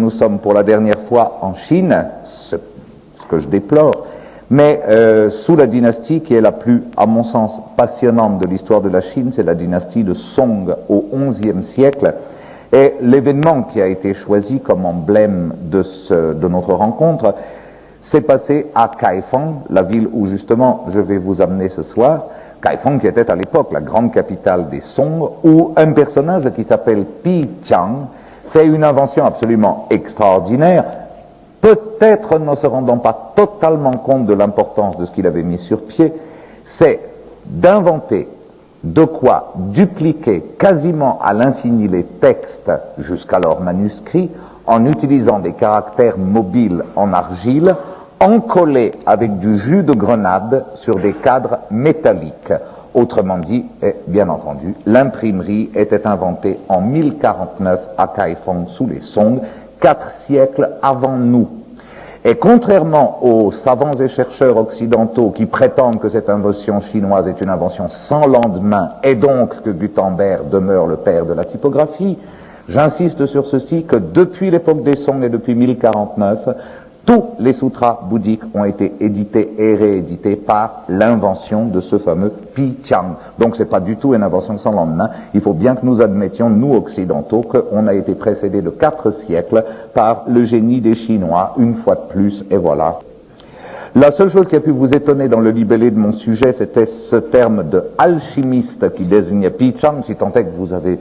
nous sommes pour la dernière fois en Chine, ce que je déplore, mais sous la dynastie qui est la plus, à mon sens, passionnante de l'histoire de la Chine, c'est la dynastie de Song au XIe siècle. Et l'événement qui a été choisi comme emblème de notre rencontre s'est passé à Kaifeng, la ville où justement je vais vous amener ce soir. Kaifeng qui était à l'époque la grande capitale des Song, où un personnage qui s'appelle Pi Chang fait une invention absolument extraordinaire, peut-être ne se rendant pas totalement compte de l'importance de ce qu'il avait mis sur pied, c'est d'inventer de quoi dupliquer quasiment à l'infini les textes jusqu'alors manuscrits en utilisant des caractères mobiles en argile, encollés avec du jus de grenade sur des cadres métalliques. Autrement dit, et bien entendu, l'imprimerie était inventée en 1049 à Kaifeng sous les Song, 4 siècles avant nous. Et contrairement aux savants et chercheurs occidentaux qui prétendent que cette invention chinoise est une invention sans lendemain et donc que Gutenberg demeure le père de la typographie, j'insiste sur ceci que depuis l'époque des Song et depuis 1049, tous les sutras bouddhiques ont été édités et réédités par l'invention de ce fameux Pi Chang. Donc c'est pas du tout une invention sans lendemain. Il faut bien que nous admettions, nous occidentaux, qu'on a été précédé de 4 siècles par le génie des Chinois, une fois de plus, et voilà. La seule chose qui a pu vous étonner dans le libellé de mon sujet, c'était ce terme de alchimiste qui désignait Pi Chang, si tant est que vous avez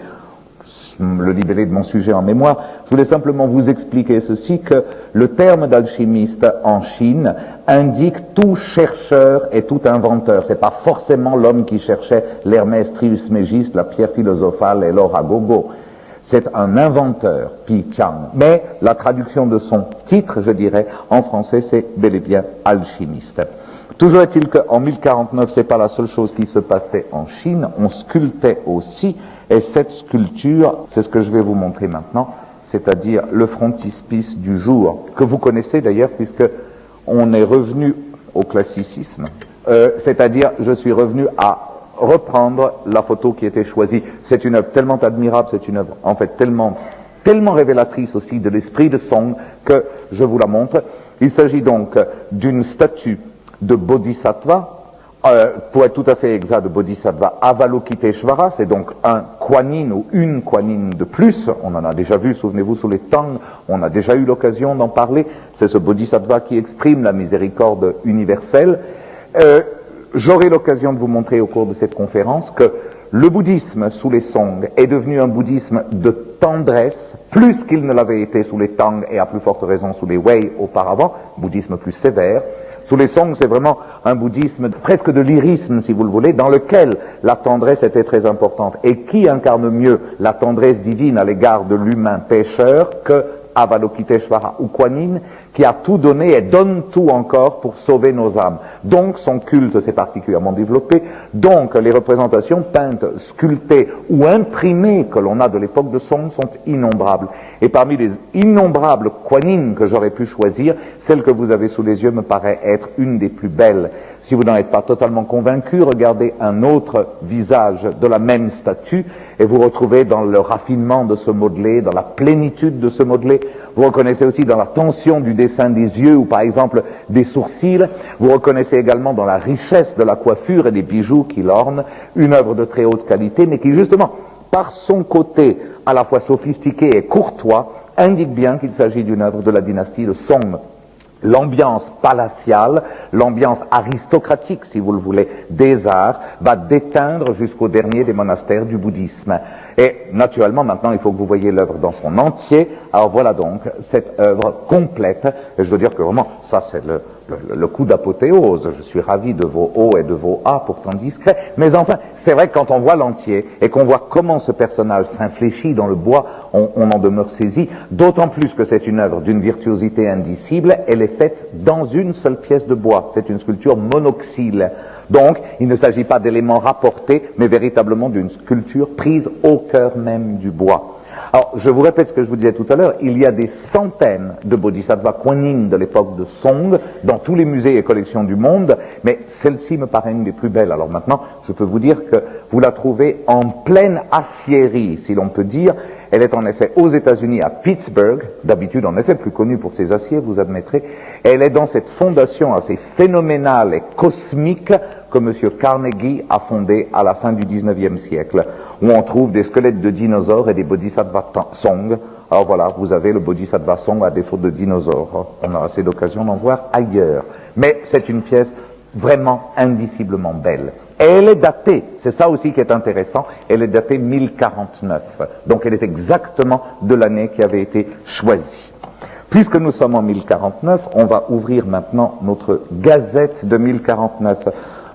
le libellé de mon sujet en mémoire. Je voulais simplement vous expliquer ceci, que le terme d'alchimiste en Chine indique tout chercheur et tout inventeur. C'est pas forcément l'homme qui cherchait l'Hermès Trismégiste, la pierre philosophale et l'or à gogo. C'est un inventeur, Pi Chang. Mais la traduction de son titre, je dirais, en français, c'est bel et bien alchimiste. Toujours est-il qu'en 1049, c'est pas la seule chose qui se passait en Chine. On sculptait aussi, et cette sculpture, c'est ce que je vais vous montrer maintenant, c'est-à-dire le frontispice du jour, que vous connaissez d'ailleurs, puisque on est revenu au classicisme, c'est-à-dire je suis revenu à reprendre la photo qui était choisie. C'est une œuvre tellement admirable, c'est une œuvre en fait tellement révélatrice aussi de l'esprit de Song que je vous la montre. Il s'agit donc d'une statue de Bodhisattva, pour être tout à fait exact, de Bodhisattva Avalokiteshvara, c'est donc un Kuan Yin ou une Kuan Yin de plus. On en a déjà vu, souvenez-vous, sous les Tang, on a déjà eu l'occasion d'en parler. C'est ce Bodhisattva qui exprime la miséricorde universelle. J'aurai l'occasion de vous montrer au cours de cette conférence que le bouddhisme sous les Song est devenu un bouddhisme de tendresse, plus qu'il ne l'avait été sous les Tang et à plus forte raison sous les Wei auparavant, bouddhisme plus sévère. Sous les Song, c'est vraiment un bouddhisme presque de lyrisme, si vous le voulez, dans lequel la tendresse était très importante. Et qui incarne mieux la tendresse divine à l'égard de l'humain pécheur que Avalokiteshvara ou Kuan Yin, qui a tout donné et donne tout encore pour sauver nos âmes. Donc son culte s'est particulièrement développé, donc les représentations peintes, sculptées ou imprimées que l'on a de l'époque de Song sont innombrables. Et parmi les innombrables Kuan Yin que j'aurais pu choisir, celle que vous avez sous les yeux me paraît être une des plus belles. Si vous n'en êtes pas totalement convaincu, regardez un autre visage de la même statue et vous retrouvez dans le raffinement de ce modelé, dans la plénitude de ce modelé. Vous reconnaissez aussi dans la tension du dessin des yeux ou par exemple des sourcils. Vous reconnaissez également dans la richesse de la coiffure et des bijoux qui l'ornent une œuvre de très haute qualité, mais qui justement, par son côté à la fois sophistiqué et courtois, indique bien qu'il s'agit d'une œuvre de la dynastie de Song. L'ambiance palatiale, l'ambiance aristocratique, si vous le voulez, des arts, va déteindre jusqu'au dernier des monastères du bouddhisme. Et naturellement, maintenant, il faut que vous voyez l'œuvre dans son entier. Alors voilà donc cette œuvre complète. Et je veux dire que vraiment, ça c'est le coup d'apothéose. Je suis ravi de vos hauts et de vos A, pourtant discrets. Mais enfin, c'est vrai que quand on voit l'entier et qu'on voit comment ce personnage s'infléchit dans le bois, on en demeure saisi. D'autant plus que c'est une œuvre d'une virtuosité indicible. Elle est faite dans une seule pièce de bois. C'est une sculpture monoxyle. Donc, il ne s'agit pas d'éléments rapportés, mais véritablement d'une sculpture prise au cœur même du bois. Alors, je vous répète ce que je vous disais tout à l'heure, il y a des centaines de Bodhisattva Kuan Yin de l'époque de Song dans tous les musées et collections du monde, mais celle-ci me paraît une des plus belles. Alors maintenant, je peux vous dire que vous la trouvez en pleine aciérie, si l'on peut dire. Elle est en effet aux États-Unis, à Pittsburgh, d'habitude en effet plus connue pour ses aciers, vous admettrez. Elle est dans cette fondation assez phénoménale et cosmique que M. Carnegie a fondée à la fin du XIXe siècle, où on trouve des squelettes de dinosaures et des bodhisattvas song. Alors voilà, vous avez le bodhisattva song à défaut de dinosaures. On a assez d'occasions d'en voir ailleurs. Mais c'est une pièce vraiment indiciblement belle. Et elle est datée, c'est ça aussi qui est intéressant, elle est datée 1049. Donc elle est exactement de l'année qui avait été choisie. Puisque nous sommes en 1049, on va ouvrir maintenant notre gazette de 1049.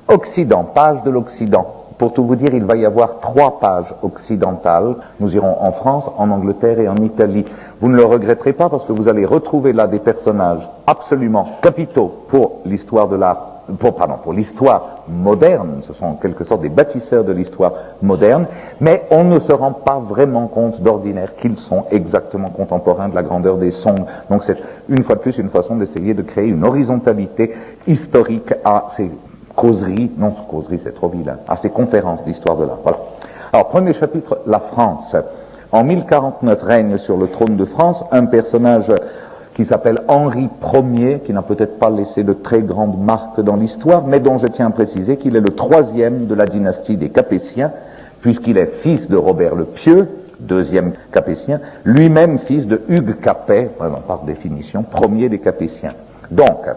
Occident, page de l'Occident. Pour tout vous dire, il va y avoir 3 pages occidentales. Nous irons en France, en Angleterre et en Italie. Vous ne le regretterez pas parce que vous allez retrouver là des personnages absolument capitaux pour l'histoire de l'art, pour l'histoire moderne. Ce sont en quelque sorte des bâtisseurs de l'histoire moderne, mais on ne se rend pas vraiment compte d'ordinaire qu'ils sont exactement contemporains de la grandeur des Song. Donc c'est une fois de plus une façon d'essayer de créer une horizontalité historique à ces causeries, non causeries c'est trop vilain, à ces conférences d'histoire de l'art. Voilà. Alors premier chapitre, la France. En 1049 règne sur le trône de France un personnage qui s'appelle Henri Ier, qui n'a peut-être pas laissé de très grandes marques dans l'histoire, mais dont je tiens à préciser qu'il est le 3e de la dynastie des Capétiens, puisqu'il est fils de Robert le Pieux, 2e Capétien, lui-même fils de Hugues Capet, vraiment par définition, 1er des Capétiens. Donc,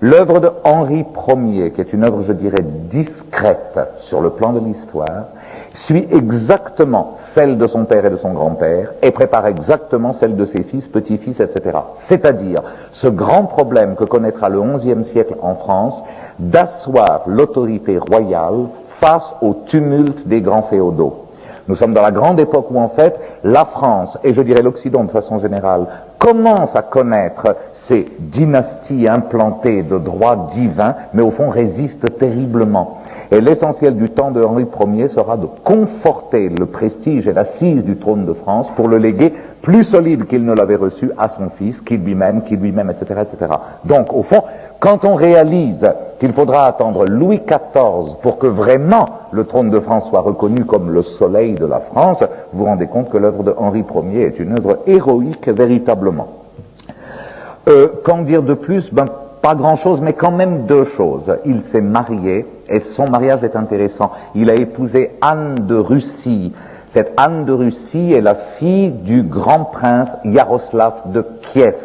l'œuvre de Henri Ier, qui est une œuvre, je dirais, discrète sur le plan de l'histoire, suit exactement celle de son père et de son grand-père et prépare exactement celle de ses fils, petits-fils, etc. C'est-à-dire ce grand problème que connaîtra le XIe siècle en France d'asseoir l'autorité royale face au tumulte des grands féodaux. Nous sommes dans la grande époque où en fait la France, et je dirais l'Occident de façon générale, commence à connaître ces dynasties implantées de droit divin, mais au fond résistent terriblement. Et l'essentiel du temps de Henri Ier sera de conforter le prestige et l'assise du trône de France pour le léguer plus solide qu'il ne l'avait reçu à son fils, qui lui-même, etc., etc. Donc, au fond, quand on réalise qu'il faudra attendre Louis XIV pour que vraiment le trône de France soit reconnu comme le soleil de la France, vous vous rendez compte que l'œuvre de Henri Ier est une œuvre héroïque véritablement. Qu'en dire de plus? Pas grand-chose, mais quand même 2 choses. Il s'est marié, et son mariage est intéressant. Il a épousé Anne de Russie. Cette Anne de Russie est la fille du grand prince Yaroslav de Kiev.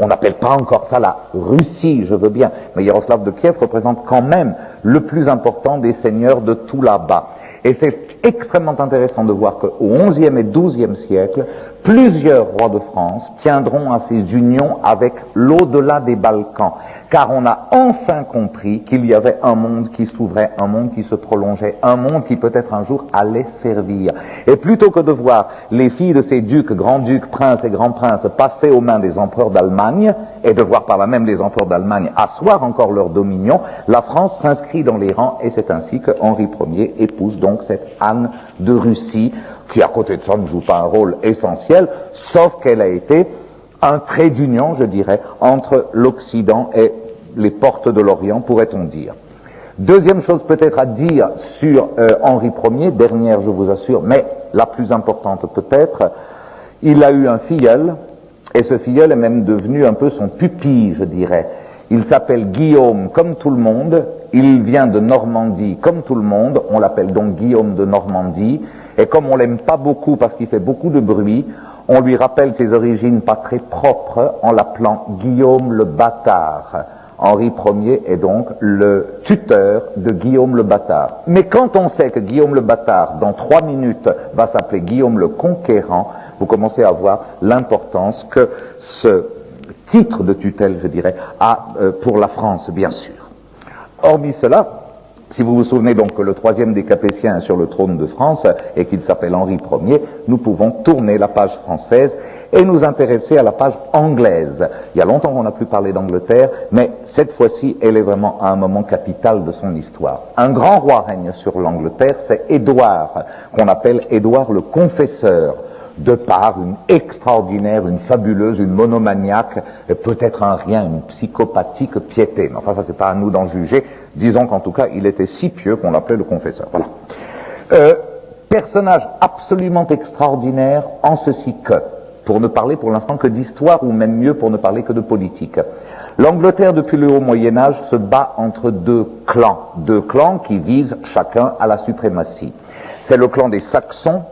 On n'appelle pas encore ça la Russie, je veux bien, mais Yaroslav de Kiev représente quand même le plus important des seigneurs de tout là-bas. Et c'est extrêmement intéressant de voir qu'au XIe et XIIe siècle, plusieurs rois de France tiendront à ces unions avec l'au-delà des Balkans, car on a enfin compris qu'il y avait un monde qui s'ouvrait, un monde qui se prolongeait, un monde qui peut-être un jour allait servir. Et plutôt que de voir les filles de ces ducs, grands-ducs, princes et grands-princes passer aux mains des empereurs d'Allemagne, et de voir par là même les empereurs d'Allemagne asseoir encore leur dominion, la France s'inscrit dans les rangs, et c'est ainsi que Henri Ier épouse donc cette Anne de Russie, qui à côté de ça ne joue pas un rôle essentiel, sauf qu'elle a été un trait d'union, je dirais, entre l'Occident et les portes de l'Orient, pourrait-on dire. Deuxième chose peut-être à dire sur Henri Ier, dernière je vous assure, mais la plus importante peut-être, il a eu un filleul, et ce filleul est même devenu un peu son pupille, je dirais. Il s'appelle Guillaume comme tout le monde, il vient de Normandie comme tout le monde, on l'appelle donc Guillaume de Normandie, et comme on l'aime pas beaucoup parce qu'il fait beaucoup de bruit, on lui rappelle ses origines pas très propres en l'appelant Guillaume le Bâtard. Henri Ier est donc le tuteur de Guillaume le Bâtard. Mais quand on sait que Guillaume le Bâtard, dans 3 minutes, va s'appeler Guillaume le Conquérant, vous commencez à voir l'importance que ce titre de tutelle, je dirais, a pour la France, bien sûr. Hormis cela, si vous vous souvenez donc que le 3e des Capétiens est sur le trône de France et qu'il s'appelle Henri Ier, nous pouvons tourner la page française et nous intéresser à la page anglaise. Il y a longtemps qu'on n'a plus parlé d'Angleterre, mais cette fois-ci, elle est vraiment à un moment capital de son histoire. Un grand roi règne sur l'Angleterre, c'est Édouard, qu'on appelle Édouard le Confesseur. de par une extraordinaire, une fabuleuse, une monomaniaque, peut-être un rien, une psychopathique piété. Mais enfin, ça c'est pas à nous d'en juger. Disons qu'en tout cas, il était si pieux qu'on l'appelait le confesseur. Voilà. Personnage absolument extraordinaire en ceci que, pour ne parler pour l'instant que d'histoire, ou même mieux pour ne parler que de politique. L'Angleterre, depuis le haut Moyen-Âge, se bat entre deux clans qui visent chacun à la suprématie. C'est le clan des Saxons,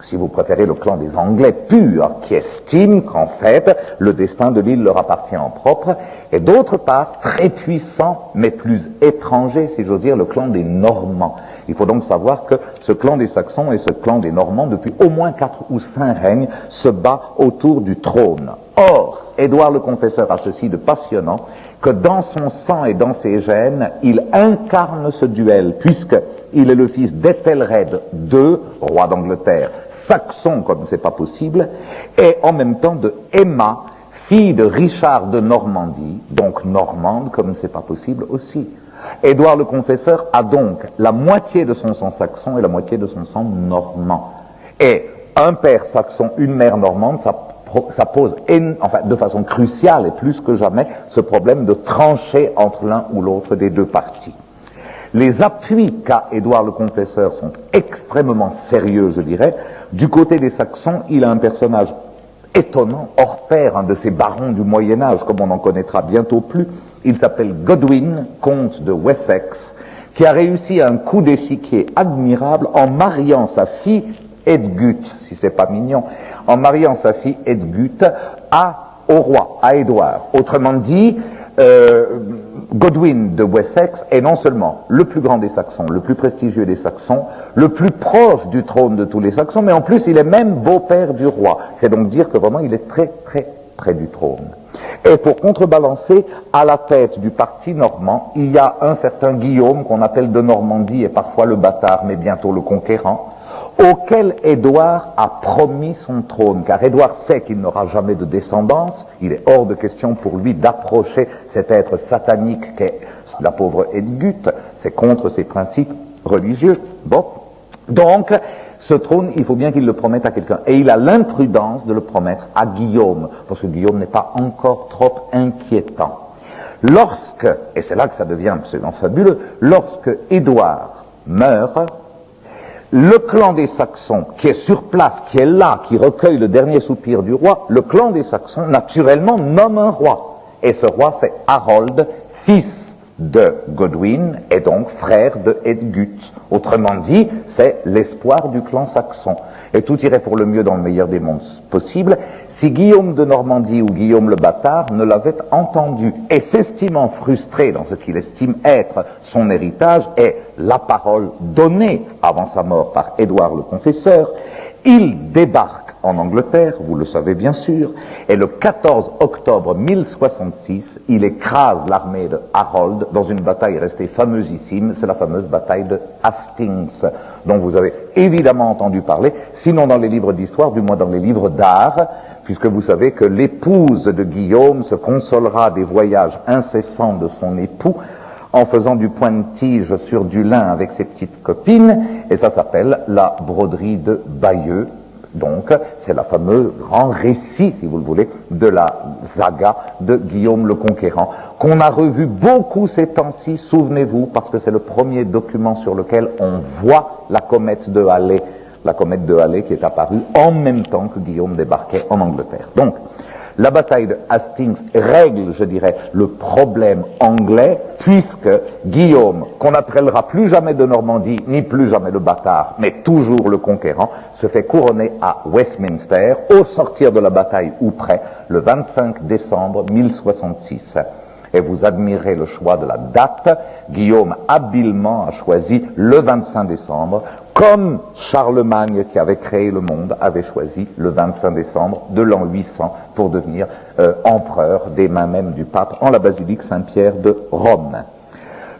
si vous préférez le clan des Anglais purs, qui estiment qu'en fait, le destin de l'île leur appartient en propre, et d'autre part, très puissant, mais plus étranger, si j'ose dire, le clan des Normands. Il faut donc savoir que ce clan des Saxons et ce clan des Normands, depuis au moins 4 ou 5 règnes, se bat autour du trône. Or, Édouard le Confesseur a ceci de passionnant, que dans son sang et dans ses gènes, il incarne ce duel, puisqu'il est le fils d'Ethelred II, roi d'Angleterre, saxon comme c'est pas possible, et en même temps de Emma, fille de Richard de Normandie, donc normande comme c'est pas possible aussi. Édouard le Confesseur a donc la moitié de son sang saxon et la moitié de son sang normand. Et un père saxon, une mère normande, ça pose de façon cruciale et plus que jamais ce problème de trancher entre l'un ou l'autre des deux partis. Les appuis qu'a Édouard le Confesseur sont extrêmement sérieux, je dirais. Du côté des Saxons, il a un personnage étonnant, hors pair, un de ces barons du Moyen-Âge, comme on n'en connaîtra bientôt plus. Il s'appelle Godwin, comte de Wessex, qui a réussi un coup d'échiquier admirable en mariant sa fille Edgut, si c'est pas mignon, en mariant sa fille Edgut au roi, à Édouard. Autrement dit, Godwin de Wessex est non seulement le plus grand des Saxons, le plus prestigieux des Saxons, le plus proche du trône de tous les Saxons, mais en plus il est même beau-père du roi. C'est donc dire que vraiment il est très très près du trône. Et pour contrebalancer, à la tête du parti normand, il y a un certain Guillaume qu'on appelle de Normandie et parfois le bâtard, mais bientôt le conquérant, auquel Édouard a promis son trône, car Édouard sait qu'il n'aura jamais de descendance, il est hors de question pour lui d'approcher cet être satanique qu'est la pauvre Edgut, c'est contre ses principes religieux. Bon, donc, ce trône, il faut bien qu'il le promette à quelqu'un, et il a l'imprudence de le promettre à Guillaume, parce que Guillaume n'est pas encore trop inquiétant. Lorsque, et c'est là que ça devient absolument fabuleux, lorsque Édouard meurt, le clan des Saxons, qui est sur place, qui est là, qui recueille le dernier soupir du roi, le clan des Saxons, naturellement, nomme un roi. Et ce roi, c'est Harold, fils de Godwin, et donc frère de Edgut. Autrement dit, c'est l'espoir du clan saxon. Et tout irait pour le mieux dans le meilleur des mondes possible, si Guillaume de Normandie ou Guillaume le Bâtard ne l'avait entendu, et s'estimant frustré dans ce qu'il estime être son héritage, et la parole donnée avant sa mort par Édouard le Confesseur, il débarque en Angleterre, vous le savez bien sûr, et le 14 octobre 1066, il écrase l'armée de Harold dans une bataille restée fameussime, c'est la fameuse bataille de Hastings, dont vous avez évidemment entendu parler, sinon dans les livres d'histoire, du moins dans les livres d'art, puisque vous savez que l'épouse de Guillaume se consolera des voyages incessants de son époux en faisant du point de tige sur du lin avec ses petites copines, et ça s'appelle la broderie de Bayeux. Donc, c'est le fameux grand récit, si vous le voulez, de la saga de Guillaume le Conquérant, qu'on a revu beaucoup ces temps-ci, souvenez-vous, parce que c'est le premier document sur lequel on voit la comète de Halley qui est apparue en même temps que Guillaume débarquait en Angleterre. Donc, la bataille de Hastings règle, je dirais, le problème anglais, puisque Guillaume, qu'on n'appellera plus jamais de Normandie, ni plus jamais le Bâtard, mais toujours le Conquérant, se fait couronner à Westminster, au sortir de la bataille ou près, le 25 décembre 1066. Et vous admirez le choix de la date. Guillaume habilement a choisi le 25 décembre, comme Charlemagne, qui avait créé le monde, avait choisi le 25 décembre de l'an 800 pour devenir empereur des mains même du pape en la basilique Saint-Pierre de Rome.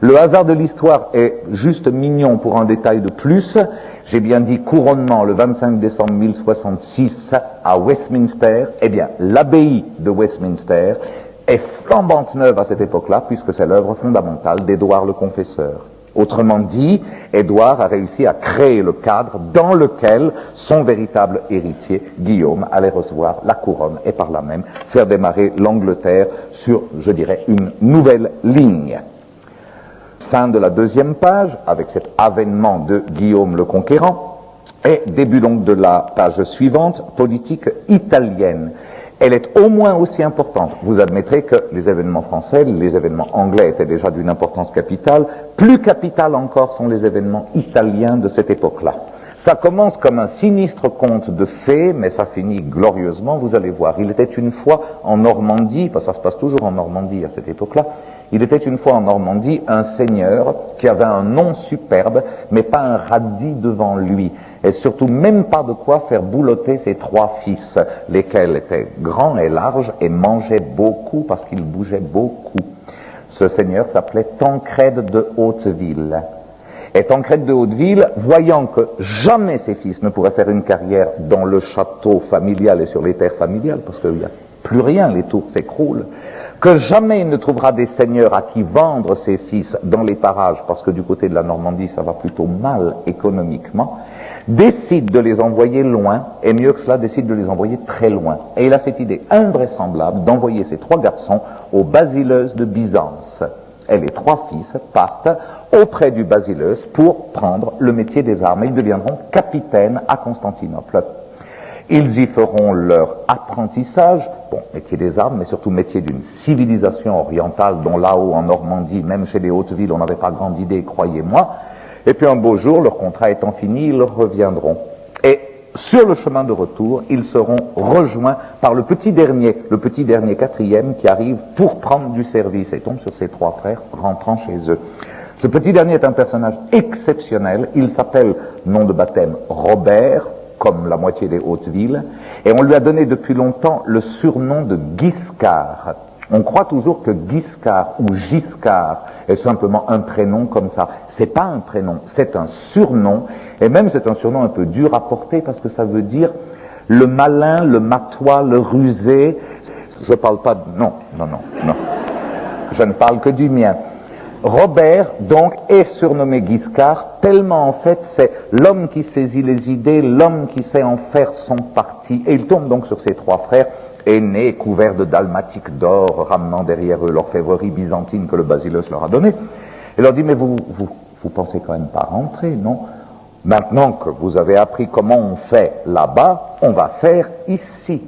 Le hasard de l'histoire est juste mignon pour un détail de plus. J'ai bien dit couronnement le 25 décembre 1066 à Westminster. Eh bien, l'abbaye de Westminster est flambante neuve à cette époque-là, puisque c'est l'œuvre fondamentale d'Édouard le Confesseur. Autrement dit, Édouard a réussi à créer le cadre dans lequel son véritable héritier, Guillaume, allait recevoir la couronne et par là même faire démarrer l'Angleterre sur, je dirais, une nouvelle ligne. Fin de la deuxième page, avec cet avènement de Guillaume le Conquérant, et début donc de la page suivante, politique italienne. Elle est au moins aussi importante. Vous admettrez que les événements français, les événements anglais étaient déjà d'une importance capitale. Plus capitale encore sont les événements italiens de cette époque-là. Ça commence comme un sinistre conte de fées, mais ça finit glorieusement, vous allez voir. Il était une fois en Normandie, parce que ça se passe toujours en Normandie à cette époque-là, il était une fois en Normandie un seigneur qui avait un nom superbe, mais pas un radis devant lui. Et surtout même pas de quoi faire boulotter ses 3 fils, lesquels étaient grands et larges et mangeaient beaucoup parce qu'ils bougeaient beaucoup. Ce seigneur s'appelait Tancrède de Hauteville. Et Tancrède de Hauteville, voyant que jamais ses fils ne pourraient faire une carrière dans le château familial et sur les terres familiales, parce qu'il n'y a plus rien, les tours s'écroulent, que jamais il ne trouvera des seigneurs à qui vendre ses fils dans les parages, parce que du côté de la Normandie, ça va plutôt mal économiquement, décide de les envoyer loin, et mieux que cela, décide de les envoyer très loin. Et il a cette idée invraisemblable d'envoyer ses 3 garçons au Basileus de Byzance. Et les 3 fils partent auprès du Basileus pour prendre le métier des armes. Ils deviendront capitaines à Constantinople. Ils y feront leur apprentissage, bon, métier des armes, mais surtout métier d'une civilisation orientale dont là-haut en Normandie, même chez les Hautes-Villes, on n'avait pas grande idée, croyez-moi. Et puis un beau jour, leur contrat étant fini, ils reviendront. Et sur le chemin de retour, ils seront rejoints par le petit dernier 4e qui arrive pour prendre du service et tombe sur ses 3 frères rentrant chez eux. Ce petit dernier est un personnage exceptionnel. Il s'appelle, nom de baptême, Robert, comme la moitié des Hautes-Villes, et on lui a donné depuis longtemps le surnom de Guiscard. On croit toujours que Guiscard ou Giscard est simplement un prénom comme ça. C'est pas un prénom, c'est un surnom, et même c'est un surnom un peu dur à porter parce que ça veut dire le malin, le matois, le rusé. Je parle pas de... Non. Je ne parle que du mien. Robert, donc, est surnommé Guiscard, tellement en fait c'est l'homme qui saisit les idées, l'homme qui sait en faire son parti, et il tombe donc sur ses 3 frères, aînés, couverts de dalmatiques d'or, ramenant derrière eux l'orfèvrerie byzantine que le Basileus leur a donnée, et leur dit, mais vous pensez quand même pas rentrer, non? Maintenant que vous avez appris comment on fait là-bas, on va faire ici.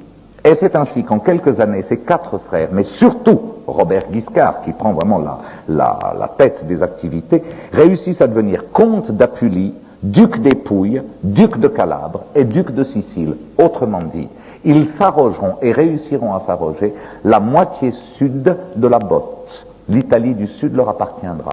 Et c'est ainsi qu'en quelques années, ces 4 frères, mais surtout Robert Guiscard, qui prend vraiment la tête des activités, réussissent à devenir comte d'Apulie, duc des Pouilles, duc de Calabre et duc de Sicile. Autrement dit, ils s'arrogeront et réussiront à s'arroger la moitié sud de la botte. L'Italie du Sud leur appartiendra.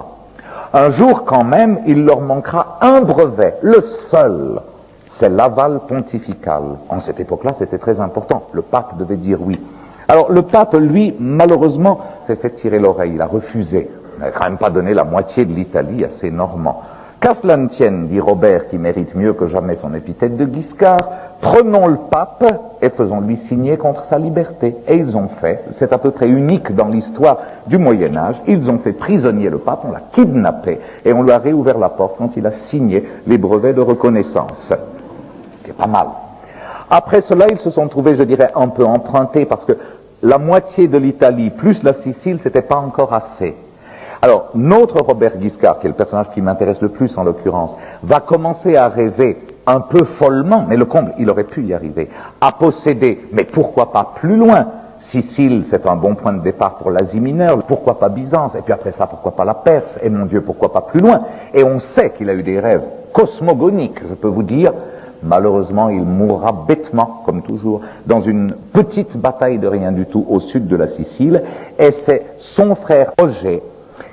Un jour quand même, il leur manquera un brevet, le seul. C'est l'aval pontifical. En cette époque-là, c'était très important. Le pape devait dire oui. Alors, le pape, lui, malheureusement, s'est fait tirer l'oreille. Il a refusé. Il n'avait quand même pas donné la moitié de l'Italie à ses Normands. Qu'à cela ne tienne, dit Robert, qui mérite mieux que jamais son épithète de Guiscard, prenons le pape et faisons-lui signer contre sa liberté. Et ils ont fait, c'est à peu près unique dans l'histoire du Moyen-Âge, ils ont fait prisonnier le pape, on l'a kidnappé, et on lui a réouvert la porte quand il a signé les brevets de reconnaissance. Ce qui est pas mal. Après cela, ils se sont trouvés, je dirais, un peu empruntés, parce que la moitié de l'Italie plus la Sicile, c'était pas encore assez. Alors, notre Robert Guiscard, qui est le personnage qui m'intéresse le plus en l'occurrence, va commencer à rêver un peu follement, mais le comble, il aurait pu y arriver, à posséder, mais pourquoi pas plus loin. Sicile, c'est un bon point de départ pour l'Asie mineure, pourquoi pas Byzance, et puis après ça, pourquoi pas la Perse, et mon Dieu, pourquoi pas plus loin. Et on sait qu'il a eu des rêves cosmogoniques, je peux vous dire. Malheureusement, il mourra bêtement, comme toujours, dans une petite bataille de rien du tout au sud de la Sicile, et c'est son frère Roger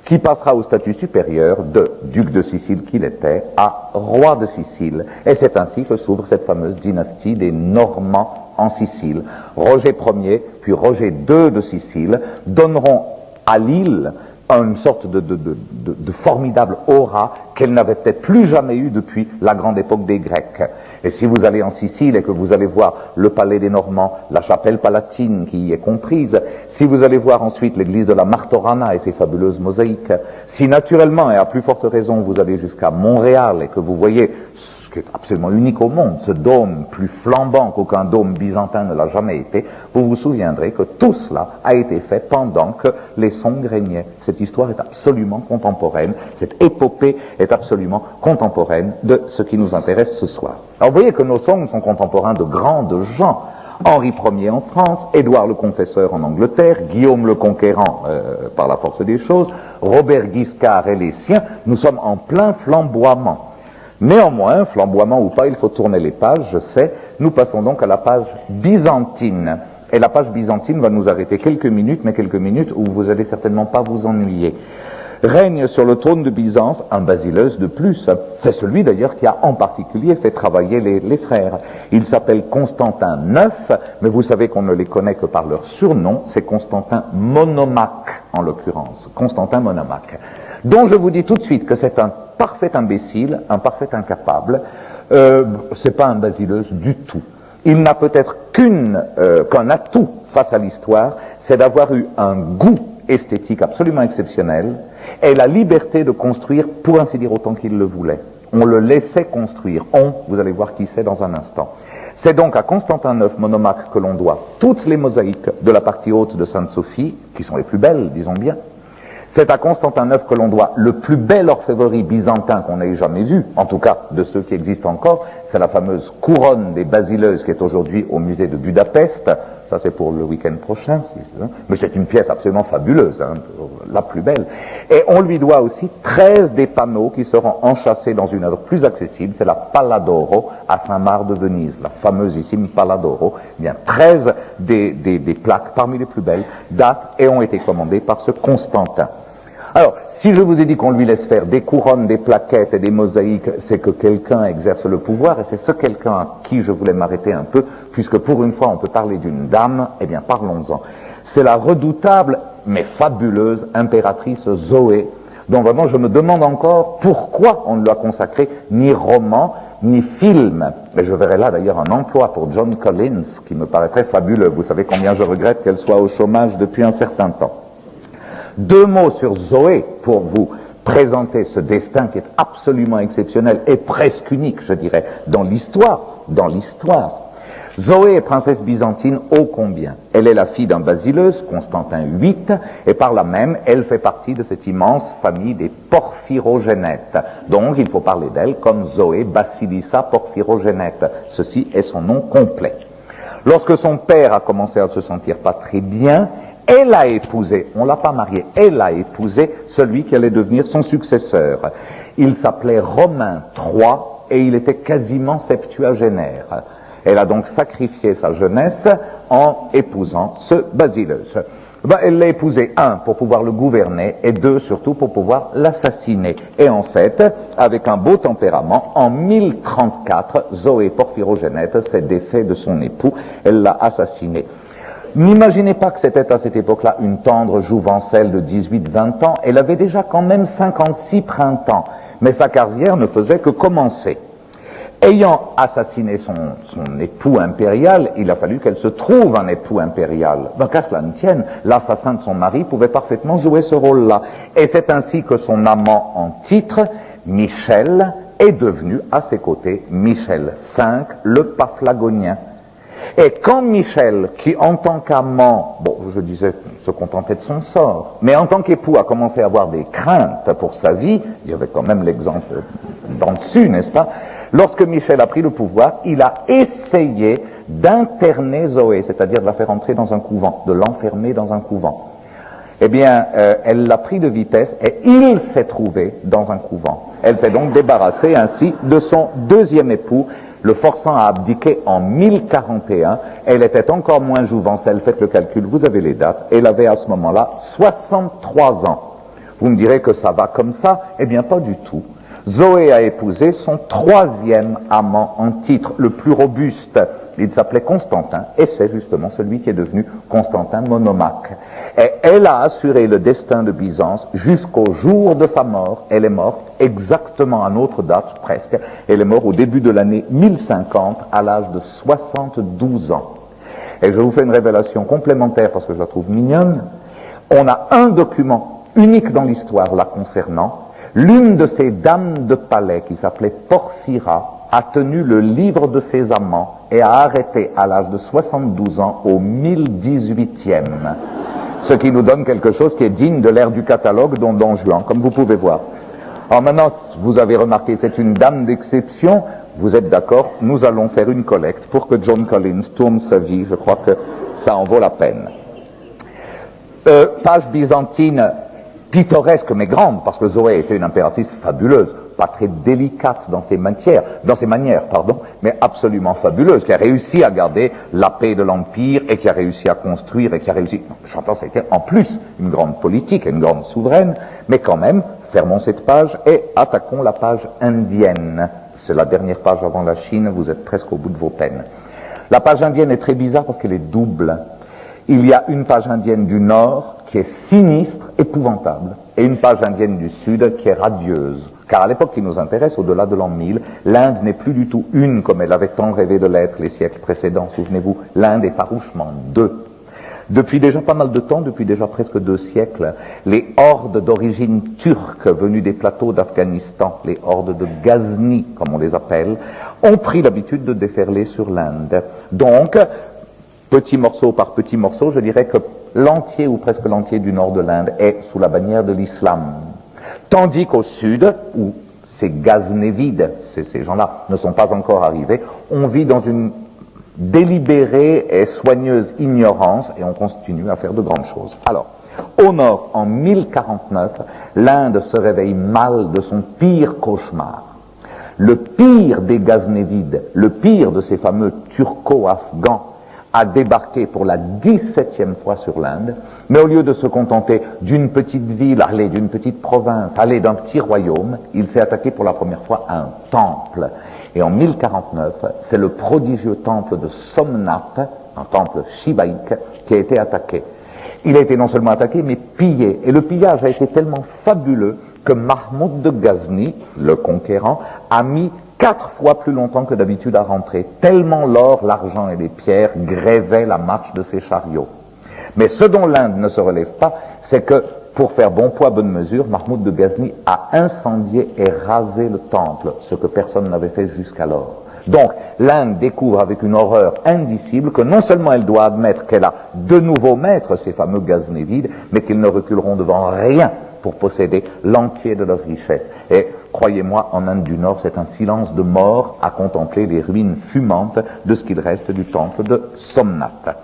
qui passera au statut supérieur de duc de Sicile qu'il était à roi de Sicile. Et c'est ainsi que s'ouvre cette fameuse dynastie des Normands en Sicile. Roger Ier, puis Roger II de Sicile donneront à l'île une sorte de formidable aura qu'elle n'avait peut-être plus jamais eue depuis la grande époque des Grecs. Et si vous allez en Sicile et que vous allez voir le palais des Normands, la chapelle palatine qui y est comprise, si vous allez voir ensuite l'église de la Martorana et ses fabuleuses mosaïques, si naturellement, et à plus forte raison, vous allez jusqu'à Montréal et que vous voyez ce qui est absolument unique au monde, ce dôme plus flambant qu'aucun dôme byzantin ne l'a jamais été, vous vous souviendrez que tout cela a été fait pendant que les Song régnaient. Cette histoire est absolument contemporaine, cette épopée est absolument contemporaine de ce qui nous intéresse ce soir. Alors vous voyez que nos Song sont contemporains de grandes gens. Henri Ier en France, Édouard le Confesseur en Angleterre, Guillaume le Conquérant par la force des choses, Robert Guiscard et les siens, nous sommes en plein flamboiement. Néanmoins, flamboiement ou pas, il faut tourner les pages, je sais. Nous passons donc à la page byzantine. Et la page byzantine va nous arrêter quelques minutes, mais quelques minutes où vous allez certainement pas vous ennuyer. Règne sur le trône de Byzance un basileus de plus. C'est celui d'ailleurs qui a en particulier fait travailler les frères. Il s'appelle Constantin IX, mais vous savez qu'on ne les connaît que par leur surnom, c'est Constantin Monomaque en l'occurrence. Constantin Monomaque. Dont je vous dis tout de suite que c'est un parfait imbécile, un parfait incapable, c'est pas un basileus du tout. Il n'a peut-être qu'un atout face à l'histoire, c'est d'avoir eu un goût esthétique absolument exceptionnel et la liberté de construire, pour ainsi dire, autant qu'il le voulait. On le laissait construire. Vous allez voir qui c'est dans un instant. C'est donc à Constantin IX Monomaque que l'on doit toutes les mosaïques de la partie haute de Sainte-Sophie, qui sont les plus belles, disons bien. C'est à Constantin IX que l'on doit le plus bel orfèvrerie byzantin qu'on ait jamais vu, en tout cas de ceux qui existent encore. C'est la fameuse couronne des basileuses qui est aujourd'hui au musée de Budapest. Ça c'est pour le week-end prochain, mais c'est une pièce absolument fabuleuse, hein, la plus belle. Et on lui doit aussi 13 des panneaux qui seront enchâssés dans une œuvre plus accessible, c'est la Palladoro à Saint-Marc de Venise, la fameusissime Palladoro. Eh bien, 13 des plaques parmi les plus belles datent et ont été commandées par ce Constantin. Alors, si je vous ai dit qu'on lui laisse faire des couronnes, des plaquettes et des mosaïques, c'est que quelqu'un exerce le pouvoir, et c'est ce quelqu'un à qui je voulais m'arrêter un peu, puisque pour une fois on peut parler d'une dame, eh bien parlons-en. C'est la redoutable, mais fabuleuse impératrice Zoé, dont vraiment je me demande encore pourquoi on ne lui a consacré ni roman, ni film. Et je verrai là d'ailleurs un emploi pour John Collins, qui me paraîtrait fabuleux. Vous savez combien je regrette qu'elle soit au chômage depuis un certain temps. 2 mots sur Zoé pour vous présenter ce destin qui est absolument exceptionnel et presque unique, je dirais, dans l'histoire. Zoé est princesse byzantine ô combien. Elle est la fille d'un basileus, Constantin VIII, et par là même, elle fait partie de cette immense famille des Porphyrogénètes. Donc, il faut parler d'elle comme Zoé Basilissa Porphyrogénète. Ceci est son nom complet. Lorsque son père a commencé à se sentir pas très bien, elle a épousé, on l'a pas marié, elle a épousé celui qui allait devenir son successeur. Il s'appelait Romain III et il était quasiment septuagénaire. Elle a donc sacrifié sa jeunesse en épousant ce basileus. Elle l'a épousé, 1, pour pouvoir le gouverner, et 2, surtout, pour pouvoir l'assassiner. Et en fait, avec un beau tempérament, en 1034, Zoé Porphyrogénète s'est défait de son époux, elle l'a assassiné. N'imaginez pas que c'était à cette époque-là une tendre jouvencelle de 18-20 ans, elle avait déjà quand même 56 printemps, mais sa carrière ne faisait que commencer. Ayant assassiné son époux impérial, il a fallu qu'elle se trouve un époux impérial. Ben, qu'à cela ne tienne, l'assassin de son mari pouvait parfaitement jouer ce rôle-là. Et c'est ainsi que son amant en titre, Michel, est devenu à ses côtés Michel V, le Paphlagonien. Et quand Michel, qui en tant qu'amant, je disais, se contentait de son sort, mais en tant qu'époux a commencé à avoir des craintes pour sa vie, il y avait quand même l'exemple d'en dessus, n'est-ce pas? Lorsque Michel a pris le pouvoir, il a essayé d'interner Zoé, c'est-à-dire de la faire entrer dans un couvent, de l'enfermer dans un couvent. Eh bien, elle l'a pris de vitesse et il s'est trouvé dans un couvent. Elle s'est donc débarrassée ainsi de son deuxième époux, le forçant à abdiquer en 1041. Elle était encore moins jouvencelle, faites le calcul, vous avez les dates, elle avait à ce moment-là 63 ans. Vous me direz que ça va comme ça? Eh bien, pas du tout. Zoé a épousé son 3e amant en titre, le plus robuste Il s'appelait Constantin, et c'est justement celui qui est devenu Constantin Monomaque. Et elle a assuré le destin de Byzance jusqu'au jour de sa mort. Elle est morte exactement à notre date, presque. Elle est morte au début de l'année 1050, à l'âge de 72 ans. Et je vous fais une révélation complémentaire parce que je la trouve mignonne. On a un document unique dans l'histoire la concernant. L'une de ces dames de palais, qui s'appelait Porphyra, a tenu le livre de ses amants et a arrêté à l'âge de 72 ans au 1018e. Ce qui nous donne quelque chose qui est digne de l'ère du catalogue dont Don Juan, comme vous pouvez voir. Alors maintenant, vous avez remarqué, c'est une dame d'exception. Vous êtes d'accord? Nous allons faire une collecte pour que John Collins tourne sa vie. Je crois que ça en vaut la peine. Page byzantine pittoresque mais grande, parce que Zoé était une impératrice fabuleuse, pas très délicate dans ses manières, mais absolument fabuleuse, qui a réussi à garder la paix de l'Empire et qui a réussi à construire et qui a réussi... J'entends, ça a été en plus une grande politique, une grande souveraine, mais quand même, fermons cette page et attaquons la page indienne. C'est la dernière page avant la Chine, vous êtes presque au bout de vos peines. La page indienne est très bizarre parce qu'elle est double. Il y a une page indienne du Nord qui est sinistre, épouvantable, et une page indienne du Sud qui est radieuse. Car à l'époque qui nous intéresse, au-delà de l'an 1000, l'Inde n'est plus du tout une comme elle avait tant rêvé de l'être les siècles précédents. Souvenez-vous, l'Inde est farouchement deux. Depuis déjà pas mal de temps, depuis déjà presque 2 siècles, les hordes d'origine turque venues des plateaux d'Afghanistan, les hordes de Ghazni, comme on les appelle, ont pris l'habitude de déferler sur l'Inde. Donc, petit morceau par petit morceau, je dirais que l'entier ou presque l'entier du nord de l'Inde est sous la bannière de l'islam. Tandis qu'au sud, où ces Ghaznévides, ces gens-là ne sont pas encore arrivés, on vit dans une délibérée et soigneuse ignorance et on continue à faire de grandes choses. Alors, au nord, en 1049, l'Inde se réveille mal de son pire cauchemar. Le pire des Ghaznévides, le pire de ces fameux turco-afghans, a débarqué pour la 17e fois sur l'Inde, mais au lieu de se contenter d'une petite ville, aller d'une petite province, aller d'un petit royaume, il s'est attaqué pour la première fois à un temple. Et en 1049, c'est le prodigieux temple de Somnath, un temple shivaïque, qui a été attaqué. Il a été non seulement attaqué, mais pillé. Et le pillage a été tellement fabuleux que Mahmoud de Ghazni, le conquérant, a mis 4 fois plus longtemps que d'habitude à rentrer, tellement l'or, l'argent et les pierres grévaient la marche de ses chariots. Mais ce dont l'Inde ne se relève pas, c'est que, pour faire bon poids, bonne mesure, Mahmoud de Ghazni a incendié et rasé le temple, ce que personne n'avait fait jusqu'alors. Donc, l'Inde découvre avec une horreur indicible que non seulement elle doit admettre qu'elle a de nouveaux maîtres, ces fameux Ghaznévides, mais qu'ils ne reculeront devant rien pour posséder l'entier de leur richesse. Et croyez-moi, en Inde du Nord, c'est un silence de mort à contempler les ruines fumantes de ce qu'il reste du temple de Somnath.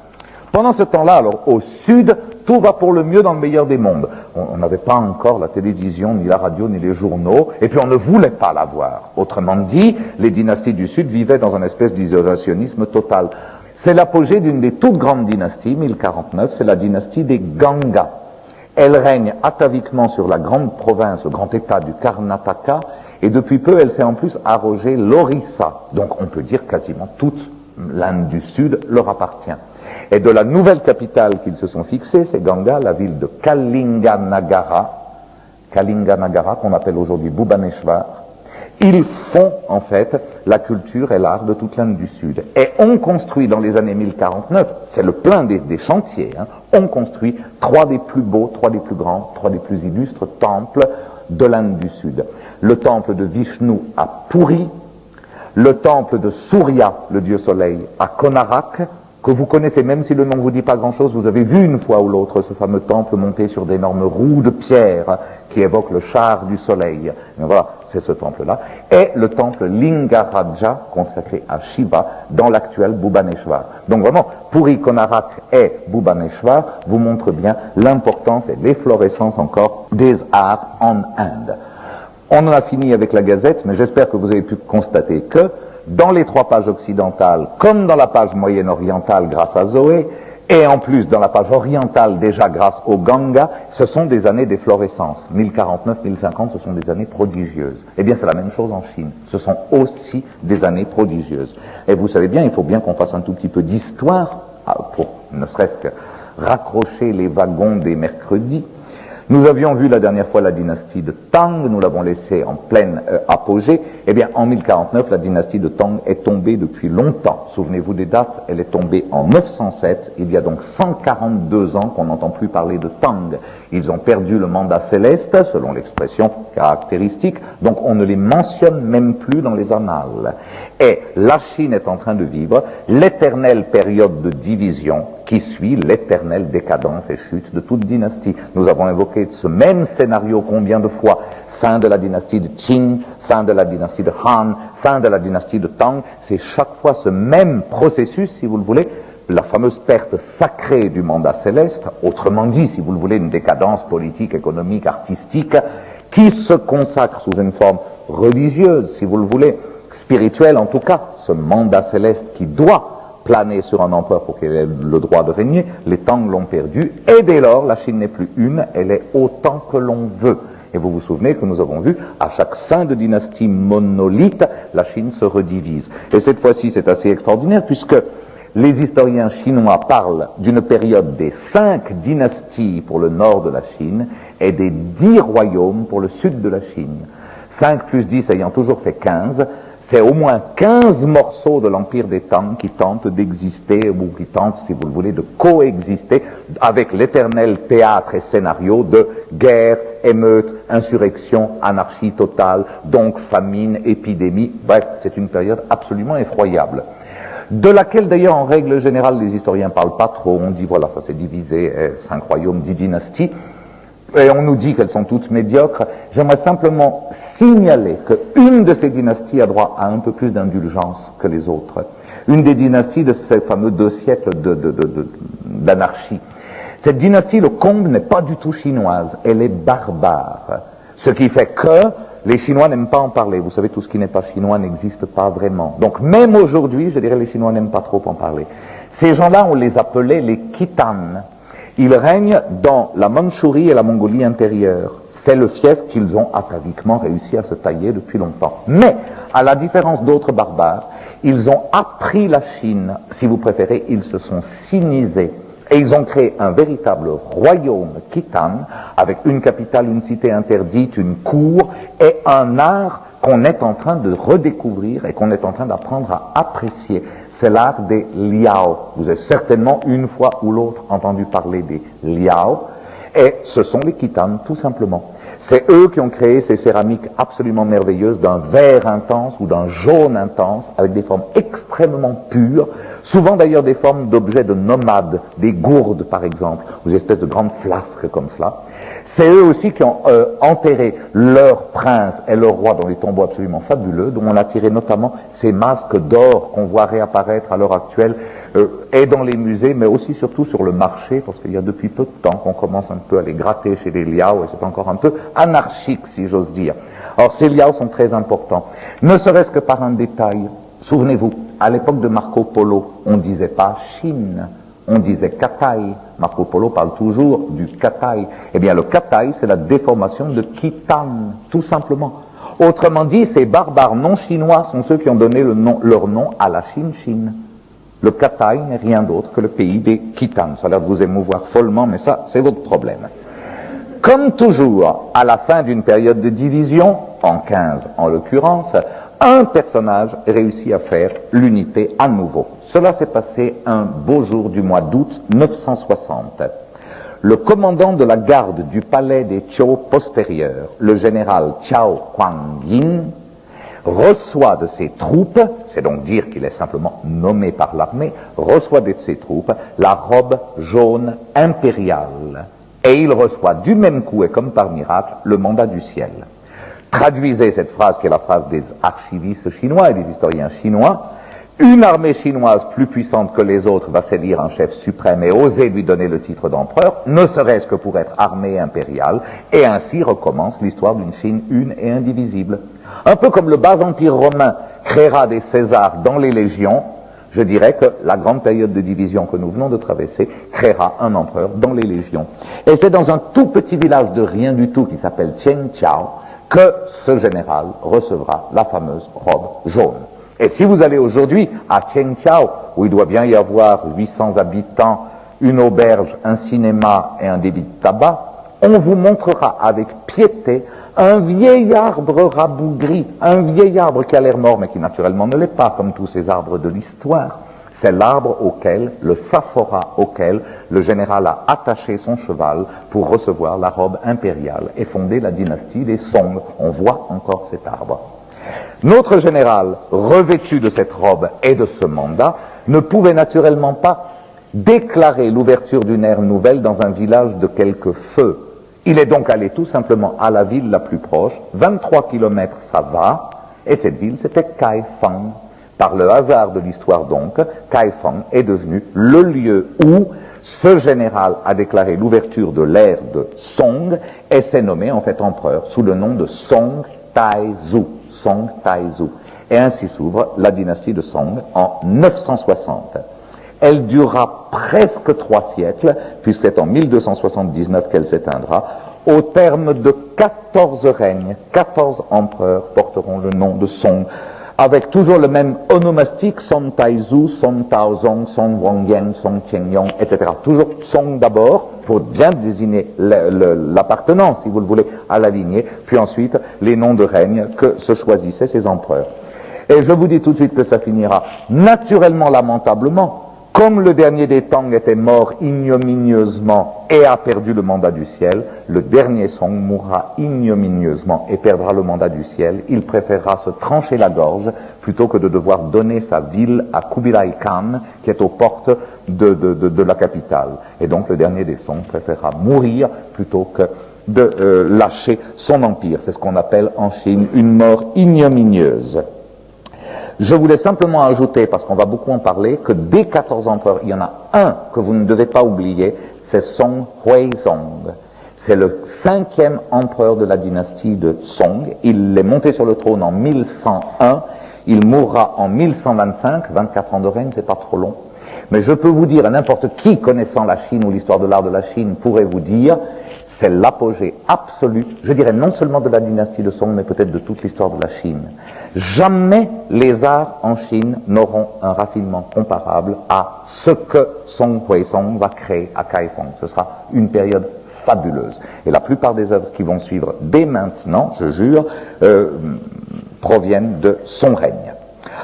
Pendant ce temps-là, alors, au sud, tout va pour le mieux dans le meilleur des mondes. On n'avait pas encore la télévision, ni la radio, ni les journaux, et puis on ne voulait pas l'avoir. Autrement dit, les dynasties du sud vivaient dans une espèce d'isolationnisme total. C'est l'apogée d'une des toutes grandes dynasties, 1049, c'est la dynastie des Ganga. Elle règne ataviquement sur la grande province, le grand état du Karnataka, et depuis peu, elle s'est en plus arrogé l'Orissa. Donc on peut dire quasiment toute l'Inde du Sud leur appartient. Et de la nouvelle capitale qu'ils se sont fixés, c'est Ganga, la ville de Kalinganagara, qu'on appelle aujourd'hui Bhubaneswar, ils font en fait la culture et l'art de toute l'Inde du Sud. Et on construit dans les années 1049, c'est le plein des chantiers, on construit 3 des plus beaux, 3 des plus grands, 3 des plus illustres temples de l'Inde du Sud. Le temple de Vishnu à Puri, le temple de Surya, le dieu soleil, à Konarak, que vous connaissez même si le nom ne vous dit pas grand-chose, vous avez vu une fois ou l'autre ce fameux temple monté sur d'énormes roues de pierre qui évoquent le char du soleil. Et voilà, c'est ce temple-là. Et le temple Lingaraja, consacré à Shiva, dans l'actuel Bhubaneswar. Donc vraiment, Puri, Konarak et Bhubaneswar vous montrent bien l'importance et l'efflorescence encore des arts en Inde. On en a fini avec la Gazette, mais j'espère que vous avez pu constater que dans les 3 pages occidentales, comme dans la page moyenne orientale grâce à Zoé, Et en plus, dans la page orientale, déjà grâce au Ganga, ce sont des années d'efflorescence. 1049-1050, ce sont des années prodigieuses. Eh bien, c'est la même chose en Chine. Ce sont aussi des années prodigieuses. Et vous savez bien, il faut bien qu'on fasse un tout petit peu d'histoire, pour ne serait-ce que raccrocher les wagons des mercredis. Nous avions vu la dernière fois la dynastie de Tang, nous l'avons laissée en pleine apogée. Eh bien, en 1049, la dynastie de Tang est tombée depuis longtemps. Souvenez-vous des dates, elle est tombée en 907. Il y a donc 142 ans qu'on n'entend plus parler de Tang. Ils ont perdu le mandat céleste, selon l'expression caractéristique, donc on ne les mentionne même plus dans les annales. Et la Chine est en train de vivre l'éternelle période de division qui suit l'éternelle décadence et chute de toute dynastie. Nous avons évoqué ce même scénario combien de fois? Fin de la dynastie de Qing, fin de la dynastie de Han, fin de la dynastie de Tang. C'est chaque fois ce même processus, si vous le voulez, la fameuse perte sacrée du mandat céleste, autrement dit, si vous le voulez, une décadence politique, économique, artistique, qui se consacre sous une forme religieuse, si vous le voulez, spirituelle en tout cas, ce mandat céleste qui doit planer sur un empereur pour qu'il ait le droit de régner. Les Tang l'ont perdu, et dès lors, la Chine n'est plus une, elle est autant que l'on veut. Et vous vous souvenez que nous avons vu, à chaque fin de dynastie monolithe, la Chine se redivise. Et cette fois-ci, c'est assez extraordinaire, puisque les historiens chinois parlent d'une période des 5 dynasties pour le nord de la Chine et des 10 royaumes pour le sud de la Chine. 5 plus 10 ayant toujours fait 15, c'est au moins 15 morceaux de l'empire des Tang qui tentent d'exister, ou qui tentent, si vous le voulez, de coexister avec l'éternel théâtre et scénario de guerre, émeute, insurrection, anarchie totale, donc famine, épidémie. Bref, c'est une période absolument effroyable, de laquelle d'ailleurs en règle générale les historiens ne parlent pas trop. On dit voilà, ça s'est divisé, 5 royaumes, 10 dynasties, et on nous dit qu'elles sont toutes médiocres. J'aimerais simplement signaler qu'une de ces dynasties a droit à un peu plus d'indulgence que les autres. Une des dynasties de ces fameux 2 siècles d'anarchie. Cette dynastie, le comble, n'est pas du tout chinoise, elle est barbare. Ce qui fait que les Chinois n'aiment pas en parler. Vous savez, tout ce qui n'est pas chinois n'existe pas vraiment. Donc même aujourd'hui, je dirais, les Chinois n'aiment pas trop en parler. Ces gens-là, on les appelait les Khitan. Ils règnent dans la Mandchourie et la Mongolie intérieure. C'est le fief qu'ils ont ataviquement réussi à se tailler depuis longtemps. Mais, à la différence d'autres barbares, ils ont appris la Chine. Si vous préférez, ils se sont sinisés. Et ils ont créé un véritable royaume Khitan, avec une capitale, une cité interdite, une cour, et un art qu'on est en train de redécouvrir et qu'on est en train d'apprendre à apprécier. C'est l'art des liao. Vous avez certainement une fois ou l'autre entendu parler des liao, et ce sont les Khitan, tout simplement. C'est eux qui ont créé ces céramiques absolument merveilleuses d'un vert intense ou d'un jaune intense, avec des formes extrêmement pures, souvent d'ailleurs des formes d'objets de nomades, des gourdes par exemple, ou des espèces de grandes flasques comme cela. C'est eux aussi qui ont enterré leur prince et leur roi dans des tombeaux absolument fabuleux, dont on a tiré notamment ces masques d'or qu'on voit réapparaître à l'heure actuelle, et dans les musées, mais aussi surtout sur le marché, parce qu'il y a depuis peu de temps qu'on commence un peu à les gratter chez les liao, et c'est encore un peu anarchique, si j'ose dire. Alors ces liao sont très importants, ne serait-ce que par un détail. Souvenez-vous, à l'époque de Marco Polo, on ne disait pas Chine, on disait Katai. Marco Polo parle toujours du Katai. Eh bien, le Katai, c'est la déformation de Khitan, tout simplement. Autrement dit, ces barbares non chinois sont ceux qui ont donné leur nom à la Chine. Le Katai n'est rien d'autre que le pays des Khitan. Ça a l'air de vous émouvoir follement, mais ça, c'est votre problème. Comme toujours, à la fin d'une période de division, en 15 en l'occurrence, un personnage réussit à faire l'unité à nouveau. Cela s'est passé un beau jour du mois d'août 960. Le commandant de la garde du palais des Zhou postérieurs, le général Qiao Huangyin, reçoit de ses troupes, c'est donc dire qu'il est simplement nommé par l'armée, reçoit de ses troupes la robe jaune impériale. Et il reçoit du même coup et comme par miracle le mandat du ciel. Traduisez cette phrase qui est la phrase des archivistes chinois et des historiens chinois. Une armée chinoise plus puissante que les autres va s'élire un chef suprême et oser lui donner le titre d'empereur, ne serait-ce que pour être armée impériale, et ainsi recommence l'histoire d'une Chine une et indivisible. Un peu comme le bas empire romain créera des Césars dans les légions, Je dirais que la grande période de division que nous venons de traverser créera un empereur dans les légions. Et c'est dans un tout petit village de rien du tout qui s'appelle Qianqiao que ce général recevra la fameuse robe jaune. Et si vous allez aujourd'hui à Qianqiao, où il doit bien y avoir 800 habitants, une auberge, un cinéma et un débit de tabac, on vous montrera avec piété un vieil arbre rabougri, un vieil arbre qui a l'air mort, mais qui naturellement ne l'est pas, comme tous ces arbres de l'histoire. C'est l'arbre auquel, le saphora auquel, le général a attaché son cheval pour recevoir la robe impériale et fonder la dynastie des Song. On voit encore cet arbre. Notre général, revêtu de cette robe et de ce mandat, ne pouvait naturellement pas déclarer l'ouverture d'une ère nouvelle dans un village de quelques feux. Il est donc allé tout simplement à la ville la plus proche, 23 kilomètres ça va, et cette ville c'était Kaifeng. Par le hasard de l'histoire donc, Kaifeng est devenu le lieu où ce général a déclaré l'ouverture de l'ère de Song et s'est nommé en fait empereur sous le nom de Song Taizu. Song Taizu. Et ainsi s'ouvre la dynastie de Song en 960. Elle durera presque 3 siècles, puisque c'est en 1279 qu'elle s'éteindra. Au terme de 14 règnes, 14 empereurs porteront le nom de Song, avec toujours le même onomastique, Song Taizu, Song Taozong, Song Wongyang, Song Qiangyong, etc. Toujours Song d'abord, pour bien désigner l'appartenance, si vous le voulez, à la lignée, puis ensuite les noms de règne que se choisissaient ces empereurs. Et je vous dis tout de suite que ça finira naturellement lamentablement. Comme le dernier des Tang était mort ignominieusement et a perdu le mandat du ciel, le dernier Song mourra ignominieusement et perdra le mandat du ciel. Il préférera se trancher la gorge plutôt que de devoir donner sa ville à Kubilai Khan, qui est aux portes de la capitale. Et donc le dernier des Song préférera mourir plutôt que de lâcher son empire. C'est ce qu'on appelle en Chine une mort ignominieuse. Je voulais simplement ajouter, parce qu'on va beaucoup en parler, que des 14 empereurs, il y en a un que vous ne devez pas oublier, c'est Song Huizong. C'est le 5e empereur de la dynastie de Song. Il est monté sur le trône en 1101. Il mourra en 1125. 24 ans de règne, c'est pas trop long. Mais je peux vous dire, n'importe qui connaissant la Chine ou l'histoire de l'art de la Chine pourrait vous dire, c'est l'apogée absolue, je dirais non seulement de la dynastie de Song, mais peut-être de toute l'histoire de la Chine. Jamais les arts en Chine n'auront un raffinement comparable à ce que Song Huizong va créer à Kaifeng. Ce sera une période fabuleuse. Et la plupart des œuvres qui vont suivre dès maintenant, je jure, proviennent de son règne.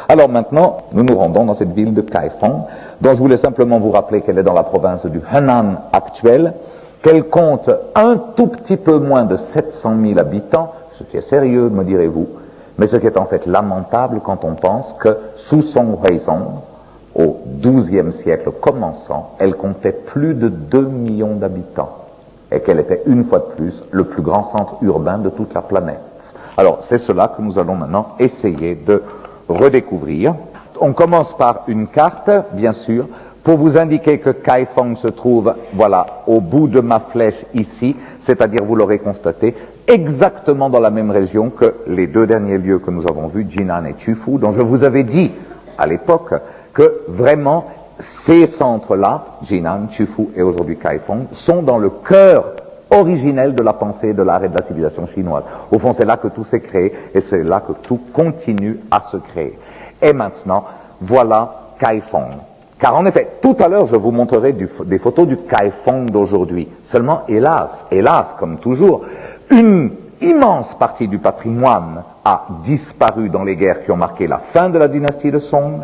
Alors maintenant, nous nous rendons dans cette ville de Kaifeng, dont je voulais simplement vous rappeler qu'elle est dans la province du Henan actuelle, qu'elle compte un tout petit peu moins de 700 000 habitants, ce qui est sérieux, me direz-vous, mais ce qui est en fait lamentable quand on pense que sous Song Huizong, au XIIe siècle commençant, elle comptait plus de 2 millions d'habitants et qu'elle était une fois de plus le plus grand centre urbain de toute la planète. Alors c'est cela que nous allons maintenant essayer de redécouvrir. On commence par une carte, bien sûr, pour vous indiquer que Kaifeng se trouve, voilà, au bout de ma flèche ici, c'est-à-dire, vous l'aurez constaté, exactement dans la même région que les 2 derniers lieux que nous avons vus, Jinan et Qufu, dont je vous avais dit à l'époque que vraiment ces centres-là, Jinan, Qufu et aujourd'hui Kaifeng, sont dans le cœur originel de la pensée, de l'art et de la civilisation chinoise. Au fond, c'est là que tout s'est créé et c'est là que tout continue à se créer. Et maintenant, voilà Kaifeng. Car en effet, tout à l'heure, je vous montrerai des photos du Kaifeng d'aujourd'hui. Seulement, hélas, comme toujours, une immense partie du patrimoine a disparu dans les guerres qui ont marqué la fin de la dynastie de Song,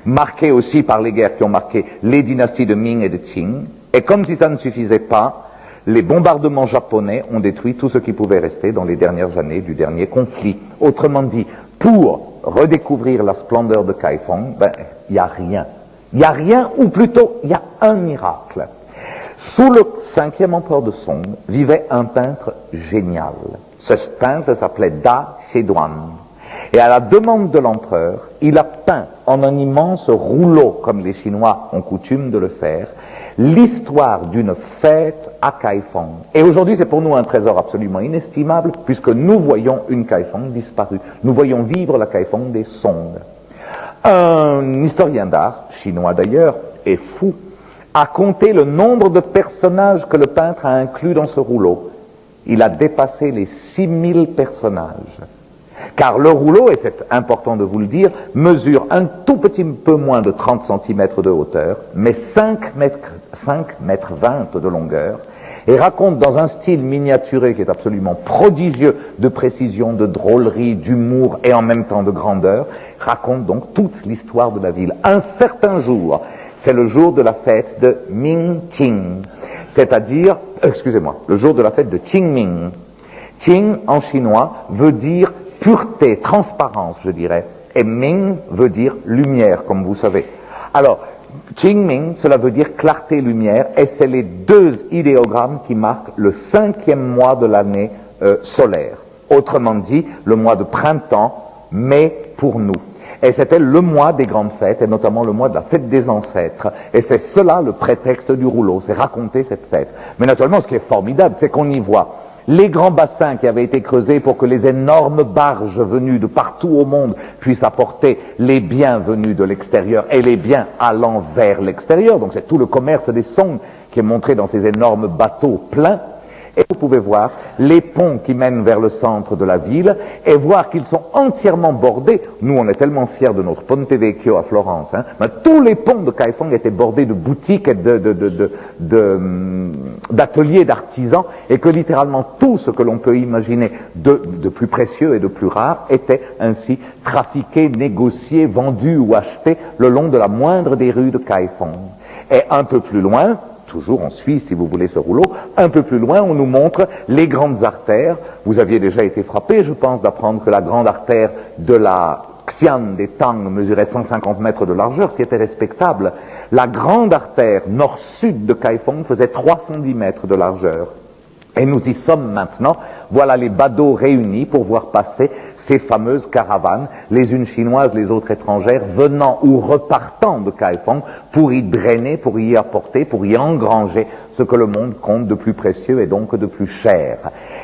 marquée aussi par les guerres qui ont marqué les dynasties de Ming et de Qing. Et comme si ça ne suffisait pas, les bombardements japonais ont détruit tout ce qui pouvait rester dans les dernières années du dernier conflit. Autrement dit, pour redécouvrir la splendeur de Kaifeng, il n'y a rien. Il n'y a rien, ou plutôt, il y a un miracle. Sous le 5e empereur de Song vivait un peintre génial. Ce peintre s'appelait Da Xieduan. Et à la demande de l'empereur, il a peint en un immense rouleau, comme les Chinois ont coutume de le faire, l'histoire d'une fête à Kaifeng. Et aujourd'hui, c'est pour nous un trésor absolument inestimable, puisque nous voyons une Kaifeng disparue. Nous voyons vivre la Kaifeng des Song. Un historien d'art, chinois d'ailleurs, est fou, a compté le nombre de personnages que le peintre a inclus dans ce rouleau. Il a dépassé les 6000 personnages. Car le rouleau, et c'est important de vous le dire, mesure un tout petit peu moins de 30 cm de hauteur, mais 5 mètres 20 de longueur, et raconte dans un style miniaturé qui est absolument prodigieux de précision, de drôlerie, d'humour et en même temps de grandeur, raconte donc toute l'histoire de la ville. Un certain jour, c'est le jour de la fête de Ming-Qing, c'est-à-dire, le jour de la fête de Qingming. Qing, en chinois, veut dire pureté, transparence, je dirais, et Ming veut dire lumière, comme vous savez. Alors, Qingming, cela veut dire clarté, lumière, et c'est les deux idéogrammes qui marquent le 5e mois de l'année solaire. Autrement dit, le mois de printemps, mai pour nous. Et c'était le mois des grandes fêtes, et notamment le mois de la fête des ancêtres. Et c'est cela le prétexte du rouleau, c'est raconter cette fête. Mais naturellement, ce qui est formidable, c'est qu'on y voit les grands bassins qui avaient été creusés pour que les énormes barges venues de partout au monde puissent apporter les biens venus de l'extérieur et les biens allant vers l'extérieur. Donc c'est tout le commerce des Song qui est montré dans ces énormes bateaux pleins. Et vous pouvez voir les ponts qui mènent vers le centre de la ville et voir qu'ils sont entièrement bordés. Nous, on est tellement fiers de notre Ponte Vecchio à Florence. Mais tous les ponts de Kaifeng étaient bordés de boutiques et d'ateliers d'artisans et que littéralement tout ce que l'on peut imaginer de plus précieux et de plus rare était ainsi trafiqué, négocié, vendu ou acheté le long de la moindre des rues de Kaifeng. Et un peu plus loin, toujours on suit, si vous voulez, ce rouleau, un peu plus loin, on nous montre les grandes artères. Vous aviez déjà été frappé, je pense, d'apprendre que la grande artère de la Xian des Tang mesurait 150 mètres de largeur, ce qui était respectable. La grande artère nord-sud de Kaifeng faisait 310 mètres de largeur. Et nous y sommes maintenant. Voilà les badauds réunis pour voir passer ces fameuses caravanes, les unes chinoises, les autres étrangères, venant ou repartant de Kaifeng pour y drainer, pour y apporter, pour y engranger ce que le monde compte de plus précieux et donc de plus cher.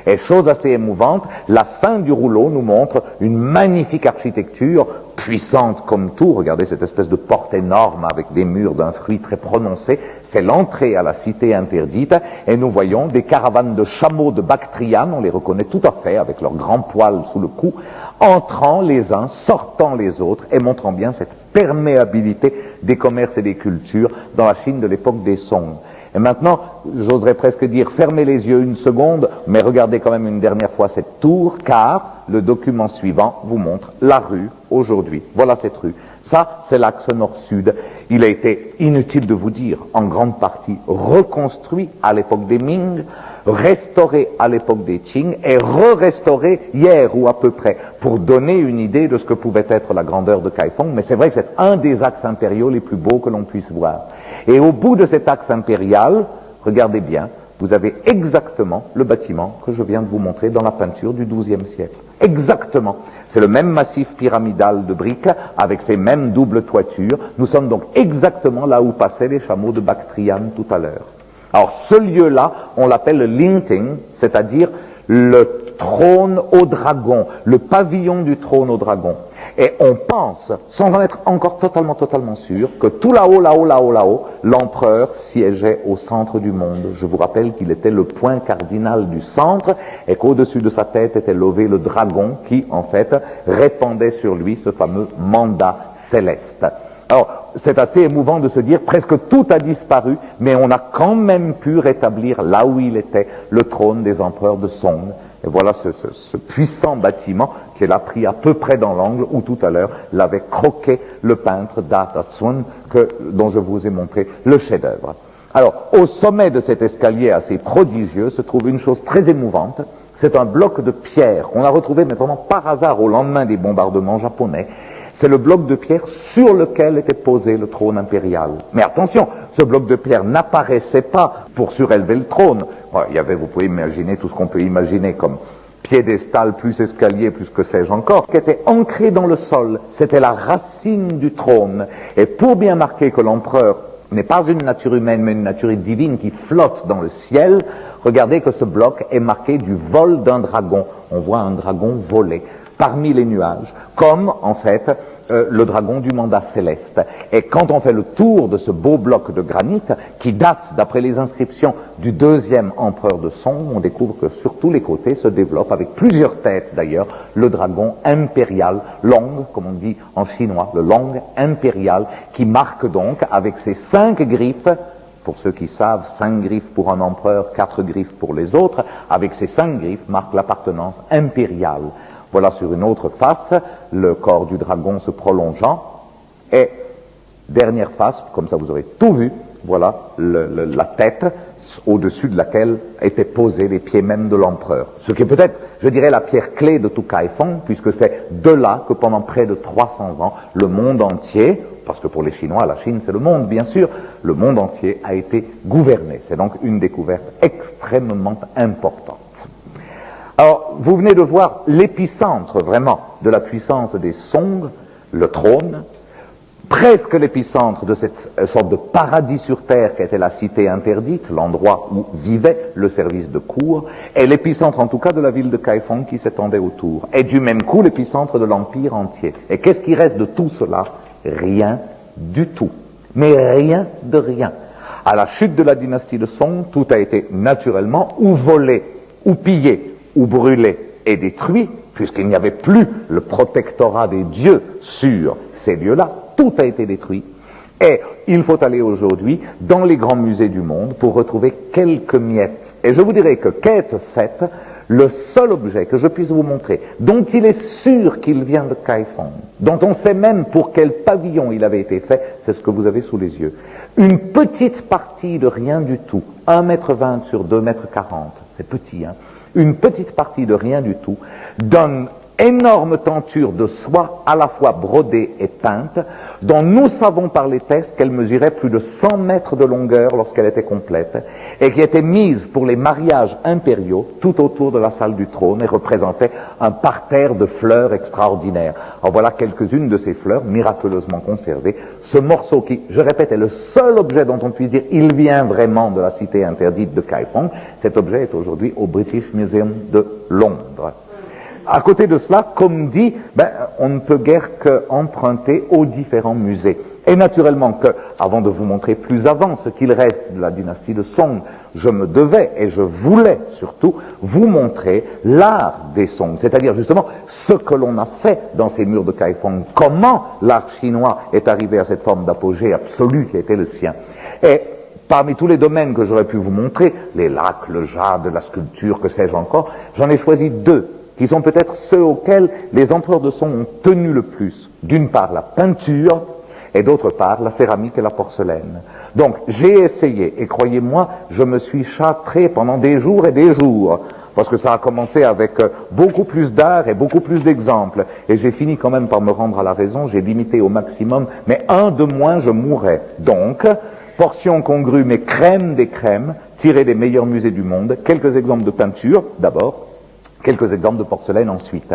Et chose assez émouvante, la fin du rouleau nous montre une magnifique architecture, puissante comme tout. Regardez cette espèce de porte énorme avec des murs d'un fruit très prononcé. C'est l'entrée à la cité interdite et nous voyons des caravanes de chameaux de Bactriane, on les reconnaît tout à fait avec leurs grands poils sous le cou, entrant les uns, sortant les autres et montrant bien cette perméabilité des commerces et des cultures dans la Chine de l'époque des Song. Et maintenant, j'oserais presque dire, fermez les yeux une seconde, mais regardez quand même une dernière fois cette tour, car le document suivant vous montre la rue aujourd'hui. Voilà cette rue. Ça, c'est l'axe nord-sud. Il a été, inutile de vous dire, en grande partie reconstruit à l'époque des Ming, restauré à l'époque des Qing et re-restauré hier ou à peu près pour donner une idée de ce que pouvait être la grandeur de Kaifeng. Mais c'est vrai que c'est un des axes impériaux les plus beaux que l'on puisse voir. Et au bout de cet axe impérial, regardez bien, vous avez exactement le bâtiment que je viens de vous montrer dans la peinture du XIIe siècle. Exactement. C'est le même massif pyramidal de briques avec ces mêmes doubles toitures. Nous sommes donc exactement là où passaient les chameaux de Bactriane tout à l'heure. Alors ce lieu-là, on l'appelle le Lingting, c'est-à-dire le trône au dragon, le pavillon du trône au dragon. Et on pense, sans en être encore totalement sûr, que tout là-haut, l'empereur siégeait au centre du monde. Je vous rappelle qu'il était le point cardinal du centre et qu'au-dessus de sa tête était levé le dragon qui, en fait, répandait sur lui ce fameux mandat céleste. Alors, c'est assez émouvant de se dire presque tout a disparu, mais on a quand même pu rétablir là où il était le trône des empereurs de Song. Et voilà ce puissant bâtiment qui est là pris à peu près dans l'angle où tout à l'heure l'avait croqué le peintre Da Tatsun dont je vous ai montré le chef-d'œuvre. Alors, au sommet de cet escalier assez prodigieux se trouve une chose très émouvante. C'est un bloc de pierre qu'on a retrouvé, mais vraiment par hasard au lendemain des bombardements japonais. C'est le bloc de pierre sur lequel était posé le trône impérial. Mais attention, ce bloc de pierre n'apparaissait pas pour surélever le trône. Il y avait, vous pouvez imaginer tout ce qu'on peut imaginer comme piédestal, plus escalier, plus que sais-je encore, qui était ancré dans le sol. C'était la racine du trône. Et pour bien marquer que l'empereur n'est pas une nature humaine, mais une nature divine qui flotte dans le ciel, regardez que ce bloc est marqué du vol d'un dragon. On voit un dragon voler parmi les nuages, comme en fait le dragon du mandat céleste. Et quand on fait le tour de ce beau bloc de granit, qui date, d'après les inscriptions, du deuxième empereur de Song, on découvre que sur tous les côtés se développe, avec plusieurs têtes d'ailleurs, le dragon impérial, Long, comme on dit en chinois, le Long impérial, qui marque donc, avec ses 5 griffes, pour ceux qui savent, 5 griffes pour un empereur, 4 griffes pour les autres, avec ces 5 griffes marque l'appartenance impériale. Voilà sur une autre face, le corps du dragon se prolongeant, et dernière face, comme ça vous aurez tout vu, voilà la tête au-dessus de laquelle étaient posés les pieds même de l'empereur. Ce qui est peut-être, je dirais, la pierre clé de tout Kaifeng, puisque c'est de là que pendant près de 300 ans, le monde entier, parce que pour les Chinois, la Chine c'est le monde bien sûr, le monde entier a été gouverné. C'est donc une découverte extrêmement importante. Alors, vous venez de voir l'épicentre vraiment de la puissance des Song, le trône, presque l'épicentre de cette sorte de paradis sur terre qui était la cité interdite, l'endroit où vivait le service de cour, et l'épicentre en tout cas de la ville de Kaifeng qui s'étendait autour, et du même coup l'épicentre de l'empire entier. Et qu'est-ce qui reste de tout cela? Rien du tout. Mais rien de rien. À la chute de la dynastie de Song, tout a été naturellement ou volé, ou pillé, ou brûlé et détruit, puisqu'il n'y avait plus le protectorat des dieux sur ces lieux-là. Tout a été détruit. Et il faut aller aujourd'hui dans les grands musées du monde pour retrouver quelques miettes. Et je vous dirais que, qu'est faite, le seul objet que je puisse vous montrer, dont il est sûr qu'il vient de Kaifeng, dont on sait même pour quel pavillon il avait été fait, c'est ce que vous avez sous les yeux. Une petite partie de rien du tout, 1,20 m sur 2,40 m, c'est petit, hein, une petite partie de rien du tout, donne énorme tenture de soie à la fois brodée et peinte, dont nous savons par les tests qu'elle mesurait plus de 100 mètres de longueur lorsqu'elle était complète, et qui était mise pour les mariages impériaux tout autour de la salle du trône et représentait un parterre de fleurs extraordinaires. En voilà quelques-unes de ces fleurs miraculeusement conservées. Ce morceau qui, je répète, est le seul objet dont on puisse dire il vient vraiment de la cité interdite de Kaifeng. Cet objet est aujourd'hui au British Museum de Londres. À côté de cela, comme dit, on ne peut guère qu'emprunter aux différents musées. Et naturellement que, avant de vous montrer plus avant ce qu'il reste de la dynastie de Song, je me devais, et je voulais surtout, vous montrer l'art des Song, c'est-à-dire justement ce que l'on a fait dans ces murs de Kaifeng, comment l'art chinois est arrivé à cette forme d'apogée absolue qui était le sien. Et parmi tous les domaines que j'aurais pu vous montrer, les lacs, le jade, la sculpture, que sais-je encore, j'en ai choisi 2, qui sont peut-être ceux auxquels les empereurs de Song ont tenu le plus. D'une part, la peinture, et d'autre part, la céramique et la porcelaine. Donc, j'ai essayé, et croyez-moi, je me suis châtré pendant des jours et des jours, parce que ça a commencé avec beaucoup plus d'art et beaucoup plus d'exemples, et j'ai fini quand même par me rendre à la raison, j'ai limité au maximum, mais un de moins, je mourrais. Donc, portion congrue, mais crème des crèmes, tirée des meilleurs musées du monde, quelques exemples de peinture, d'abord, quelques exemples de porcelaine ensuite.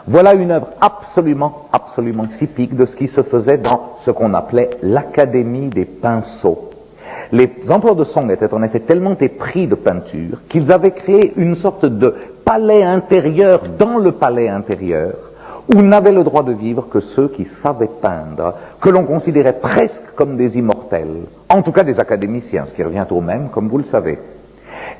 Voilà une œuvre absolument, absolument typique de ce qui se faisait dans ce qu'on appelait l'Académie des pinceaux. Les empereurs de Song étaient en effet tellement épris de peinture qu'ils avaient créé une sorte de palais intérieur dans le palais intérieur, où n'avaient le droit de vivre que ceux qui savaient peindre, que l'on considérait presque comme des immortels, en tout cas des académiciens, ce qui revient au même, comme vous le savez.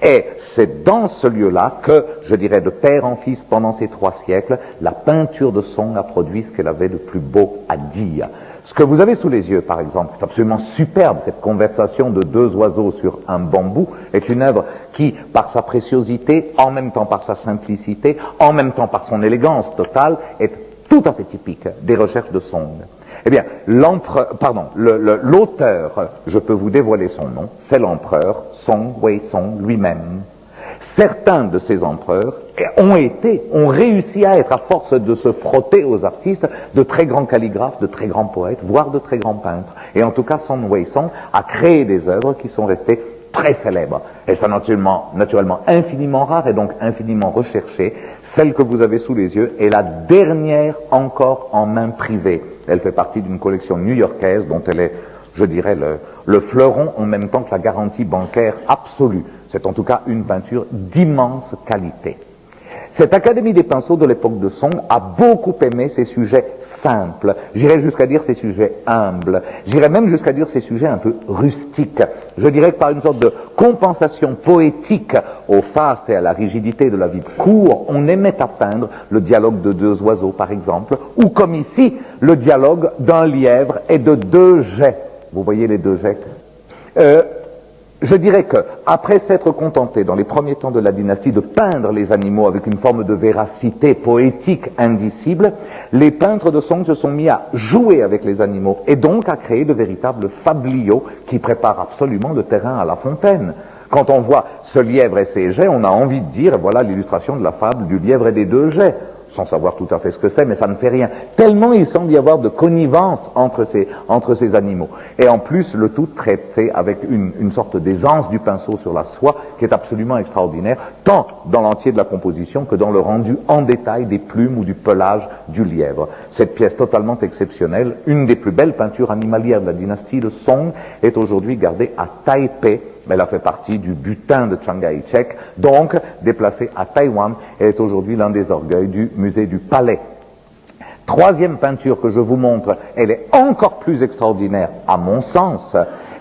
Et c'est dans ce lieu-là que, je dirais de père en fils pendant ces 3 siècles, la peinture de Song a produit ce qu'elle avait de plus beau à dire. Ce que vous avez sous les yeux, par exemple, est absolument superbe, cette conversation de 2 oiseaux sur un bambou, est une œuvre qui, par sa préciosité, en même temps par sa simplicité, en même temps par son élégance totale, est tout à fait typique des recherches de Song. Eh bien, l'auteur, je peux vous dévoiler son nom, c'est l'empereur Song Weisong lui-même. Certains de ces empereurs ont réussi à être, à force de se frotter aux artistes, de très grands calligraphes, de très grands poètes, voire de très grands peintres. Et en tout cas, Song Weisong a créé des œuvres qui sont restées très célèbres. Et ça naturellement infiniment rare et donc infiniment recherché. Celle que vous avez sous les yeux est la dernière encore en main privée. Elle fait partie d'une collection new-yorkaise dont elle est, je dirais, le fleuron en même temps que la garantie bancaire absolue. C'est en tout cas une peinture d'immense qualité. Cette Académie des pinceaux de l'époque de Song a beaucoup aimé ces sujets simples, j'irais jusqu'à dire ces sujets humbles, j'irais même jusqu'à dire ces sujets un peu rustiques. Je dirais que par une sorte de compensation poétique au faste et à la rigidité de la vie de cour, on aimait à peindre le dialogue de deux oiseaux par exemple, ou comme ici, le dialogue d'un lièvre et de deux geais. Vous voyez les deux geais? Je dirais que, après s'être contenté dans les premiers temps de la dynastie de peindre les animaux avec une forme de véracité poétique indicible, les peintres de Song se sont mis à jouer avec les animaux et donc à créer de véritables fabliaux qui préparent absolument le terrain à La Fontaine. Quand on voit ce lièvre et ses geais, on a envie de dire, voilà l'illustration de la fable du lièvre et des deux geais, sans savoir tout à fait ce que c'est, mais ça ne fait rien. Tellement il semble y avoir de connivence entre ces animaux. Et en plus, le tout traité avec une sorte d'aisance du pinceau sur la soie qui est absolument extraordinaire, tant dans l'entier de la composition que dans le rendu en détail des plumes ou du pelage du lièvre. Cette pièce totalement exceptionnelle, une des plus belles peintures animalières de la dynastie de Song, est aujourd'hui gardée à Taipei. Mais elle a fait partie du butin de Chiang Kai-shek, donc déplacée à Taïwan, et est aujourd'hui l'un des orgueils du musée du Palais. Troisième peinture que je vous montre, elle est encore plus extraordinaire à mon sens,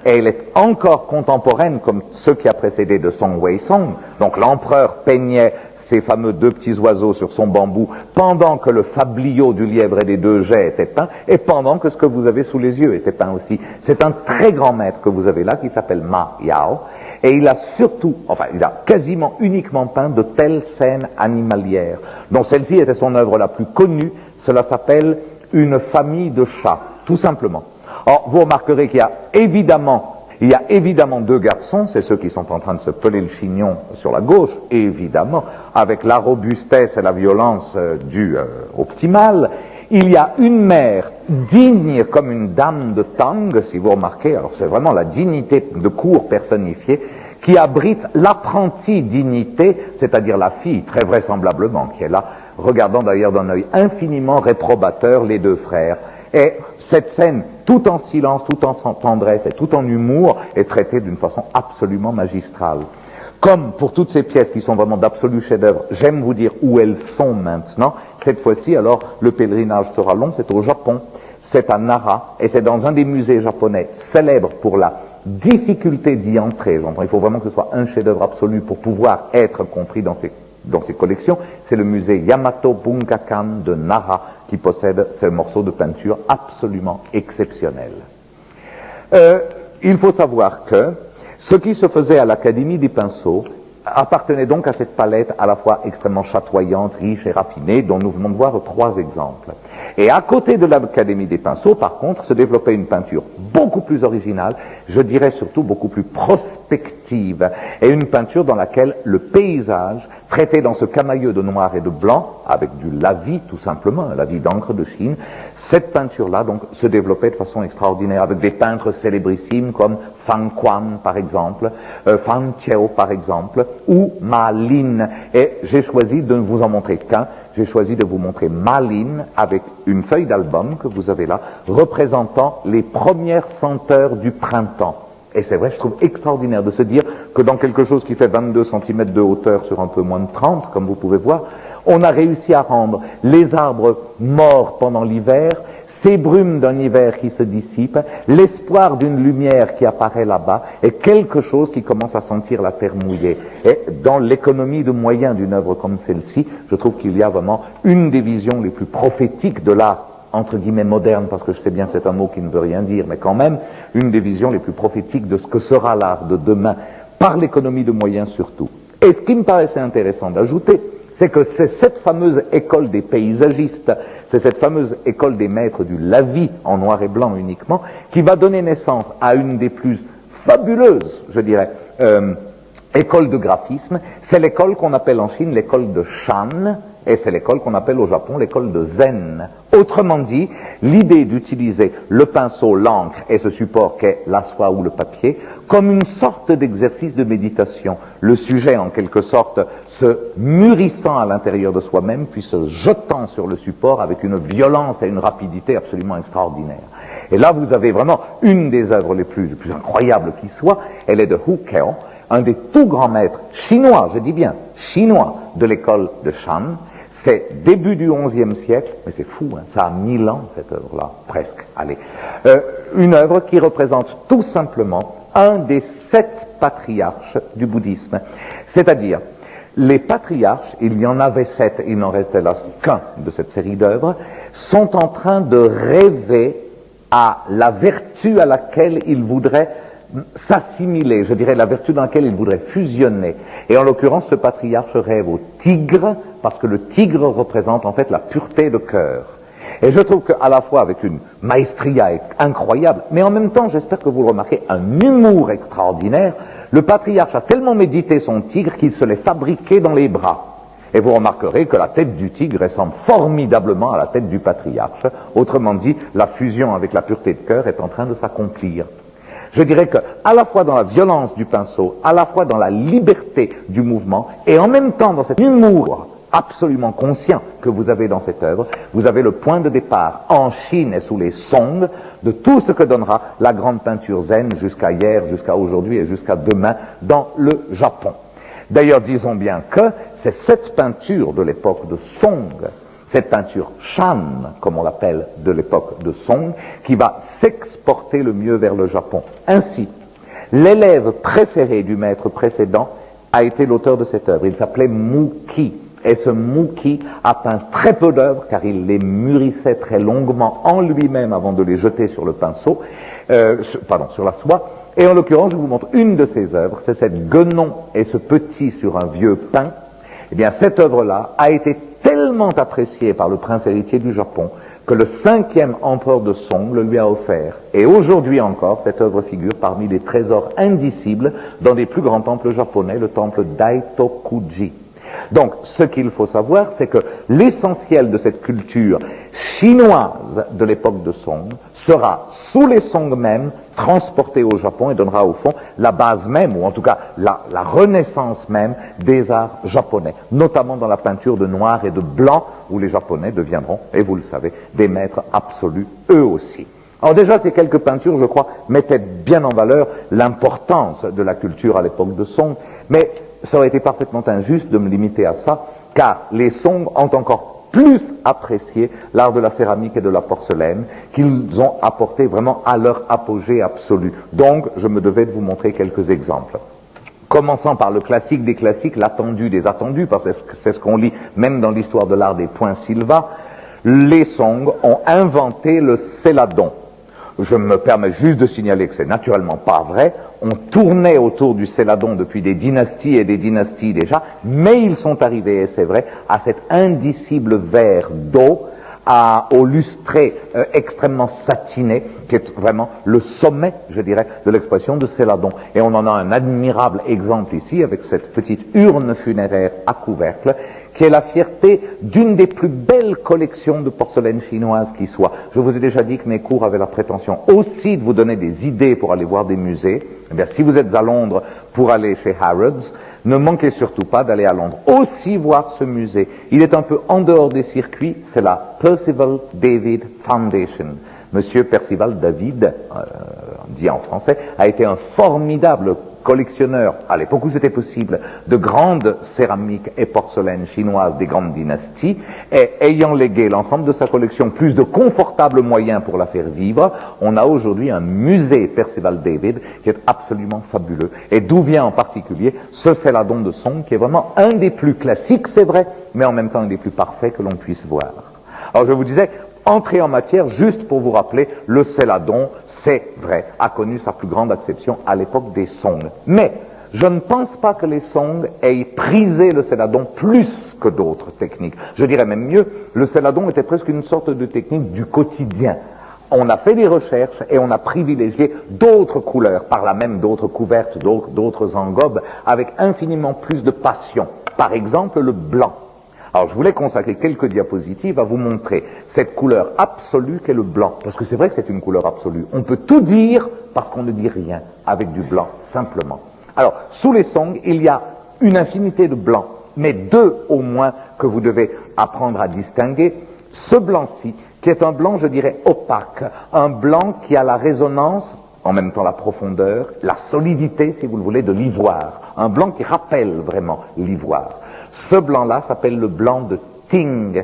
et elle est encore contemporaine comme ce qui a précédé de Song Wei-song. Donc l'empereur peignait ces fameux deux petits oiseaux sur son bambou pendant que le fabliau du lièvre et des deux geais était peint, et pendant que ce que vous avez sous les yeux était peint aussi. C'est un très grand maître que vous avez là qui s'appelle Ma Yao, et il a surtout, enfin il a quasiment uniquement peint de telles scènes animalières, dont celle-ci était son œuvre la plus connue. Cela s'appelle Une famille de chats, tout simplement. Or, vous remarquerez qu'il y a évidemment deux garçons, c'est ceux qui sont en train de se peler le chignon sur la gauche, évidemment, avec la robustesse et la violence due au petit mâle. Il y a une mère digne comme une dame de Tang, si vous remarquez, alors c'est vraiment la dignité de cour personnifiée, qui abrite l'apprentie dignité, c'est-à-dire la fille, très vraisemblablement, qui est là, regardant d'ailleurs d'un œil infiniment réprobateur les deux frères. Et cette scène, tout en silence, tout en tendresse et tout en humour, est traitée d'une façon absolument magistrale. Comme pour toutes ces pièces qui sont vraiment d'absolus chefs-d'œuvre, j'aime vous dire où elles sont maintenant. Cette fois-ci, alors, le pèlerinage sera long, c'est au Japon, c'est à Nara, et c'est dans un des musées japonais célèbres pour la difficulté d'y entrer. J'entends, il faut vraiment que ce soit un chef-d'œuvre absolu pour pouvoir être compris dans ces collections. C'est le musée Yamato Bunkakan de Nara qui possède ce morceau de peinture absolument exceptionnel. Il faut savoir que ce qui se faisait à l'Académie des pinceaux appartenait donc à cette palette à la fois extrêmement chatoyante, riche et raffinée, dont nous venons de voir trois exemples. Et à côté de l'Académie des pinceaux, par contre, se développait une peinture beaucoup plus originale, je dirais surtout beaucoup plus prospective, et une peinture dans laquelle le paysage, traité dans ce camailleux de noir et de blanc, avec du lavis tout simplement, un lavis d'encre de Chine, cette peinture-là donc se développait de façon extraordinaire, avec des peintres célébrissimes comme Fan Quan par exemple, Fan Chiao par exemple, ou Ma Lin. Et j'ai choisi de ne vous en montrer qu'un, j'ai choisi de vous montrer Ma Lin avec une feuille d'album que vous avez là, représentant les premières senteurs du printemps. Et c'est vrai, je trouve extraordinaire de se dire que dans quelque chose qui fait 22 cm de hauteur sur un peu moins de 30, comme vous pouvez voir, on a réussi à rendre les arbres morts pendant l'hiver, ces brumes d'un hiver qui se dissipent, l'espoir d'une lumière qui apparaît là-bas, et quelque chose qui commence à sentir la terre mouillée. Et dans l'économie de moyens d'une œuvre comme celle-ci, je trouve qu'il y a vraiment une des visions les plus prophétiques de l'art, entre guillemets moderne, parce que je sais bien que c'est un mot qui ne veut rien dire, mais quand même, une des visions les plus prophétiques de ce que sera l'art de demain, par l'économie de moyens surtout. Et ce qui me paraissait intéressant d'ajouter, c'est que c'est cette fameuse école des paysagistes, c'est cette fameuse école des maîtres du lavis en noir et blanc uniquement, qui va donner naissance à une des plus fabuleuses, je dirais, écoles de graphisme. C'est l'école qu'on appelle en Chine l'école de Shan, et c'est l'école qu'on appelle au Japon l'école de Zen. Autrement dit, l'idée d'utiliser le pinceau, l'encre et ce support qu'est la soie ou le papier comme une sorte d'exercice de méditation. Le sujet, en quelque sorte, se mûrissant à l'intérieur de soi-même, puis se jetant sur le support avec une violence et une rapidité absolument extraordinaires. Et là, vous avez vraiment une des œuvres les plus incroyables qui soit. Elle est de Hu Keo, un des tout grands maîtres chinois, je dis bien, chinois de l'école de Shan. C'est début du XIe siècle, mais c'est fou, hein, ça a 1000 ans cette œuvre-là, presque, allez. Une œuvre qui représente tout simplement un des 7 patriarches du bouddhisme. C'est-à-dire, les patriarches, il y en avait 7, il n'en reste hélas qu'un de cette série d'œuvres, sont en train de rêver à la vertu à laquelle ils voudraient s'assimiler, je dirais la vertu dans laquelle il voudrait fusionner. Et en l'occurrence, ce patriarche rêve au tigre, parce que le tigre représente en fait la pureté de cœur. Et je trouve qu'à la fois avec une maestria incroyable, mais en même temps, j'espère que vous remarquez, un humour extraordinaire, le patriarche a tellement médité son tigre qu'il se l'est fabriqué dans les bras. Et vous remarquerez que la tête du tigre ressemble formidablement à la tête du patriarche. Autrement dit, la fusion avec la pureté de cœur est en train de s'accomplir. Je dirais que, à la fois dans la violence du pinceau, à la fois dans la liberté du mouvement, et en même temps dans cet humour absolument conscient que vous avez dans cette œuvre, vous avez le point de départ en Chine et sous les Song de tout ce que donnera la grande peinture zen jusqu'à hier, jusqu'à aujourd'hui et jusqu'à demain dans le Japon. D'ailleurs, disons bien que c'est cette peinture de l'époque de Song, cette peinture Shan, comme on l'appelle de l'époque de Song, qui va s'exporter le mieux vers le Japon. Ainsi, l'élève préféré du maître précédent a été l'auteur de cette œuvre. Il s'appelait Muki. Et ce Muki a peint très peu d'œuvres, car il les mûrissait très longuement en lui-même avant de les jeter sur le pinceau, sur la soie. Et en l'occurrence, je vous montre une de ses œuvres, c'est cette Guenon et ce petit sur un vieux pin. Eh bien, cette œuvre-là a été tellement appréciée par le prince héritier du Japon que le 5e empereur de Song le lui a offert. Et aujourd'hui encore, cette œuvre figure parmi les trésors indicibles dans des plus grands temples japonais, le temple d'Aitokuji. Donc, ce qu'il faut savoir, c'est que l'essentiel de cette culture chinoise de l'époque de Song sera, sous les Song même, transporté au Japon et donnera au fond la base même, ou en tout cas la renaissance même des arts japonais, notamment dans la peinture de noir et de blanc, où les Japonais deviendront, et vous le savez, des maîtres absolus eux aussi. Alors déjà, ces quelques peintures, je crois, mettaient bien en valeur l'importance de la culture à l'époque de Song, mais ça aurait été parfaitement injuste de me limiter à ça, car les Song ont encore plus apprécié l'art de la céramique et de la porcelaine, qu'ils ont apporté vraiment à leur apogée absolu. Donc, je me devais de vous montrer quelques exemples. Commençant par le classique des classiques, l'attendu des attendus, parce que c'est ce qu'on lit même dans l'histoire de l'art des points Silva, les Song ont inventé le céladon. Je me permets juste de signaler que c'est naturellement pas vrai. On tournait autour du céladon depuis des dynasties et des dynasties déjà, mais ils sont arrivés, et c'est vrai, à cet indicible verre d'eau, au lustré extrêmement satiné, qui est vraiment le sommet, je dirais, de l'expression de céladon. Et on en a un admirable exemple ici, avec cette petite urne funéraire à couvercle, qui est la fierté d'une des plus belles collections de porcelaine chinoise qui soit. Je vous ai déjà dit que mes cours avaient la prétention aussi de vous donner des idées pour aller voir des musées. Eh bien, si vous êtes à Londres pour aller chez Harrods, ne manquez surtout pas d'aller à Londres aussi voir ce musée. Il est un peu en dehors des circuits, c'est la Percival David Foundation. Monsieur Percival David, dit en français, a été un formidable collectionneur, à l'époque où c'était possible, de grandes céramiques et porcelaines chinoises des grandes dynasties, et ayant légué l'ensemble de sa collection, plus de confortables moyens pour la faire vivre, on a aujourd'hui un musée Percival David qui est absolument fabuleux, et d'où vient en particulier ce céladon de Song, qui est vraiment un des plus classiques, c'est vrai, mais en même temps un des plus parfaits que l'on puisse voir. Alors je vous disais, entrer en matière, juste pour vous rappeler, le céladon, c'est vrai, a connu sa plus grande acception à l'époque des Song. Mais je ne pense pas que les Song aient prisé le céladon plus que d'autres techniques. Je dirais même mieux, le céladon était presque une sorte de technique du quotidien. On a fait des recherches et on a privilégié d'autres couleurs, par là même d'autres couvertes, d'autres engobes, avec infiniment plus de passion. Par exemple, le blanc. Alors, je voulais consacrer quelques diapositives à vous montrer cette couleur absolue qu'est le blanc. Parce que c'est vrai que c'est une couleur absolue. On peut tout dire parce qu'on ne dit rien avec du blanc, simplement. Alors, sous les Song, il y a une infinité de blancs, mais deux au moins que vous devez apprendre à distinguer. Ce blanc-ci, qui est un blanc, je dirais, opaque. Un blanc qui a la résonance, en même temps la profondeur, la solidité, si vous le voulez, de l'ivoire. Un blanc qui rappelle vraiment l'ivoire. Ce blanc-là s'appelle le blanc de Ting.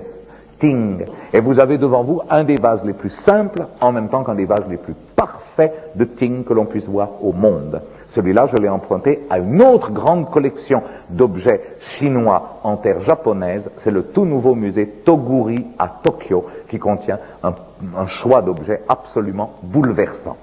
Ting. Et vous avez devant vous un des vases les plus simples, en même temps qu'un des vases les plus parfaits de Ting que l'on puisse voir au monde. Celui-là, je l'ai emprunté à une autre grande collection d'objets chinois en terre japonaise. C'est le tout nouveau musée Toguri à Tokyo, qui contient un choix d'objets absolument bouleversant.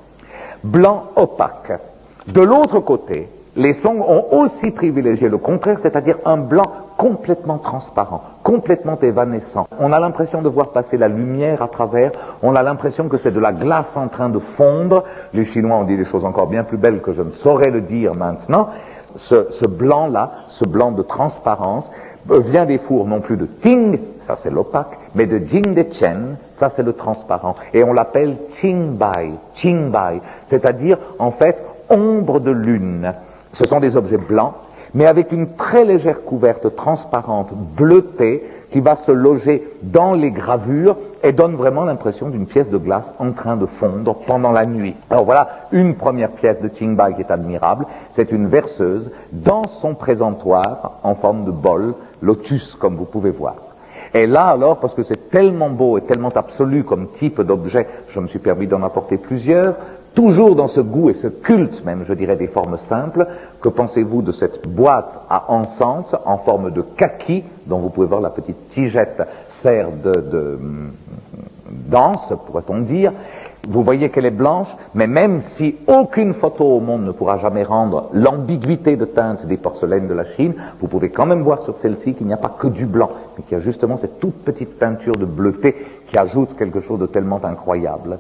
Blanc opaque. De l'autre côté, les Song ont aussi privilégié le contraire, c'est-à-dire un blanc complètement transparent, complètement évanescent. On a l'impression de voir passer la lumière à travers, on a l'impression que c'est de la glace en train de fondre. Les Chinois ont dit des choses encore bien plus belles que je ne saurais le dire maintenant. Ce blanc-là, ce blanc de transparence, vient des fours non plus de Ting, ça c'est l'opaque, mais de Jingdechen, ça c'est le transparent. Et on l'appelle Qingbai, Qingbai, c'est-à-dire en fait ombre de lune. Ce sont des objets blancs, mais avec une très légère couverte transparente, bleutée, qui va se loger dans les gravures et donne vraiment l'impression d'une pièce de glace en train de fondre pendant la nuit. Alors voilà une première pièce de Qingbai qui est admirable, c'est une verseuse dans son présentoir en forme de bol, lotus comme vous pouvez voir. Et là alors, parce que c'est tellement beau et tellement absolu comme type d'objet, je me suis permis d'en apporter plusieurs, toujours dans ce goût et ce culte même, je dirais, des formes simples. Que pensez-vous de cette boîte à encens en forme de kaki, dont vous pouvez voir la petite tigette sert de danse, pourrait-on dire. Vous voyez qu'elle est blanche, mais même si aucune photo au monde ne pourra jamais rendre l'ambiguïté de teinte des porcelaines de la Chine, vous pouvez quand même voir sur celle-ci qu'il n'y a pas que du blanc, mais qu'il y a justement cette toute petite teinture de bleuté qui ajoute quelque chose de tellement incroyable.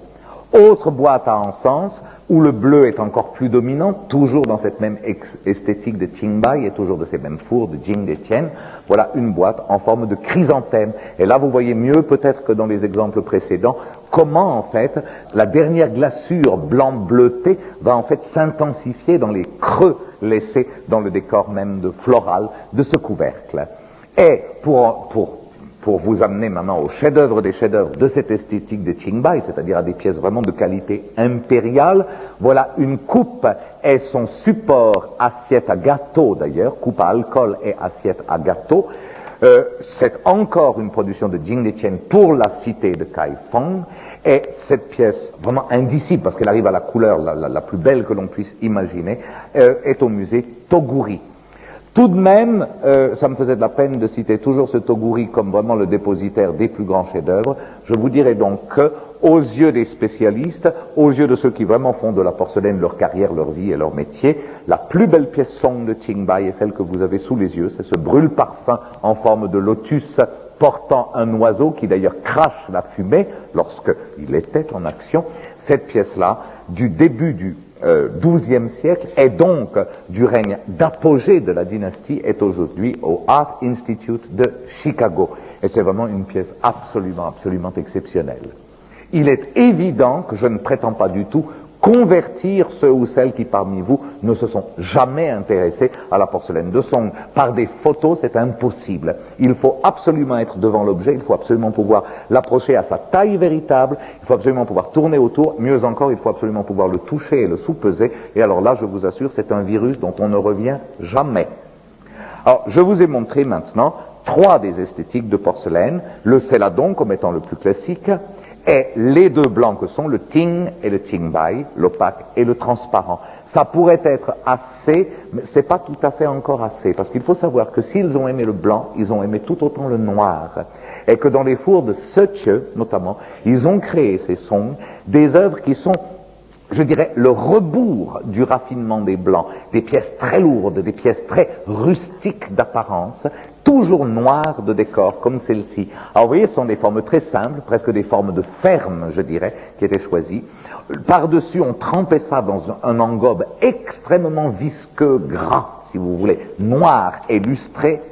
Autre boîte à encens, où le bleu est encore plus dominant, toujours dans cette même esthétique de Qingbai et toujours de ces mêmes fours de Jingdechen. Voilà une boîte en forme de chrysanthème. Et là, vous voyez mieux peut-être que dans les exemples précédents, comment en fait la dernière glaçure blanc-bleuté va en fait s'intensifier dans les creux laissés dans le décor même de floral de ce couvercle. Et pour vous amener maintenant au chef-d'œuvre des chefs-d'œuvre de cette esthétique de Qingbai, c'est-à-dire à des pièces vraiment de qualité impériale, voilà une coupe et son support, assiette à gâteau d'ailleurs, coupe à alcool et assiette à gâteau. C'est encore une production de Jingdechen pour la cité de Kaifeng, et cette pièce, vraiment indicible, parce qu'elle arrive à la couleur la plus belle que l'on puisse imaginer, est au musée Toguri. Tout de même, ça me faisait de la peine de citer toujours ce Toguri comme vraiment le dépositaire des plus grands chefs-d'œuvre. Je vous dirais donc que, aux yeux des spécialistes, aux yeux de ceux qui vraiment font de la porcelaine leur carrière, leur vie et leur métier, la plus belle pièce Song de Qingbai est celle que vous avez sous les yeux. C'est ce brûle-parfum en forme de lotus portant un oiseau qui d'ailleurs crache la fumée lorsqu'il était en action. Cette pièce-là, du début du XIIe siècle, et donc du règne d'apogée de la dynastie, est aujourd'hui au Art Institute de Chicago. Et c'est vraiment une pièce absolument exceptionnelle. Il est évident que je ne prétends pas du tout convertir ceux ou celles qui parmi vous ne se sont jamais intéressés à la porcelaine de Song. Par des photos, c'est impossible. Il faut absolument être devant l'objet, il faut absolument pouvoir l'approcher à sa taille véritable, il faut absolument pouvoir tourner autour, mieux encore, il faut absolument pouvoir le toucher et le sous-peser, et alors là, je vous assure, c'est un virus dont on ne revient jamais. Alors, je vous ai montré maintenant 3 des esthétiques de porcelaine, le céladon comme étant le plus classique, et les 2 blancs que sont le Ting et le Qingbai, l'opaque et le transparent. Ça pourrait être assez, mais c'est pas tout à fait encore assez, parce qu'il faut savoir que s'ils ont aimé le blanc, ils ont aimé tout autant le noir, et que dans les fours de Seche, notamment, ils ont créé ces Song, des œuvres qui sont, je dirais, le rebours du raffinement des blancs, des pièces très lourdes, des pièces très rustiques d'apparence, toujours noires de décor, comme celle-ci. Alors vous voyez, ce sont des formes très simples, presque des formes de ferme, je dirais, qui étaient choisies. Par-dessus, on trempait ça dans un engobe extrêmement visqueux, gras, si vous voulez, noir et lustré,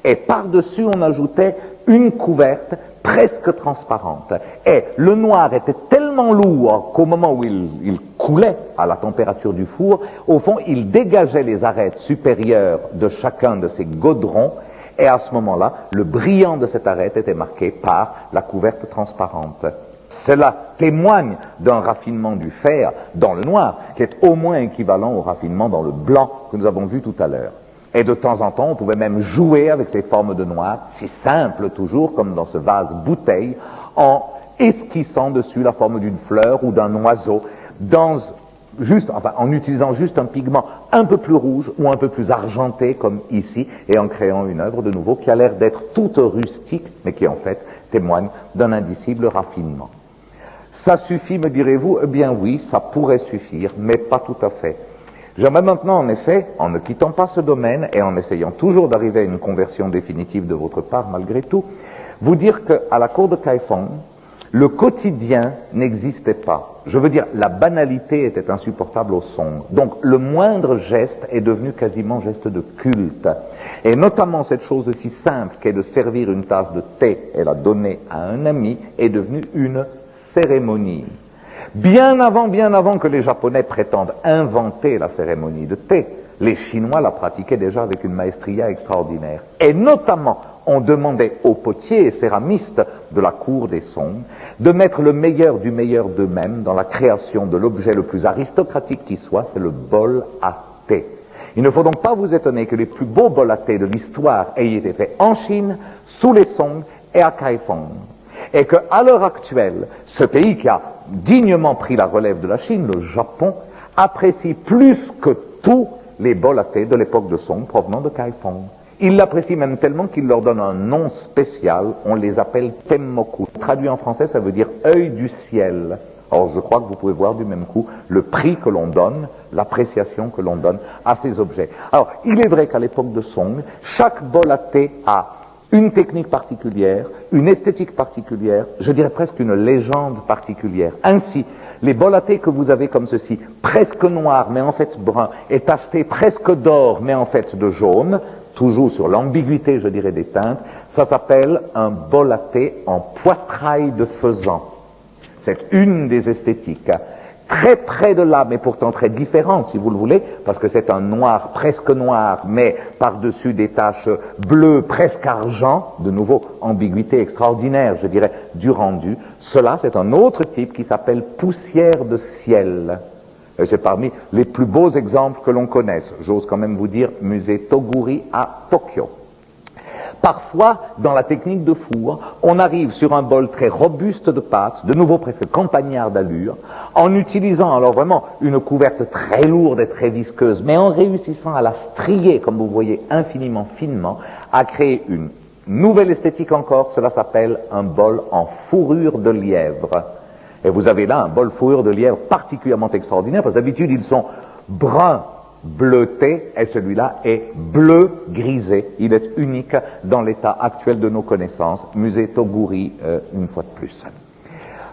et par-dessus, on ajoutait une couverte presque transparente. Et le noir était tellement lourd qu'au moment où il coulait à la température du four, au fond, il dégageait les arêtes supérieures de chacun de ces godrons, et à ce moment-là, le brillant de cette arête était marqué par la couverte transparente. Cela témoigne d'un raffinement du fer dans le noir, qui est au moins équivalent au raffinement dans le blanc que nous avons vu tout à l'heure. Et de temps en temps, on pouvait même jouer avec ces formes de noir, si simples toujours, comme dans ce vase bouteille, en esquissant dessus la forme d'une fleur ou d'un oiseau, en utilisant juste un pigment un peu plus rouge ou un peu plus argenté, comme ici, et en créant une œuvre de nouveau qui a l'air d'être toute rustique, mais qui en fait témoigne d'un indicible raffinement. Ça suffit, me direz-vous? Eh bien oui, ça pourrait suffire, mais pas tout à fait. J'aimerais maintenant, en effet, en ne quittant pas ce domaine et en essayant toujours d'arriver à une conversion définitive de votre part, malgré tout, vous dire qu'à la cour de Kaifeng, le quotidien n'existait pas. Je veux dire, la banalité était insupportable au Song. Donc, le moindre geste est devenu quasiment geste de culte. Et notamment, cette chose aussi simple qu'est de servir une tasse de thé et la donner à un ami est devenue une cérémonie. Bien avant que les Japonais prétendent inventer la cérémonie de thé, les Chinois la pratiquaient déjà avec une maestria extraordinaire. Et notamment, on demandait aux potiers et céramistes de la cour des Song de mettre le meilleur du meilleur d'eux-mêmes dans la création de l'objet le plus aristocratique qui soit, c'est le bol à thé. Il ne faut donc pas vous étonner que les plus beaux bols à thé de l'histoire aient été faits en Chine, sous les Song et à Kaifeng. Et qu'à l'heure actuelle, ce pays qui a dignement pris la relève de la Chine, le Japon, apprécie plus que tout les bols à thé de l'époque de Song provenant de Kaifeng. Il l'apprécie même tellement qu'il leur donne un nom spécial, on les appelle temmoku. Traduit en français, ça veut dire œil du ciel. Or, je crois que vous pouvez voir du même coup le prix que l'on donne, l'appréciation que l'on donne à ces objets. Alors, il est vrai qu'à l'époque de Song, chaque bol à thé a une technique particulière, une esthétique particulière, je dirais presque une légende particulière. Ainsi, les bols à thé que vous avez comme ceci, presque noirs mais en fait bruns, et tachetés presque d'or mais en fait de jaune, toujours sur l'ambiguïté, je dirais, des teintes, ça s'appelle un bol à thé en poitrail de faisan. C'est une des esthétiques. Très près de là, mais pourtant très différente, si vous le voulez, parce que c'est un noir presque noir, mais par-dessus des taches bleues presque argent, de nouveau, ambiguïté extraordinaire, je dirais, du rendu. Cela, c'est un autre type qui s'appelle poussière de ciel. Et c'est parmi les plus beaux exemples que l'on connaisse. J'ose quand même vous dire, musée Toguri à Tokyo. Parfois, dans la technique de four, on arrive sur un bol très robuste de pâte, de nouveau presque campagnard d'allure, en utilisant alors vraiment une couverte très lourde et très visqueuse, mais en réussissant à la strier, comme vous voyez, infiniment finement, à créer une nouvelle esthétique encore. Cela s'appelle un bol en fourrure de lièvre. Et vous avez là un bol fourrure de lièvre particulièrement extraordinaire, parce que d'habitude ils sont bruns, bleuté, et celui-là est bleu grisé. Il est unique dans l'état actuel de nos connaissances. Musée Toguri, une fois de plus.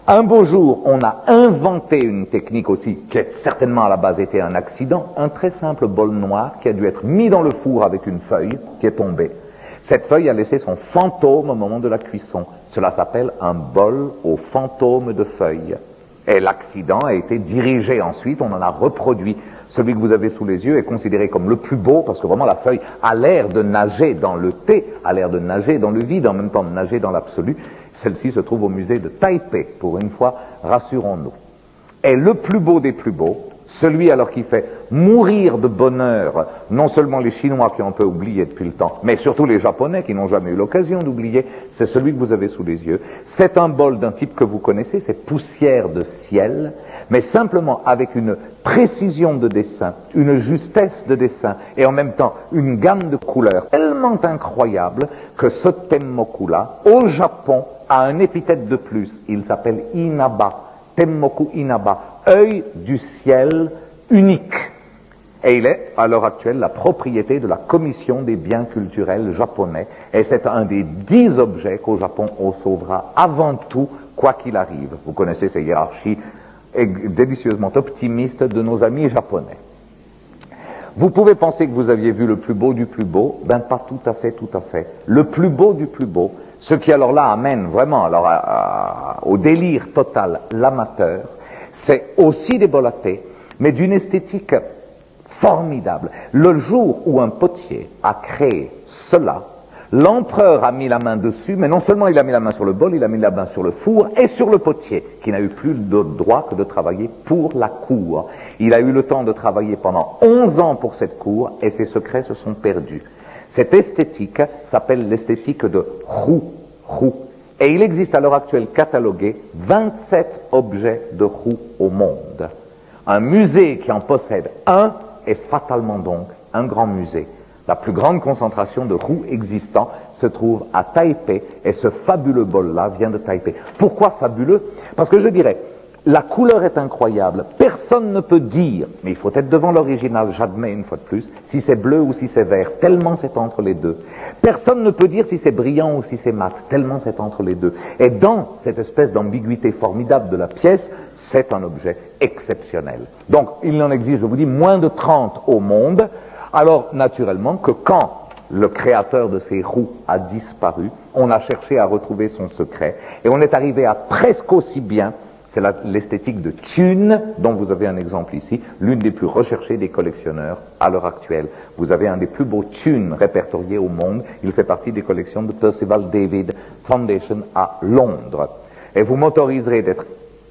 Un beau jour, on a inventé une technique aussi, qui a certainement à la base été un accident, un très simple bol noir qui a dû être mis dans le four avec une feuille qui est tombée. Cette feuille a laissé son fantôme au moment de la cuisson. Cela s'appelle un bol au fantôme de feuille. Et l'accident a été dirigé ensuite, on en a reproduit. Celui que vous avez sous les yeux est considéré comme le plus beau, parce que vraiment la feuille a l'air de nager dans le thé, a l'air de nager dans le vide, en même temps de nager dans l'absolu. Celle-ci se trouve au musée de Taipei, pour une fois, rassurons-nous. Et le plus beau des plus beaux, celui alors qui fait mourir de bonheur, non seulement les Chinois qui ont un peu oublié depuis le temps, mais surtout les Japonais qui n'ont jamais eu l'occasion d'oublier, c'est celui que vous avez sous les yeux. C'est un bol d'un type que vous connaissez, c'est poussière de ciel, mais simplement avec une précision de dessin, une justesse de dessin, et en même temps une gamme de couleurs tellement incroyable que ce temmoku-là, au Japon, a un épithète de plus. Il s'appelle Inaba, temmoku Inaba, œil du ciel unique. Et il est, à l'heure actuelle, la propriété de la Commission des biens culturels japonais. Et c'est un des 10 objets qu'au Japon on sauvera avant tout, quoi qu'il arrive. Vous connaissez ces hiérarchies délicieusement optimistes de nos amis japonais. Vous pouvez penser que vous aviez vu le plus beau du plus beau. Ben pas tout à fait, tout à fait. Le plus beau du plus beau, ce qui alors là amène vraiment alors au délire total l'amateur, c'est aussi des bols à thé, mais d'une esthétique formidable. Le jour où un potier a créé cela, L'empereur a mis la main dessus, mais non seulement il a mis la main sur le bol, il a mis la main sur le four et sur le potier, qui n'a eu plus de droit que de travailler pour la cour. Il a eu le temps de travailler pendant 11 ans pour cette cour, et ses secrets se sont perdus. Cette esthétique s'appelle l'esthétique de Roux. Et il existe à l'heure actuelle catalogué 27 objets de Roux au monde. Un musée qui en possède un est fatalement donc un grand musée. La plus grande concentration de Roux existant se trouve à Taipei, et ce fabuleux bol-là vient de Taipei. Pourquoi fabuleux? Parce que je dirais, la couleur est incroyable. Personne ne peut dire, mais il faut être devant l'original, j'admets une fois de plus, si c'est bleu ou si c'est vert, tellement c'est entre les deux. Personne ne peut dire si c'est brillant ou si c'est mat, tellement c'est entre les deux. Et dans cette espèce d'ambiguïté formidable de la pièce, c'est un objet exceptionnel. Donc, il en existe, je vous dis, moins de 30 au monde. Alors, naturellement, que quand le créateur de ces roues a disparu, on a cherché à retrouver son secret, et on est arrivé à presque aussi bien. C'est l'esthétique de Thune, dont vous avez un exemple ici, l'une des plus recherchées des collectionneurs à l'heure actuelle. Vous avez un des plus beaux Thune répertoriés au monde. Il fait partie des collections de Percival David Foundation à Londres. Et vous m'autoriserez d'être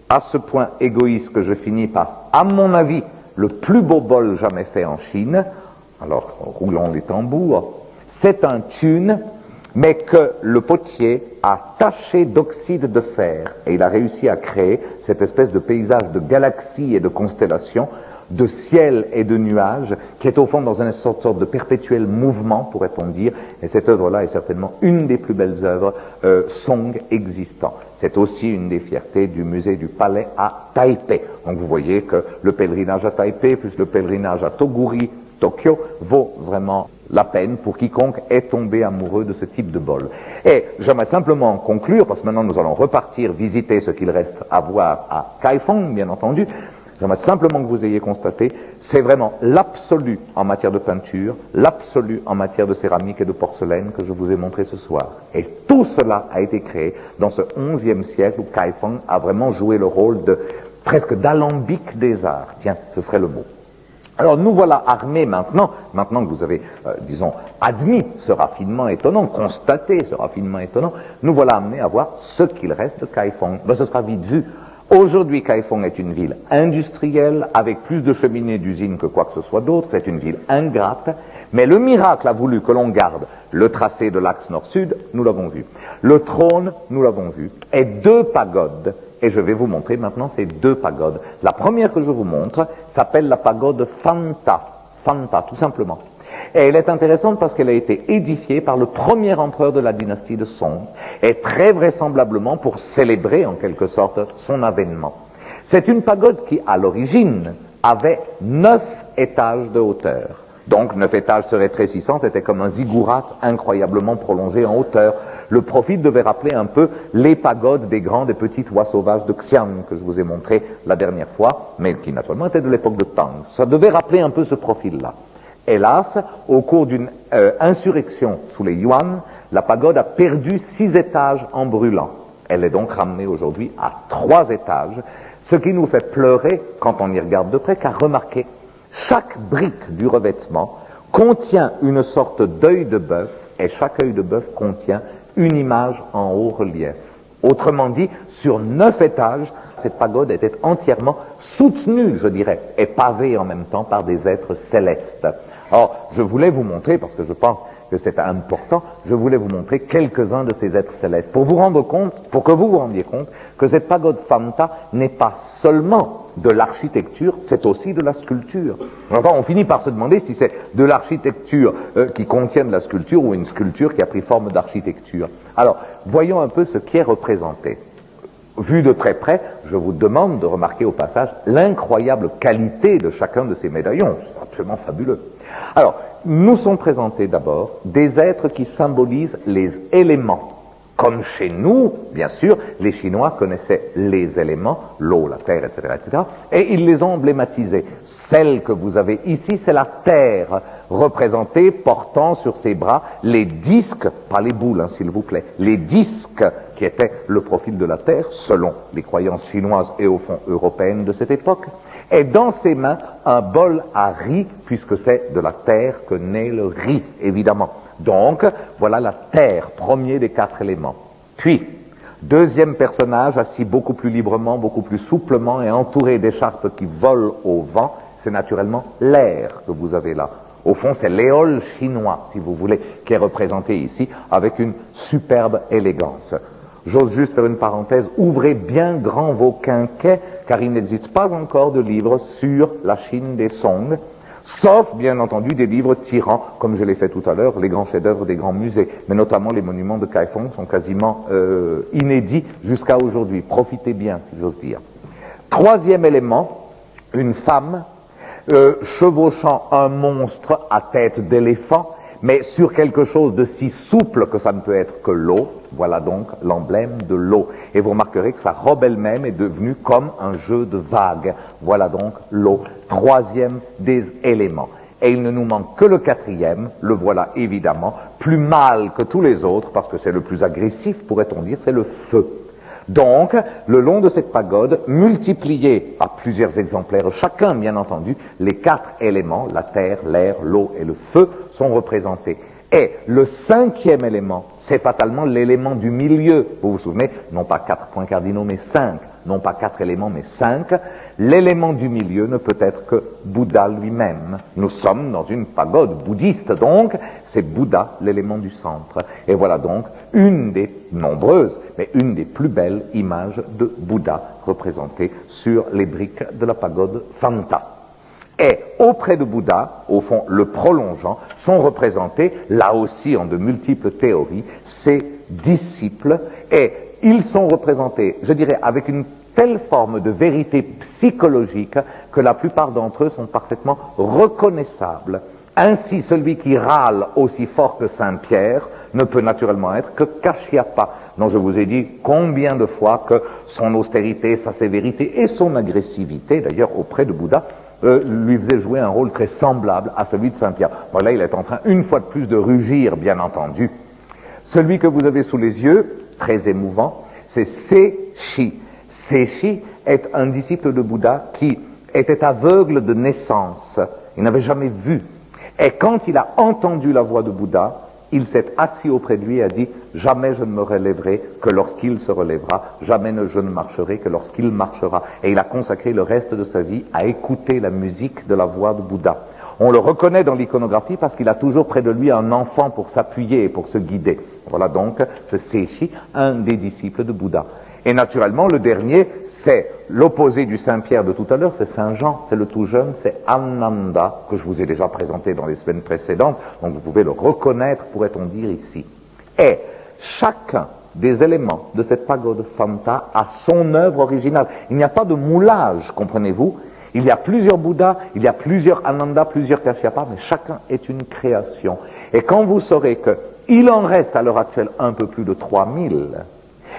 à ce point égoïste que je finis par, à mon avis, le plus beau bol jamais fait en Chine. Alors, roulons les tambours. C'est un Thune, mais que le potier a taché d'oxyde de fer, et il a réussi à créer cette espèce de paysage de galaxies et de constellations, de ciel et de nuages, qui est au fond dans une sorte de perpétuel mouvement, pourrait-on dire, et cette œuvre-là est certainement une des plus belles œuvres Song existant. C'est aussi une des fiertés du musée du Palais à Taipei. Donc vous voyez que le pèlerinage à Taipei, plus le pèlerinage à Toguri, Tokyo, vaut vraiment la peine pour quiconque est tombé amoureux de ce type de bol. Et j'aimerais simplement conclure, parce que maintenant nous allons repartir visiter ce qu'il reste à voir à Kaifeng, bien entendu. J'aimerais simplement que vous ayez constaté, c'est vraiment l'absolu en matière de peinture, l'absolu en matière de céramique et de porcelaine que je vous ai montré ce soir. Et tout cela a été créé dans ce 11e siècle où Kaifeng a vraiment joué le rôle de presque d'alambic des arts. Tiens, ce serait le mot. Alors nous voilà armés maintenant que vous avez, disons, admis ce raffinement étonnant, constaté ce raffinement étonnant, nous voilà amenés à voir ce qu'il reste de Kaifeng. Ben, ce sera vite vu. Aujourd'hui, Kaifeng est une ville industrielle, avec plus de cheminées d'usines que quoi que ce soit d'autre, c'est une ville ingrate, mais le miracle a voulu que l'on garde le tracé de l'axe nord-sud, nous l'avons vu. Le trône, nous l'avons vu, et 2 pagodes. Et je vais vous montrer maintenant ces 2 pagodes. La première que je vous montre s'appelle la pagode Fanta. Fanta, tout simplement. Et elle est intéressante parce qu'elle a été édifiée par le premier empereur de la dynastie de Song, et très vraisemblablement pour célébrer en quelque sorte son avènement. C'est une pagode qui, à l'origine, avait 9 étages de hauteur. Donc 9 étages se rétrécissant, c'était comme un ziggurat incroyablement prolongé en hauteur. Le profil devait rappeler un peu les pagodes des grands et petits toits sauvages de Xi'an que je vous ai montré la dernière fois, mais qui naturellement étaient de l'époque de Tang. Ça devait rappeler un peu ce profil-là. Hélas, au cours d'une insurrection sous les Yuan, la pagode a perdu 6 étages en brûlant. Elle est donc ramenée aujourd'hui à 3 étages, ce qui nous fait pleurer quand on y regarde de près, car remarquez, chaque brique du revêtement contient une sorte d'œil de bœuf, et chaque œil de bœuf contient une image en haut relief. Autrement dit, sur 9 étages, cette pagode était entièrement soutenue, je dirais, et pavée en même temps par des êtres célestes. Or, je voulais vous montrer, parce que je pense que c'est important, je voulais vous montrer quelques-uns de ces êtres célestes, pour que vous vous rendiez compte que cette pagode Fanta n'est pas seulement de l'architecture, c'est aussi de la sculpture. Enfin, on finit par se demander si c'est de l'architecture qui contient de la sculpture ou une sculpture qui a pris forme d'architecture. Alors, voyons un peu ce qui est représenté. Vu de très près, je vous demande de remarquer au passage l'incroyable qualité de chacun de ces médaillons. C'est absolument fabuleux. Alors, nous sont présentés d'abord des êtres qui symbolisent les éléments. Comme chez nous, bien sûr, les Chinois connaissaient les éléments, l'eau, la terre, etc., etc., et ils les ont emblématisés. Celle que vous avez ici, c'est la terre, représentée portant sur ses bras les disques, pas les boules, s'il vous plaît, les disques qui étaient le profil de la terre, selon les croyances chinoises et au fond européennes de cette époque, et dans ses mains, un bol à riz, puisque c'est de la terre que naît le riz, évidemment. Donc, voilà la terre, premier des 4 éléments. Puis, deuxième personnage, assis beaucoup plus librement, beaucoup plus souplement et entouré d'écharpes qui volent au vent, c'est naturellement l'air que vous avez là. Au fond, c'est l'éole chinois, si vous voulez, qui est représenté ici avec une superbe élégance. J'ose juste faire une parenthèse, ouvrez bien grand vos quinquets, car il n'existe pas encore de livre sur la Chine des Song, sauf, bien entendu, des livres tirant, comme je l'ai fait tout à l'heure, les grands chefs-d'œuvre des grands musées, mais notamment les monuments de Kaifeng sont quasiment inédits jusqu'à aujourd'hui. Profitez bien, si j'ose dire. Troisième élément, une femme chevauchant un monstre à tête d'éléphant, mais sur quelque chose de si souple que ça ne peut être que l'eau. Voilà donc l'emblème de l'eau. Et vous remarquerez que sa robe elle-même est devenue comme un jeu de vagues. Voilà donc l'eau, troisième des éléments. Et il ne nous manque que le quatrième, le voilà évidemment, plus mâle que tous les autres, parce que c'est le plus agressif, pourrait-on dire, c'est le feu. Donc, le long de cette pagode, multipliés à plusieurs exemplaires, chacun bien entendu, les 4 éléments, la terre, l'air, l'eau et le feu, sont représentés. Et le 5e élément, c'est fatalement l'élément du milieu. Vous vous souvenez, non pas 4 points cardinaux, mais 5. Non pas 4 éléments, mais 5. L'élément du milieu ne peut être que Bouddha lui-même. Nous sommes dans une pagode bouddhiste, donc c'est Bouddha l'élément du centre. Et voilà donc une des nombreuses, mais une des plus belles images de Bouddha représentées sur les briques de la pagode Phanta. Et auprès de Bouddha, au fond, le prolongeant, sont représentés, là aussi en de multiples théories, ses disciples, et ils sont représentés, je dirais, avec une telle forme de vérité psychologique que la plupart d'entre eux sont parfaitement reconnaissables. Ainsi, celui qui râle aussi fort que Saint-Pierre ne peut naturellement être que Kashyapa, dont je vous ai dit combien de fois que son austérité, sa sévérité et son agressivité, d'ailleurs auprès de Bouddha, lui faisait jouer un rôle très semblable à celui de Saint-Pierre. Bon, là, il est en train, une fois de plus, de rugir, bien entendu. Celui que vous avez sous les yeux, très émouvant, c'est Sechi. Sechi est un disciple de Bouddha qui était aveugle de naissance. Il n'avait jamais vu. Et quand il a entendu la voix de Bouddha, il s'est assis auprès de lui et a dit « Jamais je ne me relèverai que lorsqu'il se relèvera, jamais je ne marcherai que lorsqu'il marchera. » Et il a consacré le reste de sa vie à écouter la musique de la voix de Bouddha. On le reconnaît dans l'iconographie parce qu'il a toujours près de lui un enfant pour s'appuyer et pour se guider. Voilà donc ce Sechi, un des disciples de Bouddha. Et naturellement, le dernier, c'est l'opposé du Saint-Pierre de tout à l'heure, c'est Saint-Jean, c'est le tout jeune, c'est Ananda, que je vous ai déjà présenté dans les semaines précédentes, donc vous pouvez le reconnaître, pourrait-on dire ici. Et chacun des éléments de cette pagode Phanta a son œuvre originale. Il n'y a pas de moulage, comprenez-vous? Il y a plusieurs Bouddhas, il y a plusieurs Ananda, plusieurs Kashyapa, mais chacun est une création. Et quand vous saurez qu'il en reste à l'heure actuelle un peu plus de 3000,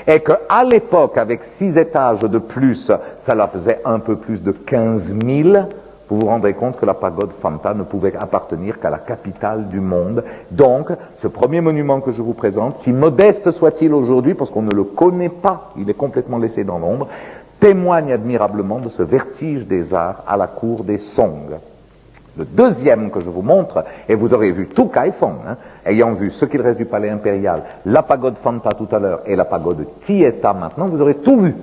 et qu'à l'époque, avec 6 étages de plus, ça la faisait un peu plus de 15 000, vous vous rendrez compte que la pagode Phanta ne pouvait appartenir qu'à la capitale du monde. Donc, ce premier monument que je vous présente, si modeste soit-il aujourd'hui, parce qu'on ne le connaît pas, il est complètement laissé dans l'ombre, témoigne admirablement de ce vertige des arts à la cour des Song. Le deuxième que je vous montre, et vous aurez vu tout Kaifeng, ayant vu ce qu'il reste du palais impérial, la pagode Phanta tout à l'heure et la pagode Tieta maintenant, vous aurez tout vu.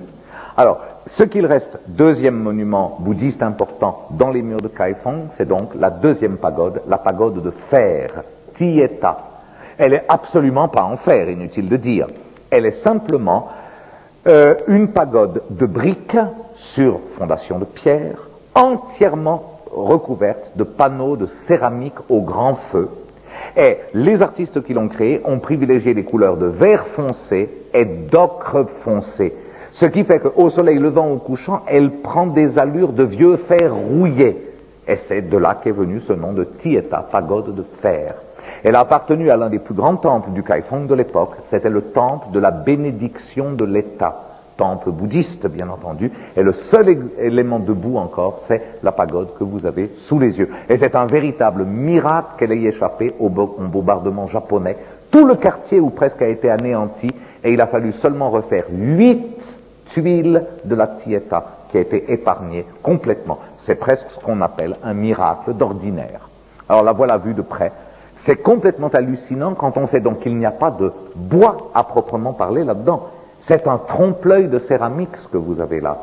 Alors, ce qu'il reste, deuxième monument bouddhiste important dans les murs de Kaifeng, c'est donc la deuxième pagode, la pagode de fer, Tieta. Elle est absolument pas en fer, inutile de dire. Elle est simplement une pagode de briques sur fondation de pierre, entièrement recouverte de panneaux de céramique au grand feu. Et les artistes qui l'ont créée ont privilégié des couleurs de vert foncé et d'ocre foncé. Ce qui fait qu'au soleil levant ou couchant, elle prend des allures de vieux fer rouillé. Et c'est de là qu'est venu ce nom de Tieta, pagode de fer. Elle a appartenu à l'un des plus grands temples du Kaifeng de l'époque. C'était le temple de la bénédiction de l'État. Temple bouddhiste, bien entendu, et le seul élément debout encore, c'est la pagode que vous avez sous les yeux. Et c'est un véritable miracle qu'elle ait échappé au bombardement japonais. Tout le quartier ou presque a été anéanti, et il a fallu seulement refaire 8 tuiles de la Tieta qui a été épargnée complètement. C'est presque ce qu'on appelle un miracle d'ordinaire. Alors la voilà vue de près. C'est complètement hallucinant quand on sait donc qu'il n'y a pas de bois à proprement parler là-dedans. C'est un trompe-l'œil de céramique ce que vous avez là.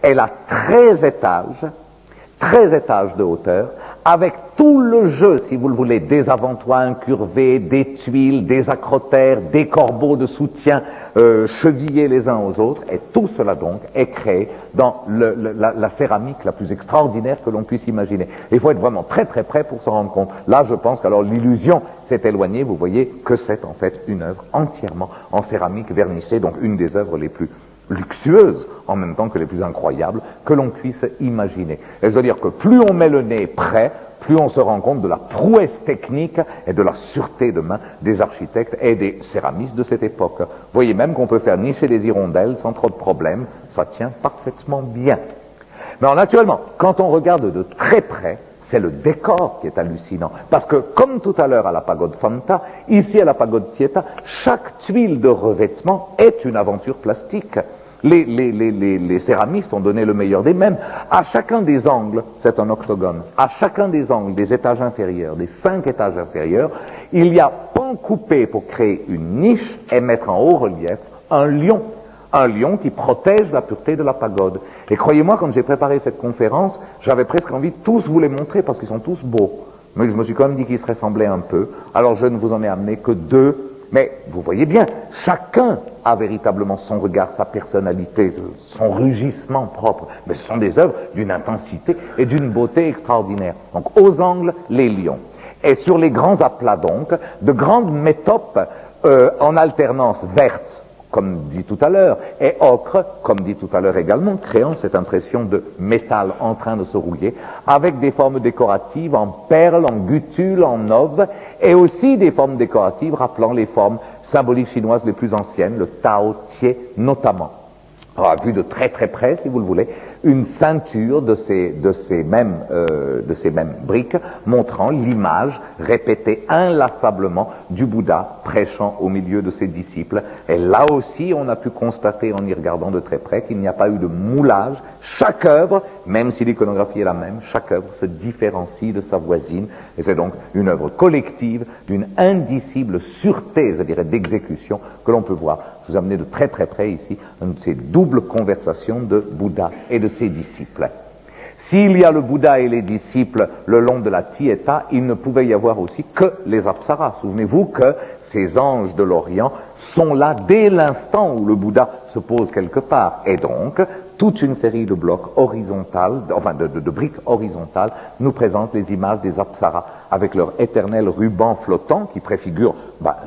Elle a 13 étages de hauteur, avec tout le jeu, si vous le voulez, des avant-toits incurvés, des tuiles, des acrotères, des corbeaux de soutien chevillés les uns aux autres, et tout cela donc est créé dans la céramique la plus extraordinaire que l'on puisse imaginer. Il faut être vraiment très très près pour s'en rendre compte. Là, je pense qu'alors l'illusion s'est éloignée, vous voyez que c'est en fait une œuvre entièrement en céramique vernissée, donc une des œuvres les plus luxueuses, en même temps que les plus incroyables, que l'on puisse imaginer. Et je veux dire que plus on met le nez près, plus on se rend compte de la prouesse technique et de la sûreté de main des architectes et des céramistes de cette époque. Vous voyez même qu'on peut faire nicher des hirondelles sans trop de problèmes, ça tient parfaitement bien. Mais alors, naturellement, quand on regarde de très près, c'est le décor qui est hallucinant. Parce que, comme tout à l'heure à la pagode Fanta, ici à la pagode Tieta, chaque tuile de revêtement est une aventure plastique. Les céramistes ont donné le meilleur des mêmes. À chacun des angles, c'est un octogone. À chacun des angles, des étages inférieurs, des 5 étages inférieurs, il y a pan coupé pour créer une niche et mettre en haut relief un lion. Un lion qui protège la pureté de la pagode. Et croyez-moi, quand j'ai préparé cette conférence, j'avais presque envie de tous vous les montrer parce qu'ils sont tous beaux. Mais je me suis quand même dit qu'ils se ressemblaient un peu. Alors je ne vous en ai amené que 2. Mais vous voyez bien, chacun a véritablement son regard, sa personnalité, son rugissement propre. Mais ce sont des œuvres d'une intensité et d'une beauté extraordinaire. Donc aux angles, les lions. Et sur les grands aplats donc, de grandes métopes en alternance vertes, comme dit tout à l'heure, et ocre, comme dit tout à l'heure également, créant cette impression de métal en train de se rouiller, avec des formes décoratives en perles, en gutules, en ove, et aussi des formes décoratives rappelant les formes symboliques chinoises les plus anciennes, le Tao Tie notamment. Alors, vu de très très près, si vous le voulez, une ceinture de ces mêmes briques montrant l'image répétée inlassablement du Bouddha prêchant au milieu de ses disciples. Et là aussi, on a pu constater en y regardant de très près qu'il n'y a pas eu de moulage. Chaque œuvre, même si l'iconographie est la même, chaque œuvre se différencie de sa voisine. Et c'est donc une œuvre collective d'une indicible sûreté, je dirais, d'exécution que l'on peut voir. Je vous ai amené de très très près ici une de ces doubles conversations de Bouddha et de ses disciples. S'il y a le Bouddha et les disciples le long de la Tieta, il ne pouvait y avoir aussi que les Apsaras. Souvenez-vous que ces anges de l'Orient sont là dès l'instant où le Bouddha se pose quelque part. Et donc, toute une série de blocs horizontaux, enfin de briques horizontales, nous présente les images des Apsaras avec leur éternel ruban flottant qui préfigure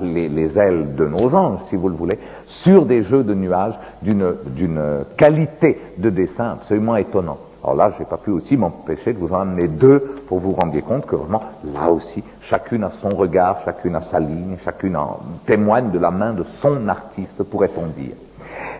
les ailes de nos anges, si vous le voulez, sur des jeux de nuages d'une qualité de dessin absolument étonnante. Alors là, je n'ai pas pu aussi m'empêcher de vous en amener 2 pour vous rendiez compte que vraiment, là aussi, chacune a son regard, chacune a sa ligne, chacune en témoigne de la main de son artiste, pourrait-on dire.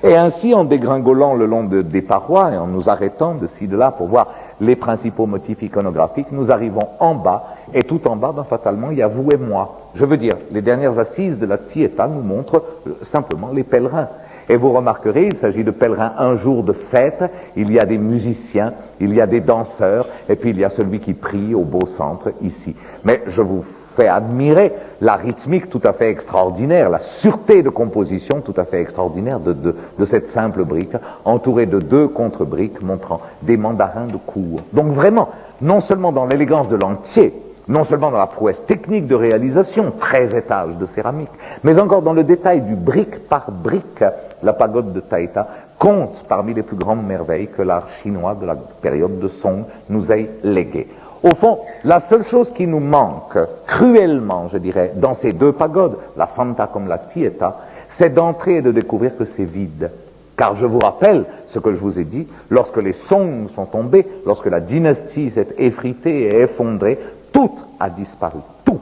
Et ainsi, en dégringolant le long des parois et en nous arrêtant de ci, de là pour voir les principaux motifs iconographiques, nous arrivons en bas, et tout en bas, fatalement, il y a vous et moi. Je veux dire, les dernières assises de la Tieta nous montrent simplement les pèlerins. Et vous remarquerez, il s'agit de pèlerins un jour de fête, il y a des musiciens, il y a des danseurs, et puis il y a celui qui prie au beau centre ici. Mais je vous fais admirer la rythmique tout à fait extraordinaire, la sûreté de composition tout à fait extraordinaire de cette simple brique, entourée de 2 contre-briques montrant des mandarins de cour. Donc vraiment, non seulement dans l'élégance de l'entier, non seulement dans la prouesse technique de réalisation, 13 étages de céramique, mais encore dans le détail du brique par brique, la pagode de Taita compte parmi les plus grandes merveilles que l'art chinois de la période de Song nous ait léguées. Au fond, la seule chose qui nous manque, cruellement, je dirais, dans ces 2 pagodes, la Fanta comme la Tieta, c'est d'entrer et de découvrir que c'est vide. Car je vous rappelle ce que je vous ai dit, lorsque les Song sont tombés, lorsque la dynastie s'est effritée et effondrée, tout a disparu, tout.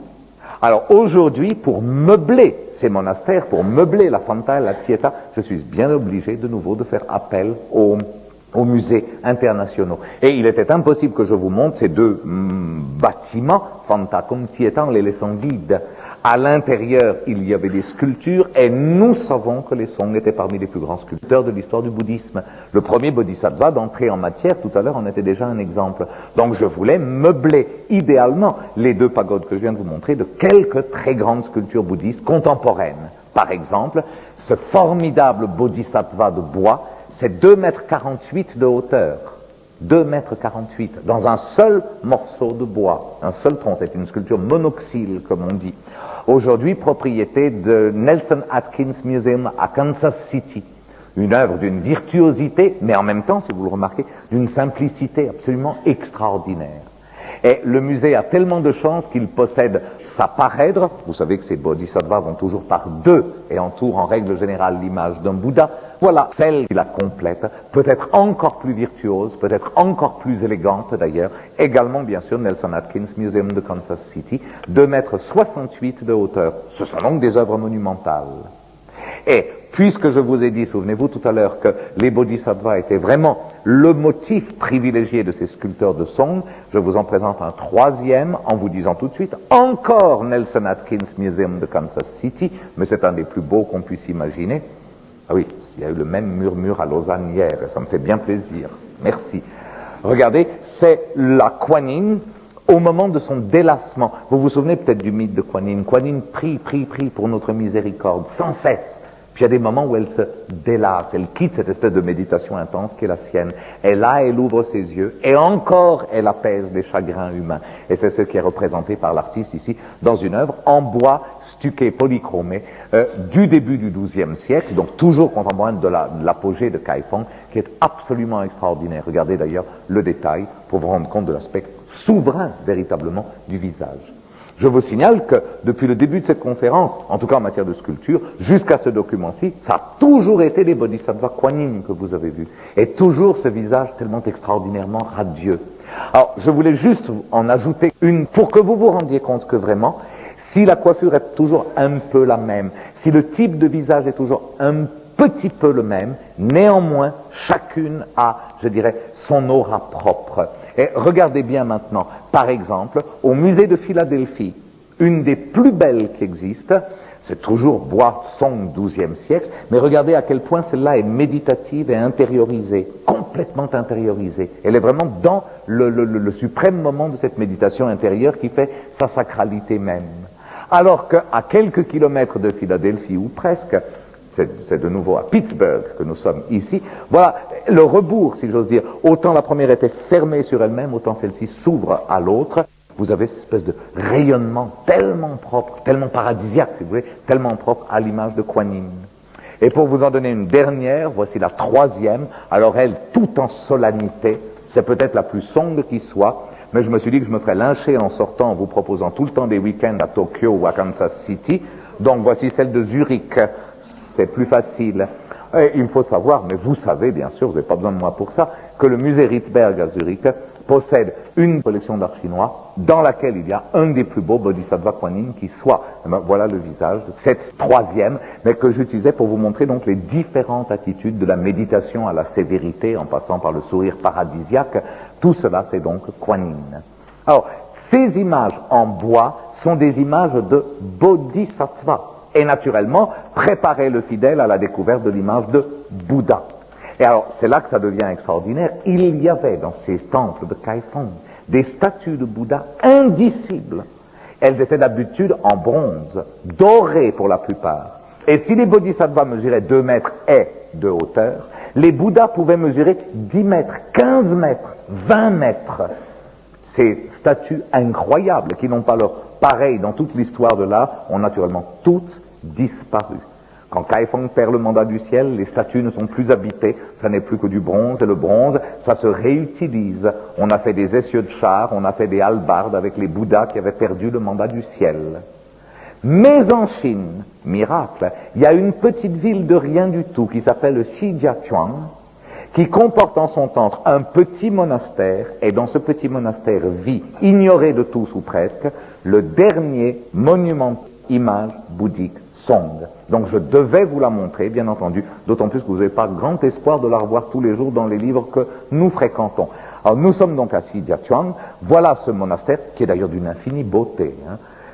Alors aujourd'hui, pour meubler ces monastères, pour meubler la Fanta et la Tieta, je suis bien obligé de nouveau de faire appel aux musées internationaux. Et il était impossible que je vous montre ces 2 bâtiments, Fanta comme Tieta, en les laissant vides. À l'intérieur, il y avait des sculptures, et nous savons que les Song étaient parmi les plus grands sculpteurs de l'histoire du bouddhisme. Le premier bodhisattva d'entrer en matière, tout à l'heure, en était déjà un exemple. Donc je voulais meubler, idéalement, les deux pagodes que je viens de vous montrer, de quelques très grandes sculptures bouddhistes contemporaines. Par exemple, ce formidable bodhisattva de bois, c'est 2,48 m de hauteur. 2,48 m, dans un seul morceau de bois, un seul tronc. C'est une sculpture monoxyle, comme on dit. Aujourd'hui, propriété de Nelson Atkins Museum à Kansas City. Une œuvre d'une virtuosité, mais en même temps, si vous le remarquez, d'une simplicité absolument extraordinaire. Et le musée a tellement de chance qu'il possède sa parèdre. Vous savez que ces bodhisattvas vont toujours par deux et entourent en règle générale l'image d'un Bouddha. Voilà celle qui la complète, peut-être encore plus virtuose, peut-être encore plus élégante d'ailleurs. Également, bien sûr, Nelson Atkins Museum de Kansas City, 2,68 m de hauteur. Ce sont donc des œuvres monumentales. Et puisque je vous ai dit, souvenez-vous tout à l'heure, que les bodhisattvas étaient vraiment le motif privilégié de ces sculpteurs de Song, je vous en présente un troisième en vous disant tout de suite, encore Nelson Atkins Museum de Kansas City, mais c'est un des plus beaux qu'on puisse imaginer. Ah oui, il y a eu le même murmure à Lausanne hier, et ça me fait bien plaisir. Merci. Regardez, c'est la Kuan Yin au moment de son délassement. Vous vous souvenez peut-être du mythe de Kuan Yin. Kuan Yin prie pour notre miséricorde, sans cesse. Puis il y a des moments où elle se délasse, elle quitte cette espèce de méditation intense qui est la sienne. Et là, elle ouvre ses yeux, et encore, elle apaise les chagrins humains. Et c'est ce qui est représenté par l'artiste ici, dans une œuvre en bois stuqué, polychromé, du début du XIIe siècle, donc toujours contemporaine de l'apogée de Kaifeng, qui est absolument extraordinaire. Regardez d'ailleurs le détail pour vous rendre compte de l'aspect souverain, véritablement, du visage. Je vous signale que depuis le début de cette conférence, en tout cas en matière de sculpture, jusqu'à ce document-ci, ça a toujours été les bodhisattvas Kuan Yin que vous avez vus. Et toujours ce visage tellement extraordinairement radieux. Alors, je voulais juste en ajouter une pour que vous vous rendiez compte que vraiment, si la coiffure est toujours un peu la même, si le type de visage est toujours un petit peu le même, néanmoins, chacune a, je dirais, son aura propre. Et regardez bien maintenant, par exemple, au musée de Philadelphie, une des plus belles qui existent, c'est toujours bois Song XIIe siècle, mais regardez à quel point celle-là est méditative et intériorisée, complètement intériorisée. Elle est vraiment dans le suprême moment de cette méditation intérieure qui fait sa sacralité même. Alors qu'à quelques kilomètres de Philadelphie, ou presque, c'est de nouveau à Pittsburgh que nous sommes ici. Voilà le rebours, si j'ose dire. Autant la première était fermée sur elle-même, autant celle-ci s'ouvre à l'autre. Vous avez cette espèce de rayonnement tellement propre, tellement paradisiaque, si vous voulez, tellement propre à l'image de Kuan Yin. Et pour vous en donner une dernière, voici la troisième. Alors elle, tout en solennité, c'est peut-être la plus sombre qui soit, mais je me suis dit que je me ferais lyncher en sortant, en vous proposant tout le temps des week-ends à Tokyo ou à Kansas City. Donc voici celle de Zurich. C'est plus facile. Et il faut savoir, mais vous savez bien sûr, vous n'avez pas besoin de moi pour ça, que le musée Ritzberg à Zurich possède une collection d'art chinois dans laquelle il y a un des plus beaux bodhisattvas Kuan Yin qui soit. Voilà le visage de cette troisième, mais que j'utilisais pour vous montrer donc les différentes attitudes de la méditation à la sévérité en passant par le sourire paradisiaque. Tout cela, c'est donc Kuan Yin. Alors, ces images en bois sont des images de bodhisattva. Et naturellement, préparer le fidèle à la découverte de l'image de Bouddha. Et alors, c'est là que ça devient extraordinaire. Il y avait dans ces temples de Kaifeng des statues de Bouddha indicibles. Elles étaient d'habitude en bronze, dorées pour la plupart. Et si les bodhisattvas mesuraient 2 mètres et de hauteur, les Bouddhas pouvaient mesurer 10 mètres, 15 mètres, 20 mètres. Ces statues incroyables qui n'ont pas leur pareil dans toute l'histoire de l'art ont naturellement toutes disparu. Quand Kaifeng perd le mandat du ciel, les statues ne sont plus habitées, ça n'est plus que du bronze, et le bronze, ça se réutilise. On a fait des essieux de char, on a fait des hallebardes avec les Bouddhas qui avaient perdu le mandat du ciel. Mais en Chine, miracle, il y a une petite ville de rien du tout qui s'appelle Shijiazhuang, qui comporte en son centre un petit monastère, et dans ce petit monastère vit, ignoré de tous ou presque, le dernier monument image bouddhique Song. Donc je devais vous la montrer, bien entendu, d'autant plus que vous n'avez pas grand espoir de la revoir tous les jours dans les livres que nous fréquentons. Alors nous sommes donc à Shijiazhuang, voilà ce monastère, qui est d'ailleurs d'une infinie beauté,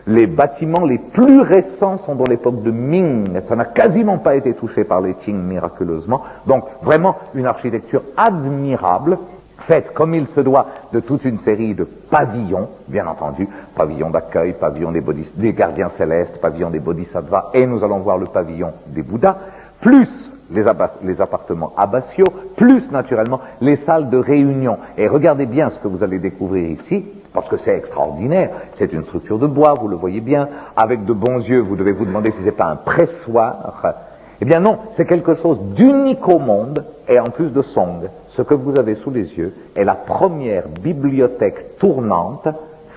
Les bâtiments les plus récents sont de l'époque de Ming. Ça n'a quasiment pas été touché par les Qing miraculeusement. Donc vraiment une architecture admirable, faite comme il se doit de toute une série de pavillons, bien entendu, pavillon d'accueil, pavillon des gardiens célestes, pavillon des bodhisattvas, et nous allons voir le pavillon des Bouddhas, plus les appartements abbatiaux, plus naturellement les salles de réunion. Et regardez bien ce que vous allez découvrir ici, parce que c'est extraordinaire. C'est une structure de bois, vous le voyez bien. Avec de bons yeux, vous devez vous demander si c'est pas un pressoir. Eh bien non, c'est quelque chose d'unique au monde, et en plus de Song. Ce que vous avez sous les yeux est la première bibliothèque tournante,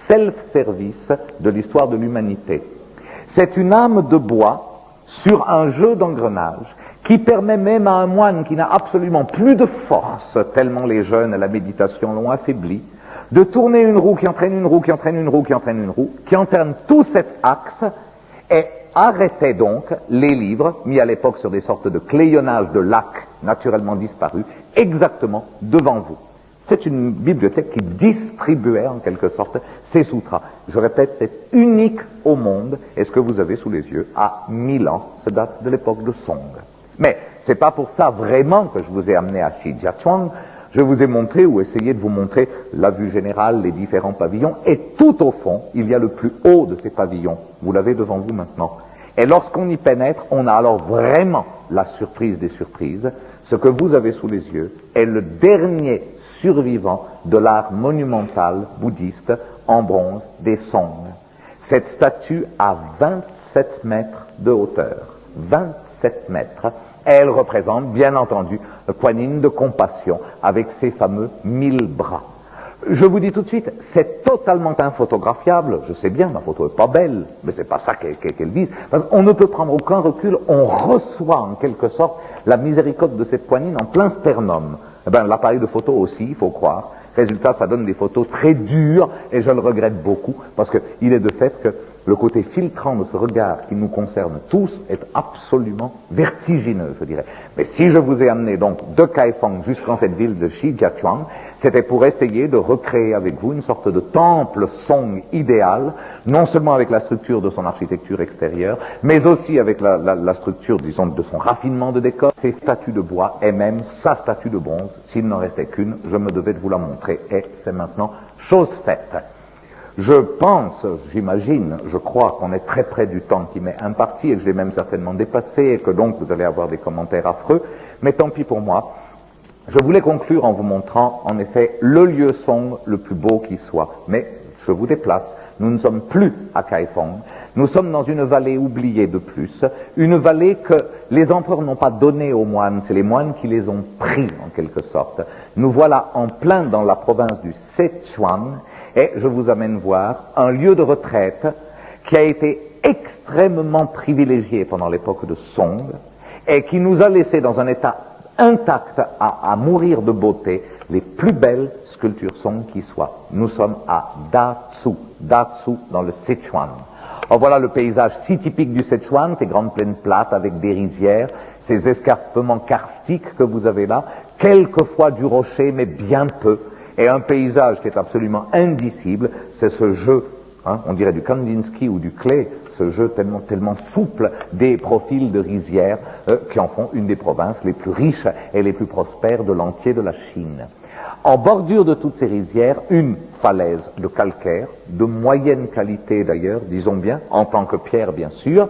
self-service, de l'histoire de l'humanité. C'est une âme de bois sur un jeu d'engrenage qui permet même à un moine qui n'a absolument plus de force, tellement les jeûnes et la méditation l'ont affaibli, de tourner une roue qui entraîne une roue, qui entraîne une roue, qui entraîne une roue, qui entraîne tout cet axe, et arrêtait donc les livres, mis à l'époque sur des sortes de clayonnages de lacs naturellement disparus, exactement devant vous. C'est une bibliothèque qui distribuait en quelque sorte ces sutras. Je répète, c'est unique au monde, et ce que vous avez sous les yeux à 1000 ans, ça date de l'époque de Song. Mais c'est pas pour ça vraiment que je vous ai amené à Shijiazhuang. Je vous ai montré ou essayé de vous montrer la vue générale, les différents pavillons, et tout au fond, il y a le plus haut de ces pavillons. Vous l'avez devant vous maintenant. Et lorsqu'on y pénètre, on a alors vraiment la surprise des surprises. Ce que vous avez sous les yeux est le dernier survivant de l'art monumental bouddhiste en bronze des Song. Cette statue a 27 mètres de hauteur. 27 mètres. Elle représente, bien entendu, Kuan Yin de compassion, avec ses fameux 1000 bras. Je vous dis tout de suite, c'est totalement infotographiable. Je sais bien, ma photo est pas belle, mais c'est pas ça qu'elle vise. Parce qu'on ne peut prendre aucun recul, on reçoit en quelque sorte la miséricorde de cette Kuan Yin en plein sternum. Eh ben, l'appareil de photo aussi, il faut croire. Résultat, ça donne des photos très dures, et je le regrette beaucoup, parce qu'il est de fait que le côté filtrant de ce regard qui nous concerne tous est absolument vertigineux, je dirais. Mais si je vous ai amené donc de Kaifeng jusqu'en cette ville de Shijiazhuang, c'était pour essayer de recréer avec vous une sorte de temple Song idéal, non seulement avec la structure de son architecture extérieure, mais aussi avec la structure, disons, de son raffinement de décor, ses statues de bois et même sa statue de bronze. S'il n'en restait qu'une, je me devais de vous la montrer, et c'est maintenant chose faite. Je pense, j'imagine, je crois qu'on est très près du temps qui m'est imparti, et je l'ai même certainement dépassé, et que donc vous allez avoir des commentaires affreux, mais tant pis pour moi. Je voulais conclure en vous montrant, en effet, le lieu Song le plus beau qui soit. Mais je vous déplace, nous ne sommes plus à Kaifeng, nous sommes dans une vallée oubliée de plus, une vallée que les empereurs n'ont pas donnée aux moines, c'est les moines qui les ont pris en quelque sorte. Nous voilà en plein dans la province du Sichuan, et je vous amène voir un lieu de retraite qui a été extrêmement privilégié pendant l'époque de Song, et qui nous a laissé dans un état intact à mourir de beauté les plus belles sculptures Song qui soient. Nous sommes à Datsu dans le Sichuan. Alors voilà le paysage si typique du Sichuan, ces grandes plaines plates avec des rizières, ces escarpements karstiques que vous avez là, quelquefois du rocher mais bien peu, et un paysage qui est absolument indicible, c'est ce jeu, on dirait du Kandinsky ou du Klee, ce jeu tellement souple des profils de rizières qui en font une des provinces les plus riches et les plus prospères de l'entier de la Chine. En bordure de toutes ces rizières, une falaise de calcaire, de moyenne qualité d'ailleurs, disons bien, en tant que pierre bien sûr.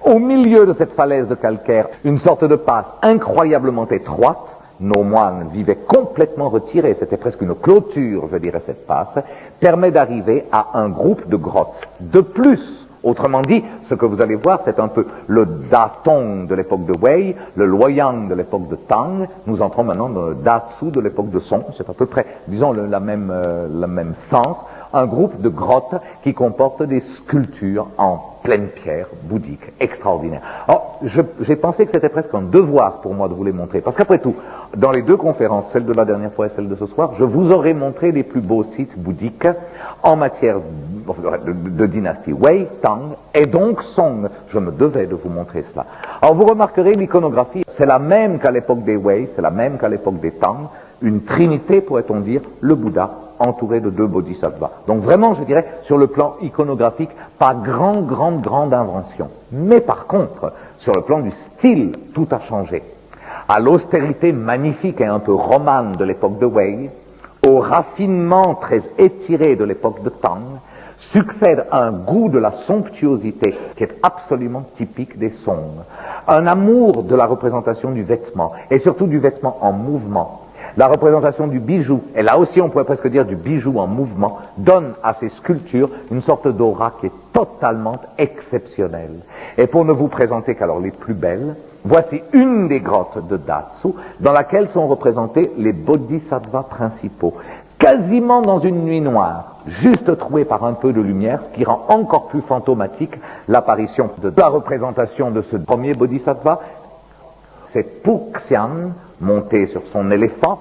Au milieu de cette falaise de calcaire, une sorte de passe incroyablement étroite. Nos moines vivaient complètement retirés, c'était presque une clôture, je dirais, cette passe, permet d'arriver à un groupe de grottes. De plus, autrement dit, ce que vous allez voir, c'est un peu le Datong de l'époque de Wei, le Luoyang de l'époque de Tang. Nous entrons maintenant dans le Datsu de l'époque de Song. C'est à peu près, disons, le même sens. Un groupe de grottes qui comporte des sculptures en pleine pierre bouddhique, extraordinaire. Alors, j'ai pensé que c'était presque un devoir pour moi de vous les montrer, parce qu'après tout, dans les deux conférences, celle de la dernière fois et celle de ce soir, je vous aurais montré les plus beaux sites bouddhiques en matière de dynastie Wei, Tang et donc Song. Je me devais de vous montrer cela. Alors vous remarquerez, l'iconographie, c'est la même qu'à l'époque des Wei, c'est la même qu'à l'époque des Tang, une trinité, pourrait-on dire, le Bouddha, entouré de 2 bodhisattvas. Donc vraiment, je dirais, sur le plan iconographique, pas grande invention. Mais par contre, sur le plan du style, tout a changé. À l'austérité magnifique et un peu romane de l'époque de Wei, au raffinement très étiré de l'époque de Tang, succède un goût de la somptuosité qui est absolument typique des Song, un amour de la représentation du vêtement, et surtout du vêtement en mouvement. La représentation du bijou, et là aussi on pourrait presque dire du bijou en mouvement, donne à ces sculptures une sorte d'aura qui est totalement exceptionnelle. Et pour ne vous présenter qu'alors les plus belles, voici une des grottes de Datsu dans laquelle sont représentés les bodhisattvas principaux, quasiment dans une nuit noire, juste trouée par un peu de lumière, ce qui rend encore plus fantomatique l'apparition de la représentation de ce premier bodhisattva. C'est Puxian, monté sur son éléphant,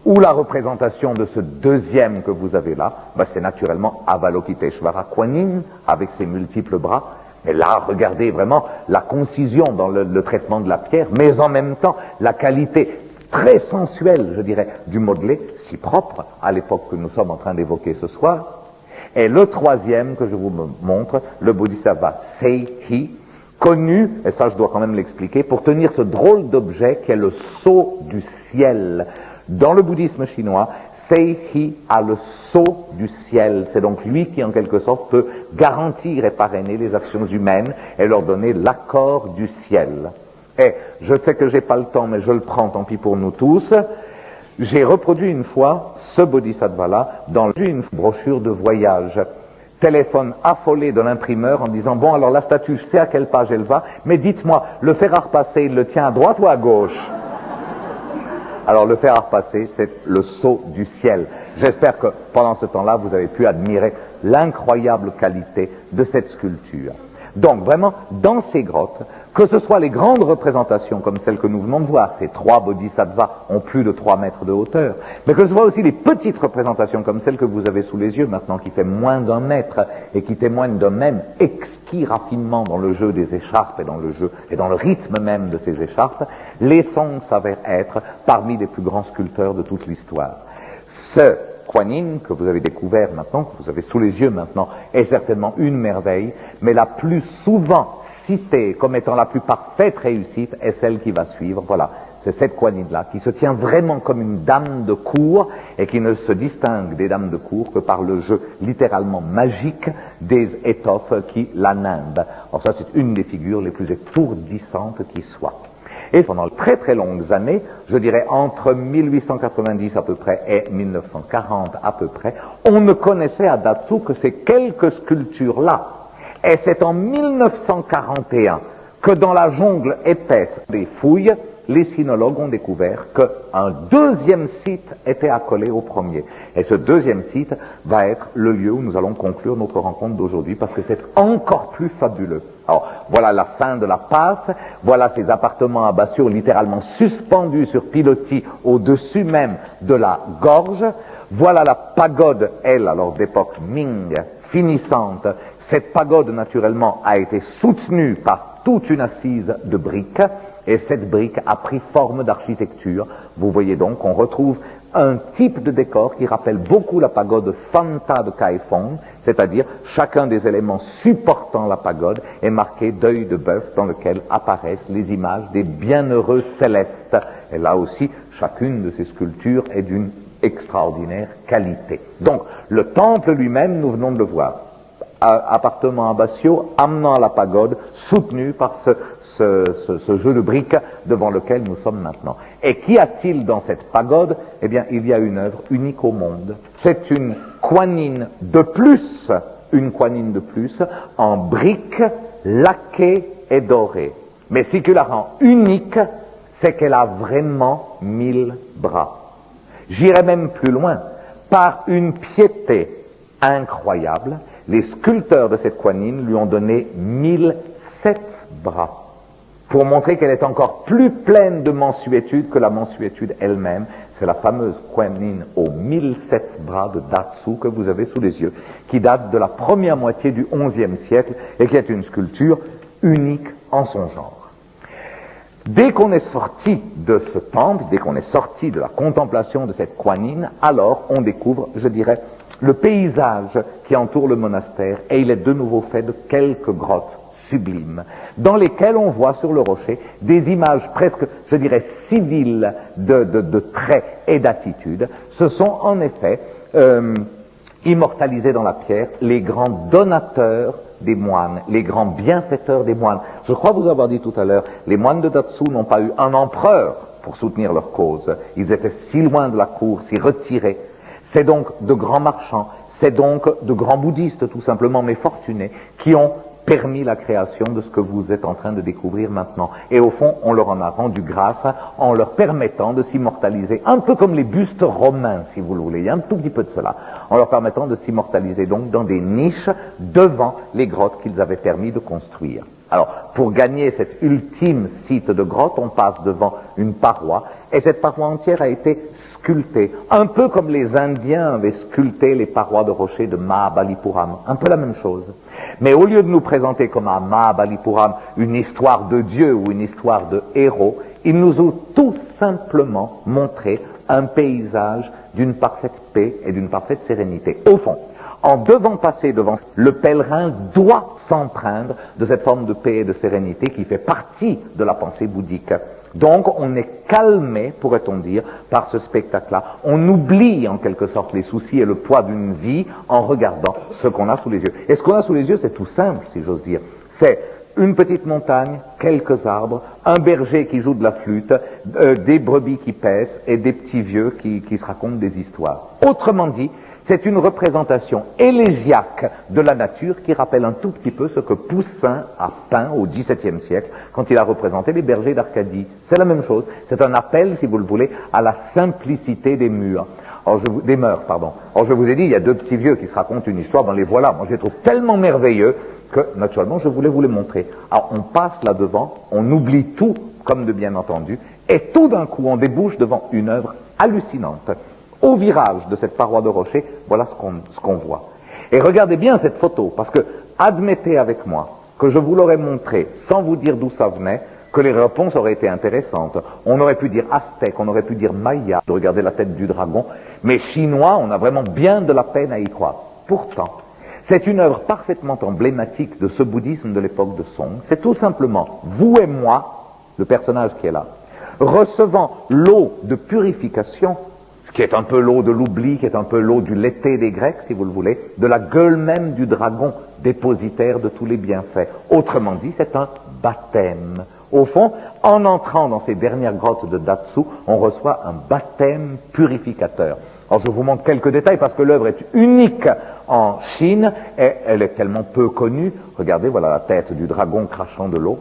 ou la représentation de ce deuxième que vous avez là, c'est naturellement Avalokiteshvara Kuan Yin, avec ses multiples bras. Et là, regardez vraiment la concision dans le traitement de la pierre, mais en même temps, la qualité très sensuelle, je dirais, du modelé, si propre à l'époque que nous sommes en train d'évoquer ce soir. Et le troisième que je vous montre, le bodhisattva Sei-hi, connu, et ça je dois quand même l'expliquer, pour tenir ce drôle d'objet qui est le sceau du ciel. Dans le bouddhisme chinois, Sei-hi a le sceau du ciel. C'est donc lui qui, en quelque sorte, peut garantir et parrainer les actions humaines et leur donner l'accord du ciel. Et je sais que j'ai pas le temps, mais je le prends, tant pis pour nous tous. J'ai reproduit une fois ce bodhisattva-là dans une brochure de voyage. Téléphone affolé de l'imprimeur en disant « Bon, alors la statue, je sais à quelle page elle va, mais dites-moi, le fer à repasser, il le tient à droite ou à gauche ?» Alors le fer à repasser, c'est le sceau du ciel. J'espère que pendant ce temps-là, vous avez pu admirer l'incroyable qualité de cette sculpture. Donc vraiment, dans ces grottes, que ce soit les grandes représentations comme celles que nous venons de voir, ces 3 bodhisattvas ont plus de 3 mètres de hauteur, mais que ce soit aussi les petites représentations comme celles que vous avez sous les yeux maintenant, qui fait moins d'1 mètre et qui témoignent d'un même exquis raffinement dans le jeu des écharpes et dans le jeu et dans le rythme même de ces écharpes, les Song s'avèrent être parmi les plus grands sculpteurs de toute l'histoire. Ce Kuan Yin, que vous avez découvert maintenant, que vous avez sous les yeux maintenant, est certainement une merveille, mais la plus souvent citée comme étant la plus parfaite réussite est celle qui va suivre. Voilà, c'est cette Kuan Yin-là, qui se tient vraiment comme une dame de cour, et qui ne se distingue des dames de cour que par le jeu littéralement magique des étoffes qui la nimbent. Alors ça, c'est une des figures les plus étourdissantes qui soient. Et pendant très très longues années, je dirais entre 1890 à peu près et 1940 à peu près, on ne connaissait à Datsu que ces quelques sculptures-là. Et c'est en 1941 que dans la jungle épaisse des fouilles, les sinologues ont découvert qu'un deuxième site était accolé au premier. Et ce deuxième site va être le lieu où nous allons conclure notre rencontre d'aujourd'hui, parce que c'est encore plus fabuleux. Alors, voilà la fin de la passe, voilà ces appartements à Basio littéralement suspendus sur pilotis au-dessus même de la gorge, voilà la pagode, elle, alors d'époque Ming, finissante. Cette pagode, naturellement, a été soutenue par toute une assise de briques, et cette brique a pris forme d'architecture. Vous voyez donc qu'on retrouve un type de décor qui rappelle beaucoup la pagode Fanta de Kaifeng, c'est-à-dire chacun des éléments supportant la pagode est marqué d'œil de bœuf dans lequel apparaissent les images des bienheureux célestes. Et là aussi, chacune de ces sculptures est d'une extraordinaire qualité. Donc, le temple lui-même, nous venons de le voir. Appartement à Basio, amenant à la pagode, soutenu par ce jeu de briques devant lequel nous sommes maintenant. Et qu'y a-t-il dans cette pagode? Eh bien, il y a une œuvre unique au monde. C'est une Kuan Yin de plus, en briques laquées et dorées. Mais ce qui la rend unique, c'est qu'elle a vraiment 1000 bras. J'irai même plus loin. Par une piété incroyable, les sculpteurs de cette Kuan Yin lui ont donné 1007 bras, pour montrer qu'elle est encore plus pleine de mansuétude que la mansuétude elle-même. C'est la fameuse Kuan Yin aux 1007 bras de Datsu que vous avez sous les yeux, qui date de la première moitié du XIe siècle et qui est une sculpture unique en son genre. Dès qu'on est sorti de ce temple, dès qu'on est sorti de la contemplation de cette Kuan-Yin, alors on découvre, je dirais, le paysage qui entoure le monastère, et il est de nouveau fait de quelques grottes sublimes, dans lesquelles on voit sur le rocher des images presque, je dirais, civiles de traits et d'attitudes. Ce sont en effet immortalisés dans la pierre les grands donateurs des moines, les grands bienfaiteurs des moines. Je crois vous avoir dit tout à l'heure, les moines de Datsu n'ont pas eu un empereur pour soutenir leur cause. Ils étaient si loin de la cour, si retirés. C'est donc de grands marchands, c'est donc de grands bouddhistes tout simplement, mais fortunés, qui ont permis la création de ce que vous êtes en train de découvrir maintenant. Et au fond, on leur en a rendu grâce en leur permettant de s'immortaliser, un peu comme les bustes romains, si vous le voulez, il y a un tout petit peu de cela, en leur permettant de s'immortaliser donc dans des niches devant les grottes qu'ils avaient permis de construire. Alors, pour gagner cet ultime site de grotte, on passe devant une paroi, et cette paroi entière a été sculptée, un peu comme les Indiens avaient sculpté les parois de rocher de Mahabalipuram, un peu la même chose. Mais au lieu de nous présenter comme à Mahabalipuram une histoire de Dieu ou une histoire de héros, ils nous ont tout simplement montré un paysage d'une parfaite paix et d'une parfaite sérénité. Au fond, en devant passer devant, le pèlerin doit s'empreindre de cette forme de paix et de sérénité qui fait partie de la pensée bouddhique. Donc on est calmé, pourrait-on dire, par ce spectacle-là. On oublie en quelque sorte les soucis et le poids d'une vie en regardant ce qu'on a sous les yeux. Et ce qu'on a sous les yeux, c'est tout simple, si j'ose dire. C'est une petite montagne, quelques arbres, un berger qui joue de la flûte, des brebis qui paissent et des petits vieux qui se racontent des histoires. Autrement dit, c'est une représentation élégiaque de la nature qui rappelle un tout petit peu ce que Poussin a peint au XVIIe siècle quand il a représenté les bergers d'Arcadie. C'est la même chose. C'est un appel, si vous le voulez, à la simplicité des murs. Des mœurs, pardon. Or, je vous ai dit, il y a deux petits vieux qui se racontent une histoire, ben les voilà. Moi, je les trouve tellement merveilleux que, naturellement, je voulais vous les montrer. Alors, on passe là devant, on oublie tout, comme de bien entendu, et tout d'un coup, on débouche devant une œuvre hallucinante. Au virage de cette paroi de rocher, voilà ce qu'on voit. Et regardez bien cette photo, parce que admettez avec moi que je vous l'aurais montré sans vous dire d'où ça venait, que les réponses auraient été intéressantes. On aurait pu dire aztèque, on aurait pu dire maya, de regarder la tête du dragon, mais chinois, on a vraiment bien de la peine à y croire. Pourtant, c'est une œuvre parfaitement emblématique de ce bouddhisme de l'époque de Song. C'est tout simplement vous et moi, le personnage qui est là, recevant l'eau de purification, qui est un peu l'eau de l'oubli, qui est un peu l'eau du l'été des Grecs, si vous le voulez, de la gueule même du dragon, dépositaire de tous les bienfaits. Autrement dit, c'est un baptême. Au fond, en entrant dans ces dernières grottes de Datsu, on reçoit un baptême purificateur. Alors je vous montre quelques détails parce que l'œuvre est unique en Chine et elle est tellement peu connue. Regardez, voilà la tête du dragon crachant de l'eau.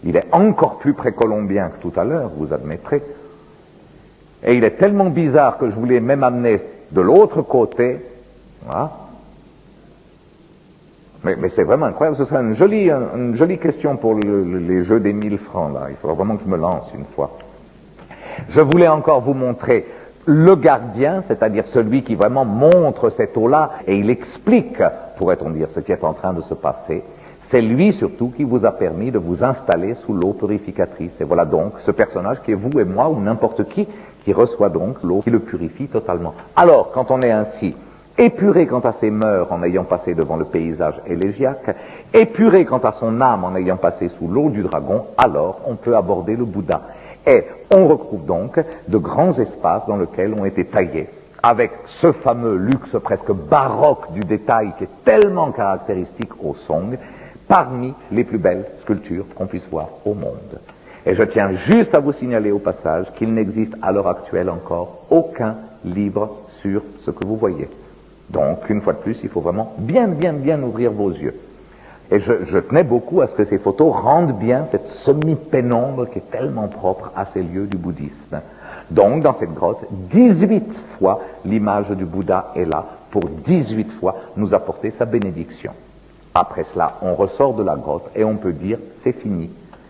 Il est encore plus précolombien que tout à l'heure, vous admettrez. Et il est tellement bizarre que je voulais même amener de l'autre côté. Voilà. Mais c'est vraiment incroyable. Ce serait une jolie question pour les jeux des 1000 francs, là. Il faudra vraiment que je me lance une fois. Je voulais encore vous montrer le gardien, c'est-à-dire celui qui vraiment montre cette eau-là, et il explique, pourrait-on dire, ce qui est en train de se passer. C'est lui surtout qui vous a permis de vous installer sous l'eau purificatrice. Et voilà donc ce personnage qui est vous et moi, ou n'importe qui reçoit donc l'eau qui le purifie totalement. Alors, quand on est ainsi épuré quant à ses mœurs en ayant passé devant le paysage élégiaque, épuré quant à son âme en ayant passé sous l'eau du dragon, alors on peut aborder le Bouddha. Et on retrouve donc de grands espaces dans lesquels ont été taillés, avec ce fameux luxe presque baroque du détail qui est tellement caractéristique au Song, parmi les plus belles sculptures qu'on puisse voir au monde. Et je tiens juste à vous signaler au passage qu'il n'existe à l'heure actuelle encore aucun livre sur ce que vous voyez. Donc, une fois de plus, il faut vraiment bien ouvrir vos yeux. Et je tenais beaucoup à ce que ces photos rendent bien cette semi-pénombre qui est tellement propre à ces lieux du bouddhisme. Donc, dans cette grotte, 18 fois l'image du Bouddha est là pour 18 fois nous apporter sa bénédiction. Après cela, on ressort de la grotte et on peut dire c'est fini.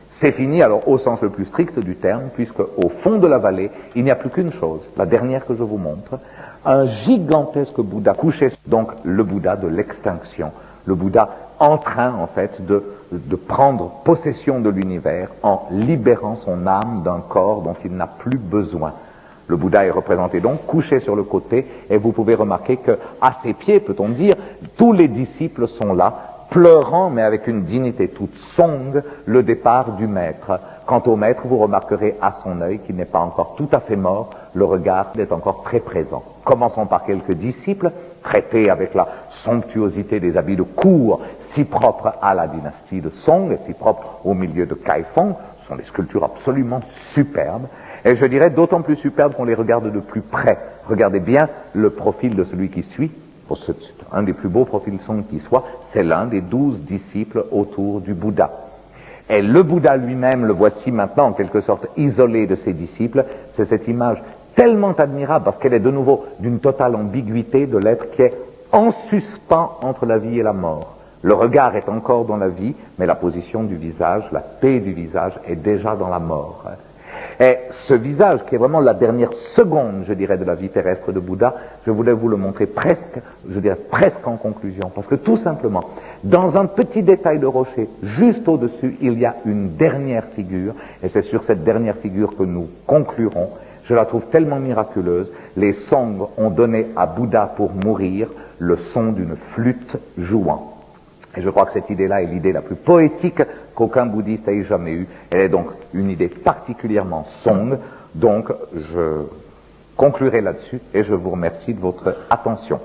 C'est fini, alors au sens le plus strict du terme, puisque au fond de la vallée, il n'y a plus qu'une chose, la dernière que je vous montre, un gigantesque Bouddha couché, donc le Bouddha de l'extinction, le Bouddha en train, en fait, de de prendre possession de l'univers en libérant son âme d'un corps dont il n'a plus besoin. Le Bouddha est représenté donc couché sur le côté, et vous pouvez remarquer qu'à ses pieds, peut-on dire, tous les disciples sont là, pleurant, mais avec une dignité toute song, le départ du maître. Quant au maître, vous remarquerez à son œil qu'il n'est pas encore tout à fait mort, le regard est encore très présent. Commençons par quelques disciples, traités avec la somptuosité des habits de cour, si propres à la dynastie de Song, et si propres au milieu de Kaifeng. Ce sont des sculptures absolument superbes, et je dirais d'autant plus superbes qu'on les regarde de plus près. Regardez bien le profil de celui qui suit. C'est un des plus beaux profils Song qui soit, c'est l'un des 12 disciples autour du Bouddha. Et le Bouddha lui-même, le voici maintenant en quelque sorte isolé de ses disciples, c'est cette image tellement admirable parce qu'elle est de nouveau d'une totale ambiguïté de l'être qui est en suspens entre la vie et la mort. Le regard est encore dans la vie, mais la position du visage, la paix du visage est déjà dans la mort. Et ce visage, qui est vraiment la dernière seconde, je dirais, de la vie terrestre de Bouddha, je voulais vous le montrer presque, je dirais presque en conclusion, parce que tout simplement, dans un petit détail de rocher, juste au-dessus, il y a une dernière figure, et c'est sur cette dernière figure que nous conclurons. Je la trouve tellement miraculeuse. Les Song ont donné à Bouddha pour mourir le son d'une flûte jouant. Et je crois que cette idée-là est l'idée la plus poétique qu'aucun bouddhiste ait jamais eue. Elle est donc une idée particulièrement Song. Donc, je conclurai là-dessus et je vous remercie de votre attention.